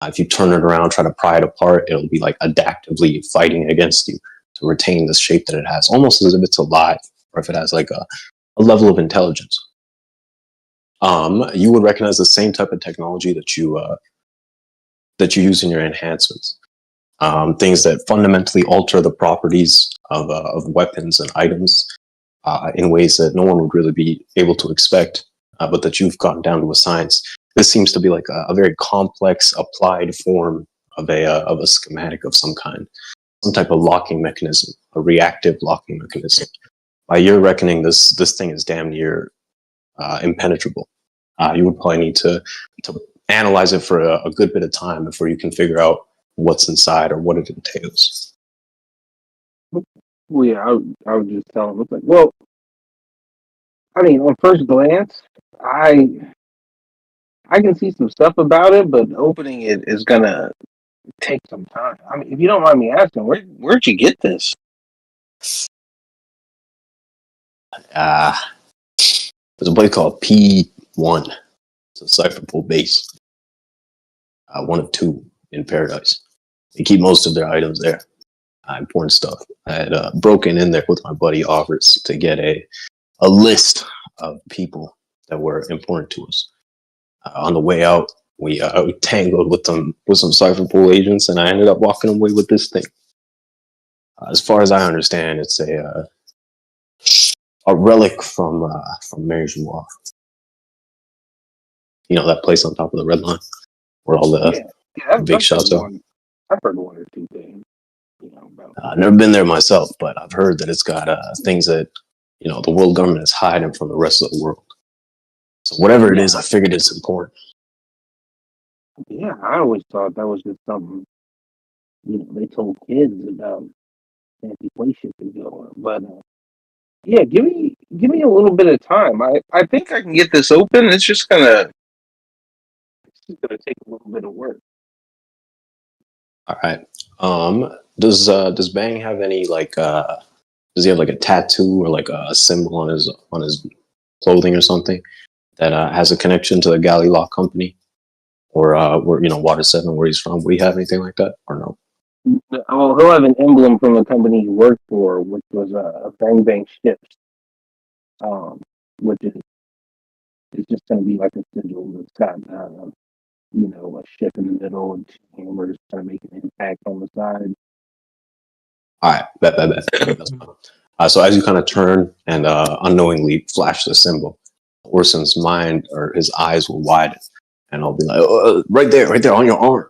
If you turn it around, try to pry it apart, it'll be like adaptively fighting against you to retain the shape that it has, almost as if it's alive, or if it has like a level of intelligence. You would recognize the same type of technology that you use in your enhancements. Things that fundamentally alter the properties of weapons and items in ways that no one would really be able to expect, but that you've gotten down to a science. This seems to be like a very complex applied form of a schematic of some kind, some type of locking mechanism, a reactive locking mechanism. By your reckoning, this thing is damn near impenetrable. You would probably need to analyze it for a good bit of time before you can figure out what's inside or what it entails. Well, yeah, I would just tell him. It's like, well, I mean, on first glance, I can see some stuff about it, but opening it is gonna take some time. I mean, if you don't mind me asking, where'd you get this? There's a place called P1. It's a cipher pool base. One of two in Paradise. They keep most of their items there. Important stuff. I had broken in there with my buddy Offers to get a list of people that were important to us. On the way out, we tangled with some cipher pool agents, and I ended up walking away with this thing. As far as I understand, it's a relic from Mary Jouaf. That place on top of the red line where all the big shots are. I've heard one or two things. About I've never been there myself, but I've heard that it's got things that the world government is hiding from the rest of the world. So whatever it is, I figured it's important. Yeah, I always thought that was just something they told kids about anti-inflation to go on. But yeah, give me a little bit of time. I think I can get this open. It's just gonna take a little bit of work. All right. Does Bang have any like does he have like a tattoo or like a symbol on his clothing or something that has a connection to the Galley Lock Company or where Water 7 where he's from? Would he have anything like that or no? Well, he'll have an emblem from the company he worked for, which was a Bang Bang Ships, which is it's just going to be like a sigil that's got a ship in the middle and two hammers trying to make an impact on the side. All right, bet. That's fine. So as you kind of turn and unknowingly flash the symbol, Orson's mind or his eyes will widen, and I'll be like, right there on your arm,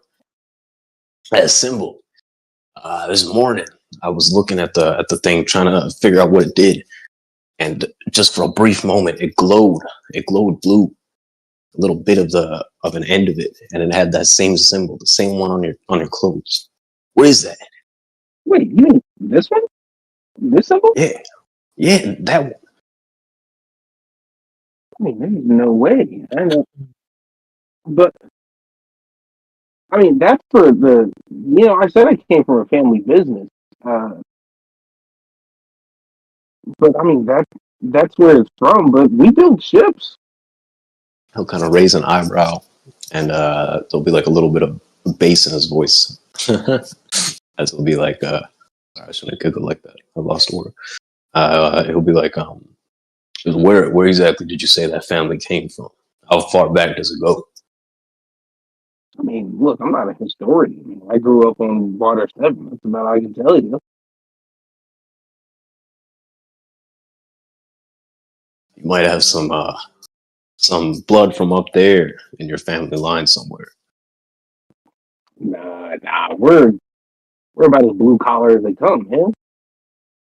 that symbol. This morning, I was looking at the thing, trying to figure out what it did, and just for a brief moment, it glowed. It glowed blue, a little bit of an end of it, and it had that same symbol, the same one on your clothes. What is that? Wait, you mean this one? This symbol? Yeah, that one. I mean, there's no way. I know, but I mean, that's for the. I said I came from a family business, but I mean that's where it's from. But we build ships. He'll kind of raise an eyebrow, and there'll be like a little bit of bass in his voice. As he'll be like, sorry, I shouldn't have giggled like that. I lost order. He'll be like, where exactly did you say that family came from? How far back does it go? I mean, look, I'm not a historian. I mean, I grew up on Water 7. That's about all I can tell you. You might have some blood from up there in your family line somewhere. Nah, we're about as blue collar as they come, man.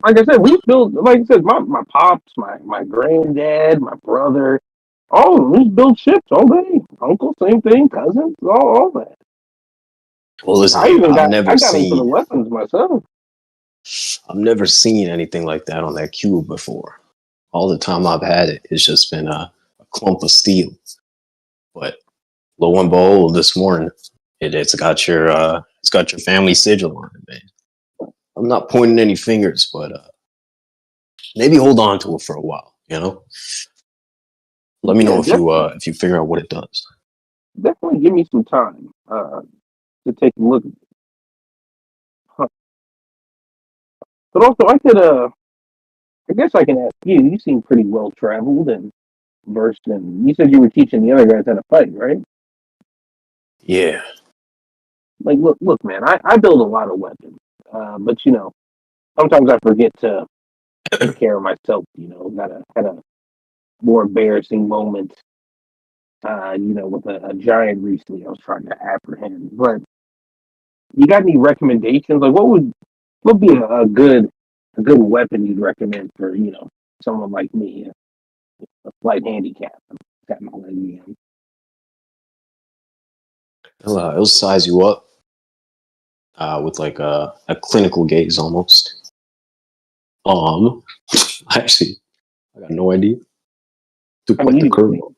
Like I said, we built. Like I said, my pops, my granddad, my brother, all of them, we build ships all day. Uncle, same thing. Cousins, all that. Well, listen, I got into the weapons myself. I've never seen anything like that on that cube before. All the time I've had it, it's just been a clump of steel. But lo and behold, this morning, it's got your family sigil on it, man. I'm not pointing any fingers, but maybe hold on to it for a while. Let me know if you figure out what it does. Definitely give me some time to take a look. Huh. But also, I guess I can ask you. You seem pretty well traveled and versed in. You said you were teaching the other guys how to fight, right? Yeah. Like, look, man. I build a lot of weapons, but sometimes I forget to take care of myself. Had a more embarrassing moment. With a giant recently, I was trying to apprehend. But you got any recommendations? Like, what would be a good weapon you'd recommend for someone like me, a slight handicap? Got my leg in. It'll size you up with like a clinical gaze almost. Actually, I got no idea. Too quite the curveball.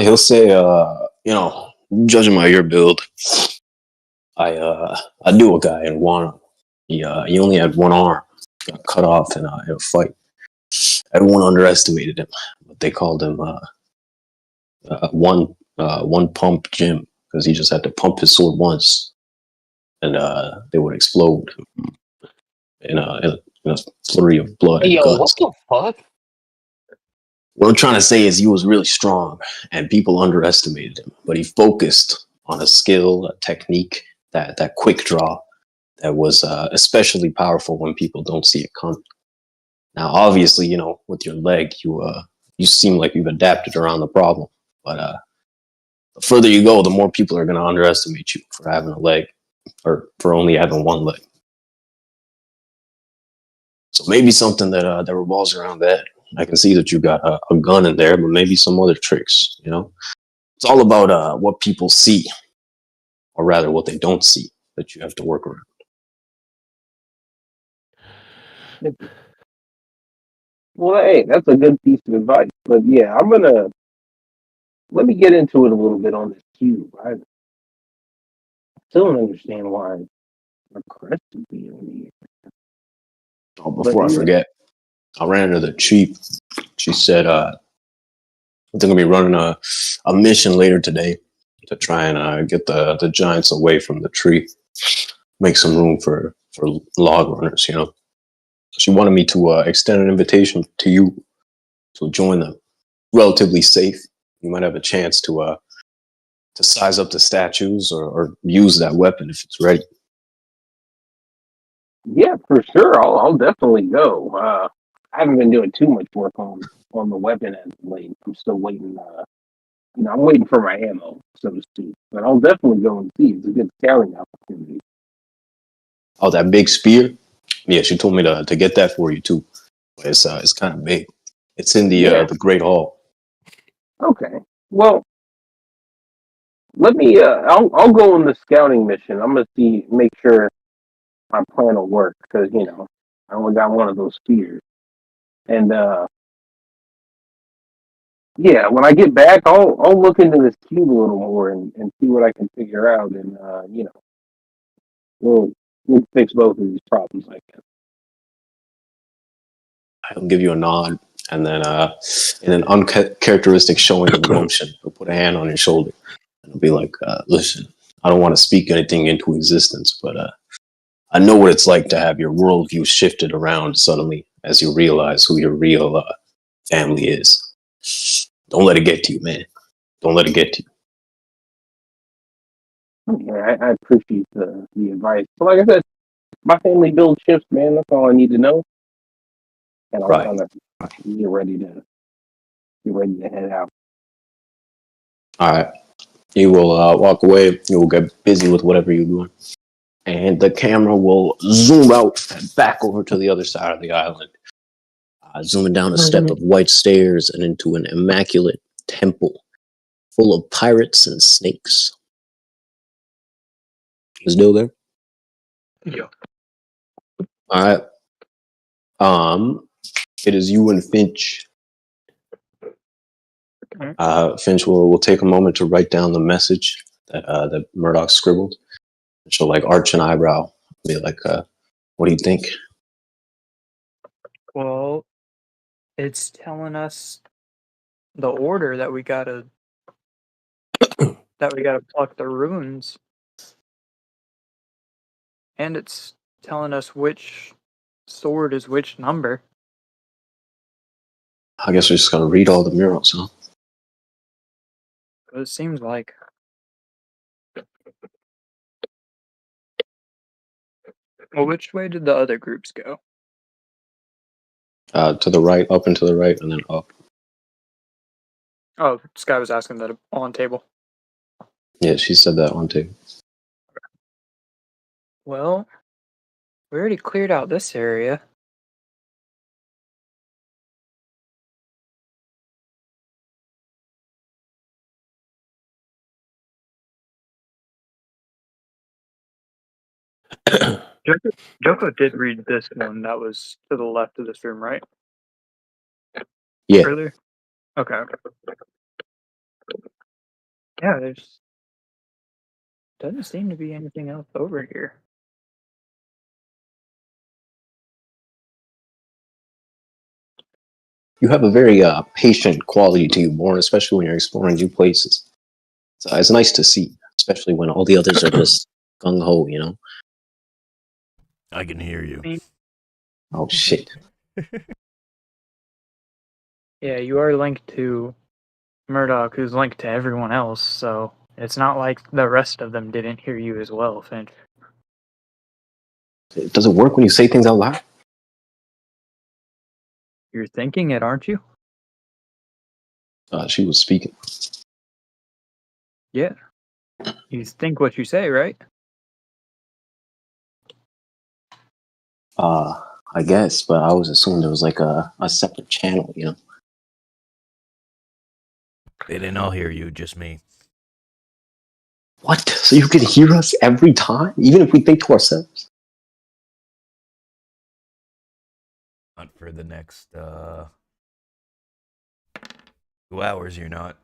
He'll say, judging by your build, I knew a guy in Wana. He only had one arm, got cut off in a fight. Everyone underestimated him, but they called him one pump Jim because he just had to pump his sword once, and they would explode in a flurry of blood and guts. What the fuck? What I'm trying to say is he was really strong, and people underestimated him. But he focused on a skill, a technique, that quick draw that was especially powerful when people don't see it coming. Now, obviously, with your leg, you seem like you've adapted around the problem. But the further you go, the more people are going to underestimate you for having a leg, or for only having one leg. So maybe something that revolves around that. I can see that you got a gun in there, but maybe some other tricks. It's all about what people see, or rather, what they don't see that you have to work around. Well, hey, that's a good piece of advice. But yeah, I'm gonna let me get into it a little bit on this cube. I still don't understand why a crest would be on here. Oh, before I forget, I ran into the chief. She said, they're going to be running a mission later today to try and get the giants away from the tree. Make some room for log runners, you know. She wanted me to extend an invitation to you to join them. Relatively safe. You might have a chance to size up the statues or use that weapon if it's ready. Yeah, for sure. I'll definitely go. I haven't been doing too much work on the weapon as of late. I'm still waiting. I'm waiting for my ammo, so to speak. But I'll definitely go and see. It's a good scouting opportunity. Oh, that big spear? Yeah, she told me to get that for you too. It's kind of big. It's in the Great Hall. Okay. Well, let me. I'll go on the scouting mission. I'm gonna make sure my plan will work because I only got one of those spears. And yeah, when I get back, I'll look into this cube a little more and see what I can figure out, and we'll fix both of these problems, I guess. I'll give you a nod, and then in an uncharacteristic showing of emotion, he'll put a hand on your shoulder, and he'll be like, "Listen, I don't want to speak anything into existence, but I know what it's like to have your worldview shifted around suddenly as you realize who your real family is. Don't let it get to you, man. Don't let it get to you." Okay, I appreciate the advice. But like I said, my family builds ships, man. That's all I need to know. And I'll Right. kind of get ready to head out. All right. You will walk away. You will get busy with whatever you're doing. And the camera will zoom out back over to the other side of the island. Zooming down a step of white stairs and into an immaculate temple full of pirates and snakes. You still there? Yeah. All right. It is you and Finch. Finch will take a moment to write down the message that Murdoch scribbled. She'll arch an eyebrow, be like, "What do you think?" Well, it's telling us the order that we gotta pluck the runes, and it's telling us which sword is which number. I guess we're just gonna read all the murals, huh? It seems like. Well, which way did the other groups go? To the right, up and to the right, and then up. Oh, Sky was asking that on table. Yeah, she said that on tape. Well, we already cleared out this area. Joko did read this one that was to the left of this room, right? Yeah. Earlier? Okay. Yeah, there's doesn't seem to be anything else over here. You have a very patient quality to you, Borne, especially when you're exploring new places. So it's nice to see, especially when all the others are just gung-ho, you know? I can hear you. Oh, shit. Yeah, you are linked to Murdoch, who's linked to everyone else, so it's not like the rest of them didn't hear you as well, Finch. Does it work when you say things out loud? You're thinking it, aren't you? She was speaking. Yeah. You think what you say, right? I guess, but I always assumed there was a separate channel, you know? They didn't all hear you, just me. What? So you can hear us every time, even if we think to ourselves? Not for the next 2 hours you're not.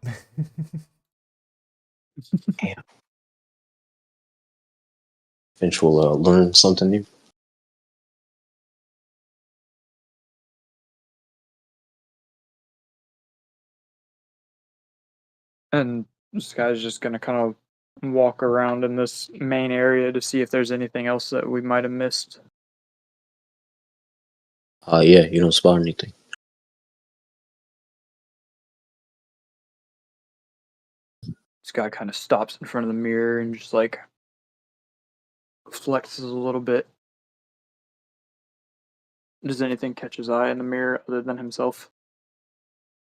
Finch will learn something new. And this guy's just gonna kind of walk around in this main area to see if there's anything else that we might have missed. Yeah, you don't spot anything. This guy kind of stops in front of the mirror and just like flexes a little bit. Does anything catch his eye in the mirror other than himself?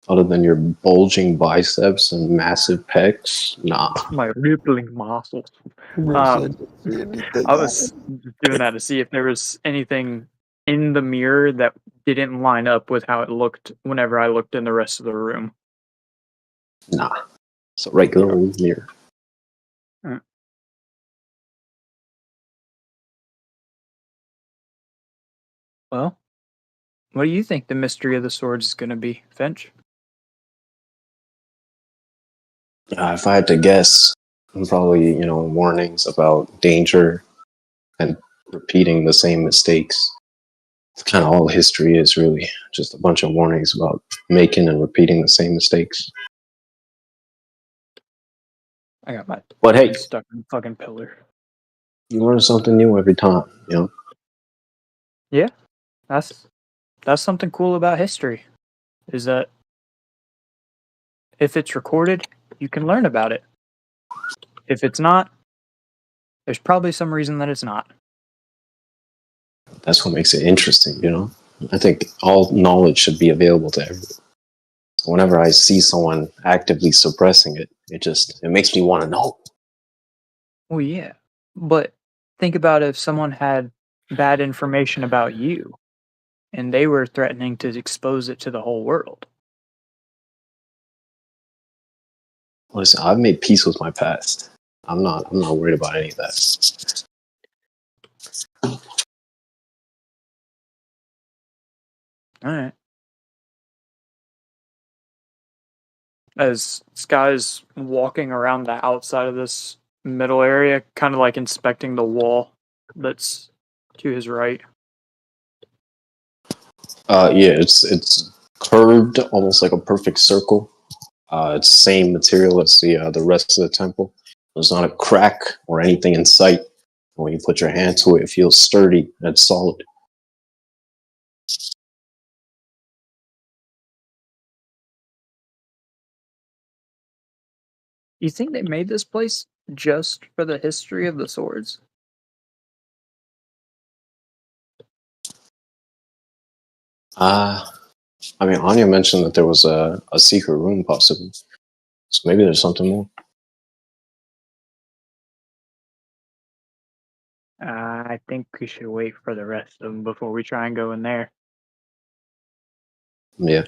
Other than your bulging biceps and massive pecs, nah. My rippling muscles. Bro, I was doing that to see if there was anything in the mirror that didn't line up with how it looked whenever I looked in the rest of the room. Nah. It's a regular old mirror. Well, what do you think the mystery of the swords is going to be, Finch? If I had to guess, probably, warnings about danger and repeating the same mistakes. It's kind of all history is, really. Just a bunch of warnings about making and repeating the same mistakes. I got my But hey, stuck in the fucking pillar. You learn something new every time, Yeah, that's something cool about history, is that if it's recorded, you can learn about it. If it's not, there's probably some reason that it's not. That's what makes it interesting, I think all knowledge should be available to everyone. Whenever I see someone actively suppressing it, it makes me want to know. Well, yeah, but think about if someone had bad information about you and they were threatening to expose it to the whole world. Listen, I've made peace with my past. I'm not worried about any of that. All right. As Sky's walking around the outside of this middle area, kind of like inspecting the wall that's to his right. Yeah, it's curved almost like a perfect circle. It's same material as the rest of the temple. There's not a crack or anything in sight. When you put your hand to it, it feels sturdy and solid. You think they made this place just for the history of the swords? Anya mentioned that there was a secret room possibly. So maybe there's something more. I think we should wait for the rest of them before we try and go in there. Yeah.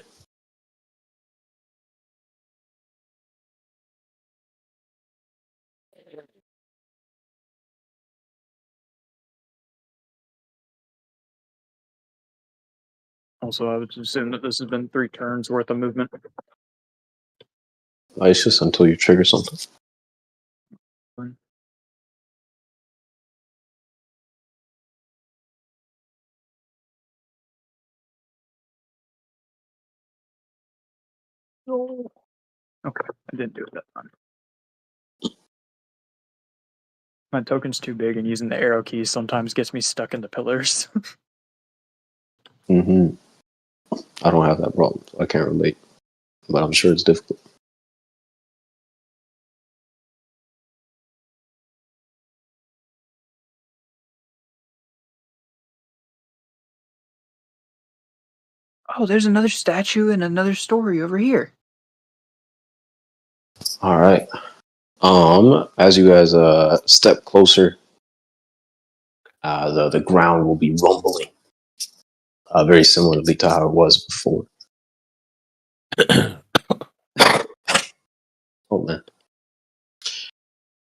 Also, I would assume that this has been 3 turns worth of movement. It's just until you trigger something. Oh. Okay, I didn't do it that time. My token's too big, and using the arrow keys sometimes gets me stuck in the pillars. I don't have that problem, so I can't relate. But I'm sure it's difficult. Oh, there's another statue and another story over here. All right. As you guys step closer, the ground will be rumbling, very similarly to how it was before.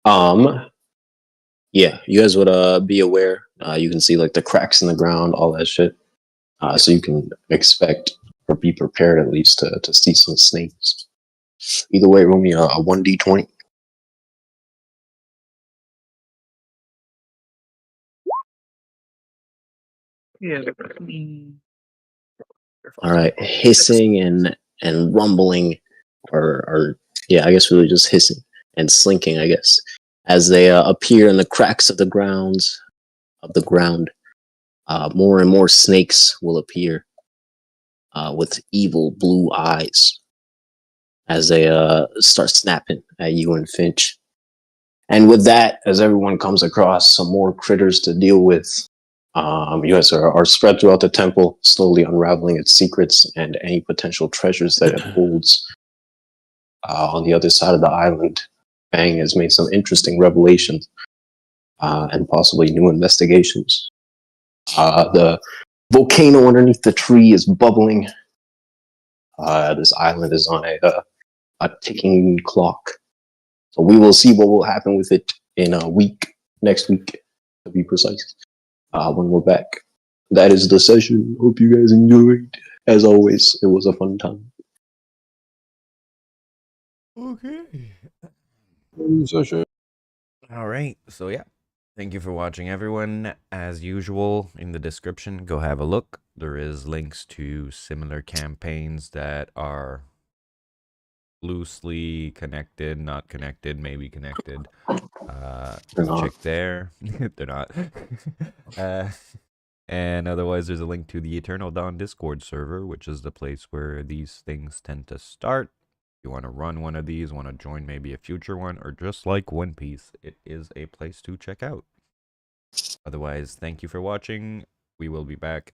Oh man. Yeah, you guys would be aware. You can see like the cracks in the ground, all that shit. So you can expect or be prepared at least to see some snakes. Either way, roll me a 1d20. All right, hissing and rumbling, or yeah, I guess really just hissing and slinking, I guess, as they appear in the cracks of the ground. More and more snakes will appear with evil blue eyes as they start snapping at you and Finch. And with that, as everyone comes across some more critters to deal with, you guys are spread throughout the temple, slowly unraveling its secrets and any potential treasures that it holds. On the other side of the island, Fang has made some interesting revelations and possibly new investigations. The volcano underneath the tree is bubbling. This island is on a ticking clock. So we will see what will happen with it in a week, next week, to be precise, when we're back. That is the session. Hope you guys enjoyed. As always, it was a fun time. Okay. All right. So yeah, thank you for watching, everyone. As usual, in the description, go have a look. There is links to similar campaigns that are loosely connected, not connected, maybe connected. Check there. They're not. And otherwise, there's a link to the Eternal Dawn Discord server, which is the place where these things tend to start. If you want to run one of these, want to join maybe a future one, or just like One Piece, it is a place to check out. Otherwise, thank you for watching. We will be back